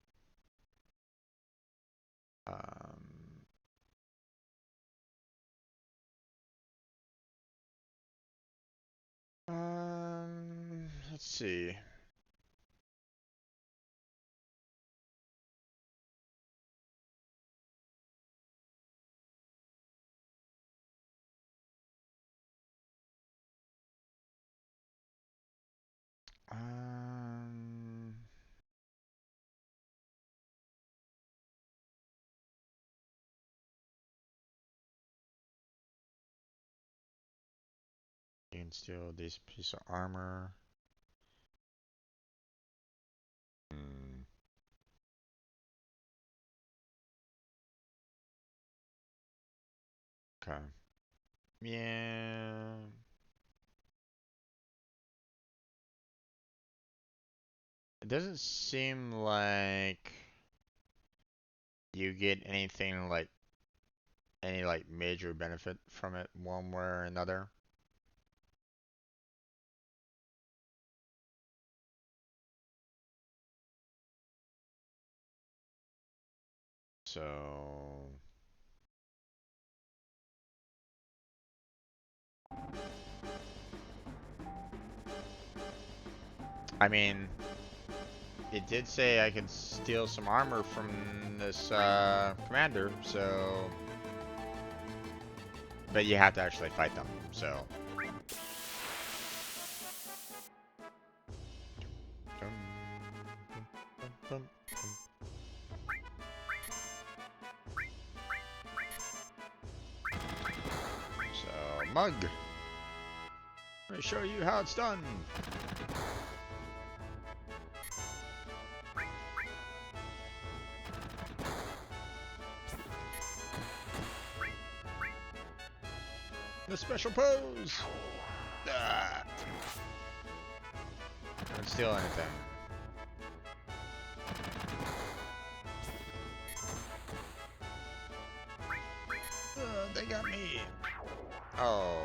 S1: Um, let's see. Um, you can steal this piece of armor. Hmm. Okay. Yeah. It doesn't seem like you get anything like any like major benefit from it one way or another. So I mean, it did say I could steal some armor from this commander, so but you have to actually fight them, so so mug. Let me show you how it's done. The special pose. Ah. Don't steal anything. They got me. Oh.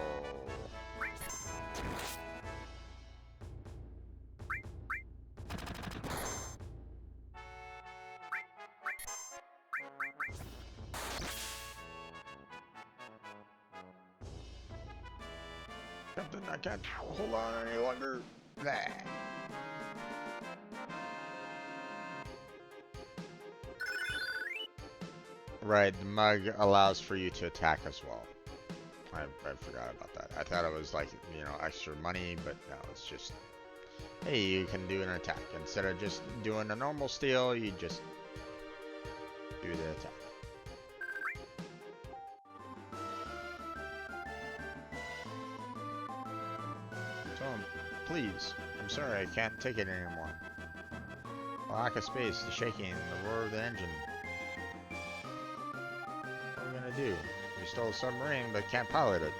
S1: Captain, I can't hold on any longer. Blah. Right, the mug allows for you to attack as well. I forgot about that. I thought it was like, you know, extra money, but no, it's just, hey, you can do an attack. Instead of just doing a normal steal, you just do the attack. Tell him, please, I'm sorry, I can't take it anymore. A lack of space, the shaking, the roar of the engine. What are we gonna do? We stole a submarine, but can't pilot it.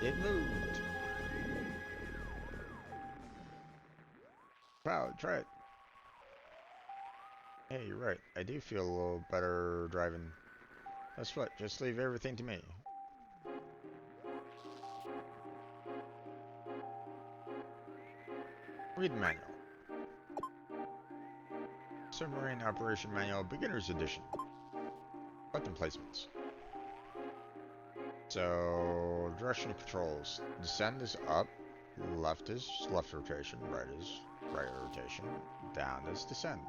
S1: It moved. Wow, try it. Hey, you're right. I do feel a little better driving. That's what, just leave everything to me. Read the manual. Submarine Operation Manual, Beginner's Edition. Button placements. So, direction controls. Descend is up, left is left rotation, right is right rotation, down is descend.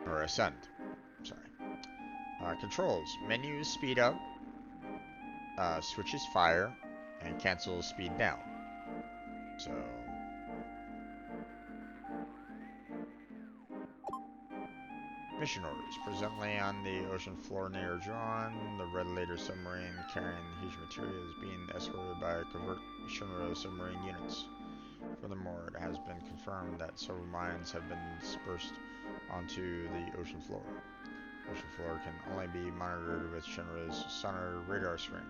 S1: Or ascend, sorry. Controls. Menu is speed up, switches fire, and cancel speed down. So, mission orders. Presently on the ocean floor near John, the Red Later submarine carrying huge material is being escorted by covert Shinra submarine units. Furthermore, it has been confirmed that several mines have been dispersed onto the ocean floor. Ocean floor can only be monitored with Shinra's sonar radar screen.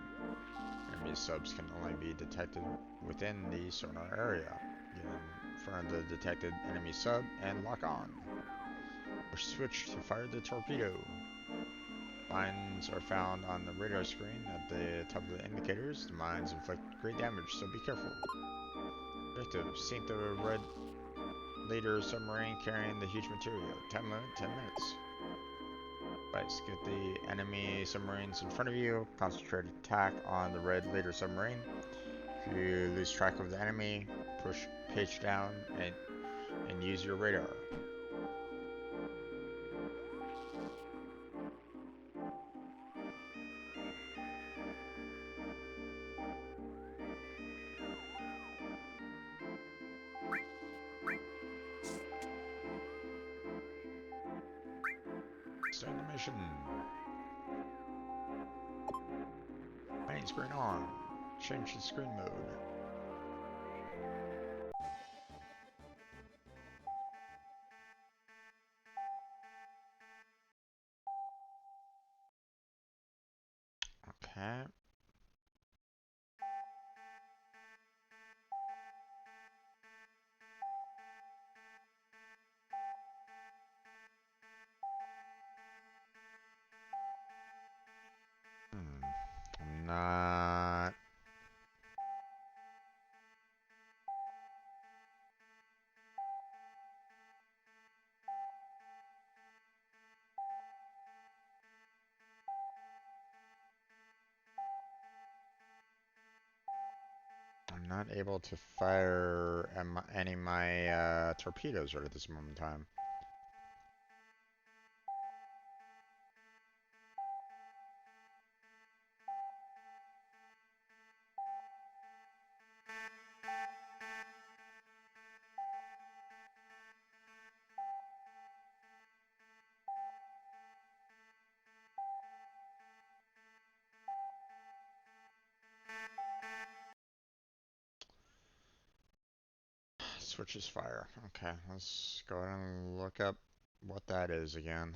S1: Enemy subs can only be detected within the sonar area. Get in front of the detected enemy sub and lock on. Push switch to fire the torpedo. Mines are found on the radar screen at the top of the indicators. The mines inflict great damage, so be careful. Objective: sink the Red Later submarine carrying the huge material. Time limit: 10 minutes. Right, get the enemy submarines in front of you. Concentrated attack on the Red Later submarine. If you lose track of the enemy, push page down and use your radar. Start the mission. Main screen on. Change the screen mode. Okay. I'm not not able to fire any of my torpedoes right at this moment in time. Switches fire. Okay, let's go ahead and look up what that is again.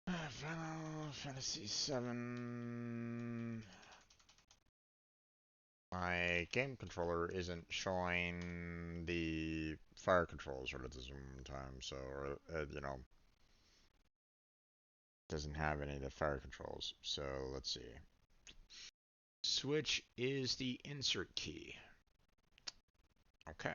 S1: Final Fantasy VII. My game controller isn't showing the fire controls right at this moment in time, so, you know, doesn't have any of the fire controls. So let's see. Switch is the insert key. Okay.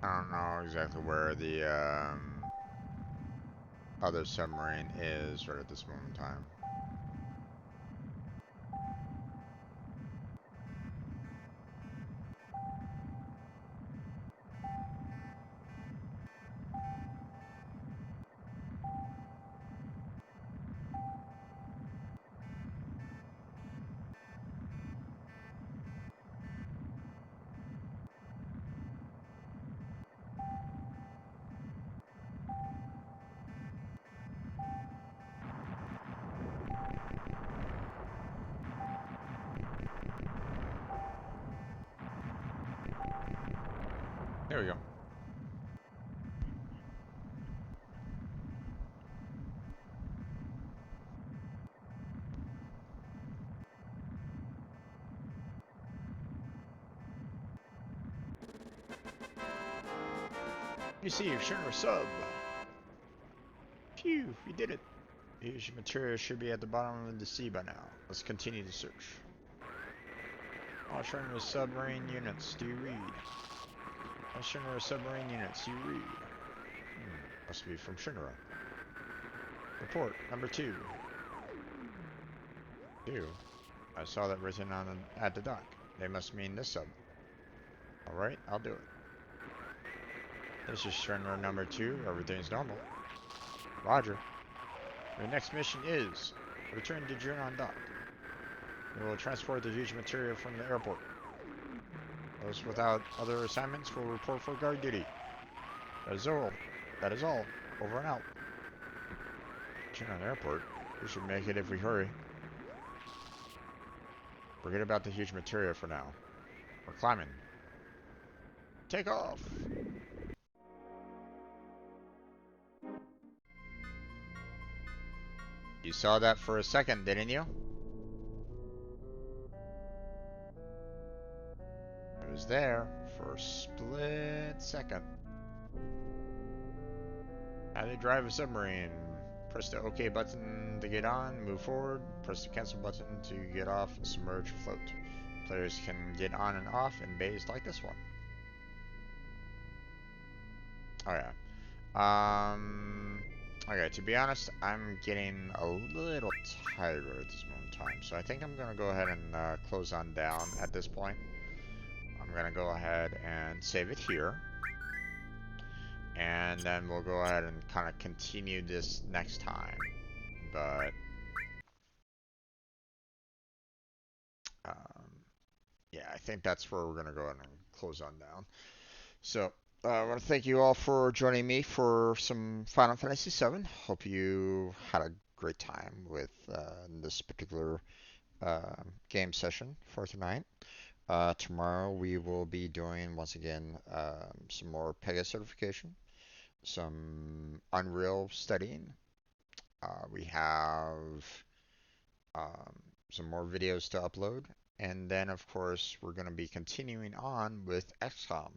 S1: I don't know exactly where the other submarine is right at this moment in time. There we go. You see, you've shown our sub. Phew, we did it. Huge material should be at the bottom of the sea by now. Let's continue the search. All Shinra submarine units, do you read? All Shinra submarine units, do you read? Must be from Shinra. Report number 2. 2? I saw that written on at the dock. They must mean this sub. Alright, I'll do it. This is Shinra number 2. Everything's normal. Roger. Your next mission is return to Junon dock. We will transport the huge material from the airport. Those without other assignments will report for guard duty. That is all. That is all. Over and out. Junon Airport? We should make it if we hurry. Forget about the huge material for now. We're climbing. Take off! You saw that for a second, didn't you? It was there for a split second. How to drive a submarine. Press the OK button to get on, move forward. Press the cancel button to get off, submerge, float. Players can get on and off in bays like this one. Oh yeah. Okay, to be honest, I'm getting a little tired at this moment in time, so I think I'm gonna go ahead and close on down at this point. I'm gonna go ahead and save it here. And then we'll go ahead and kind of continue this next time. But yeah, I think that's where we're gonna go ahead and close on down. So I want to thank you all for joining me for some Final Fantasy VII. Hope you had a great time with this particular game session for tonight. Tomorrow we will be doing once again some more Pega certification, some Unreal studying. We have um, some more videos to upload, and then of course we're going to be continuing on with XCOM.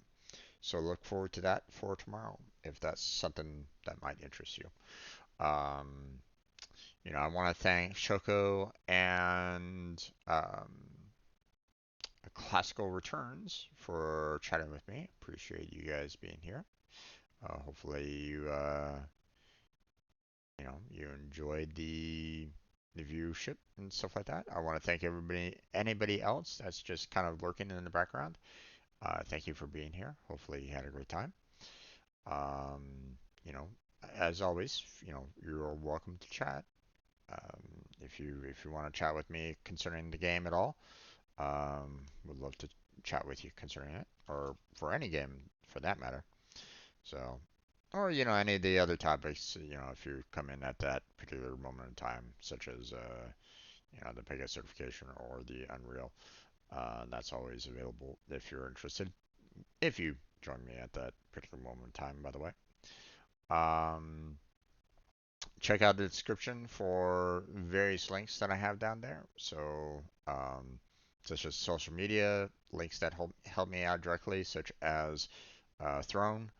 S1: So look forward to that for tomorrow if that's something that might interest you. Um, I want to thank Shoko and Classical Returns for chatting with me. Appreciate you guys being here. Hopefully you enjoyed the viewership and stuff like that. I want to thank anybody else that's just kind of lurking in the background. Thank you for being here. Hopefully you had a great time. Um, you know, as always, you're welcome to chat. If you want to chat with me concerning the game at all, would love to chat with you concerning it, or for any game for that matter. So, or any of the other topics, if you come in at that particular moment in time, such as the Pega certification or the Unreal, that's always available if you're interested. If you join me at that particular moment in time, by the way. Um, Check out the description for various links that I have down there. So, such as social media links that help me out directly, such as Throne,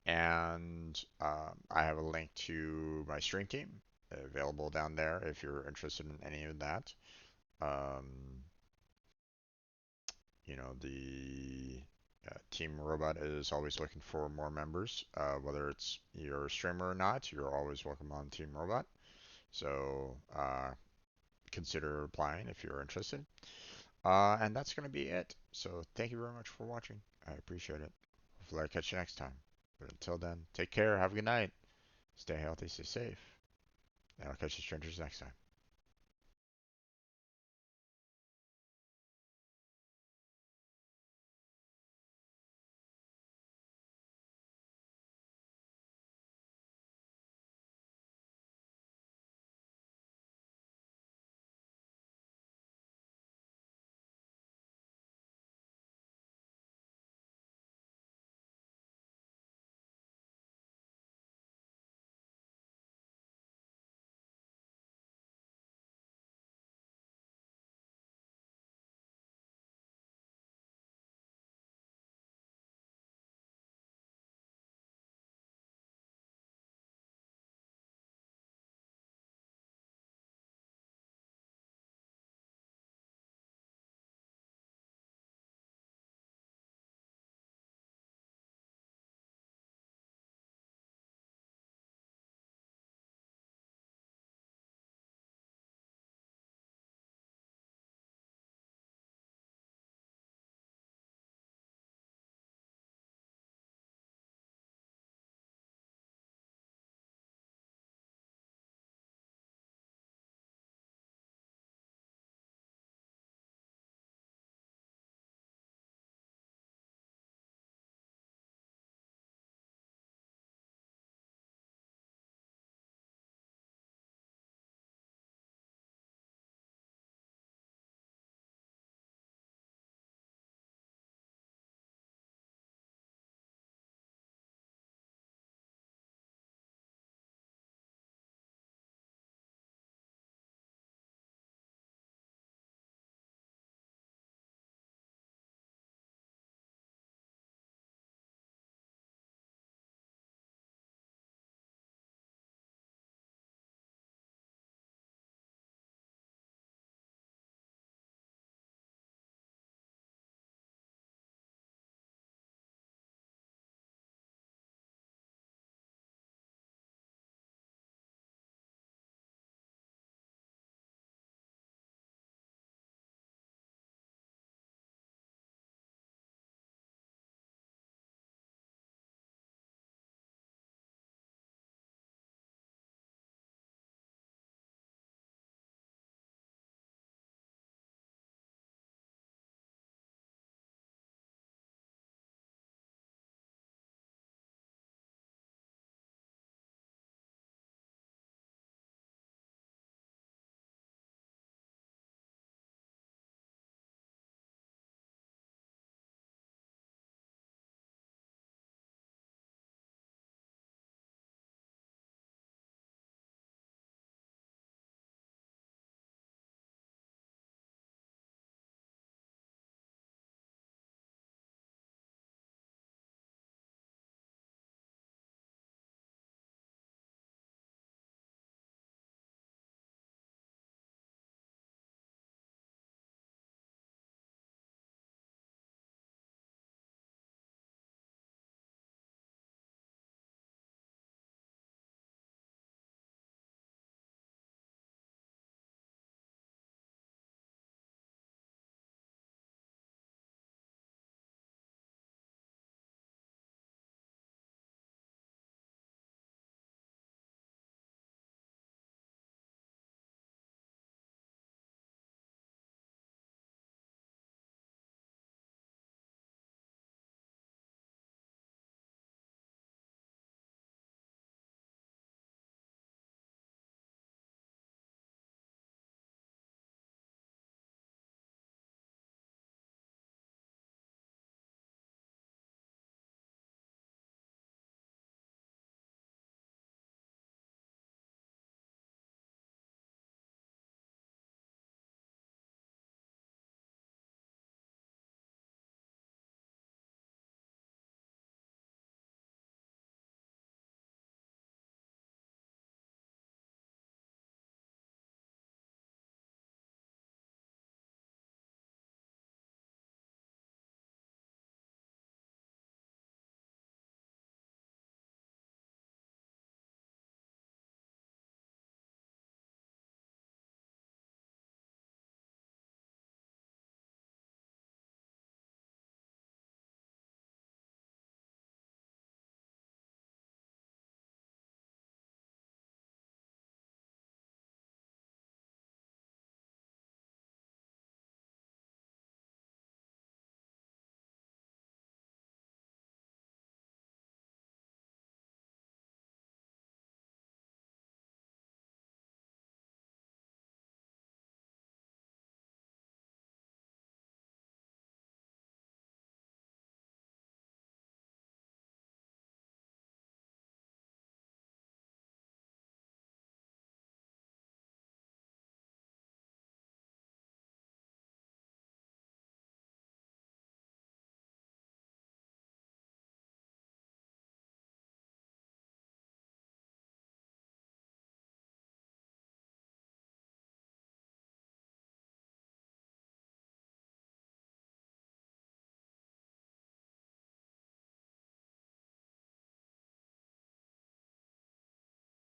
S1: and I have a link to my stream team available down there if you're interested in any of that. Um, the Team Robot is always looking for more members. Whether it's you're a streamer or not, you're always welcome on Team Robot. So consider applying if you're interested. And that's going to be it. So thank you very much for watching. I appreciate it. Hopefully I catch you next time. But until then, take care. Have a good night. Stay healthy. Stay safe. And I'll catch you strangers next time.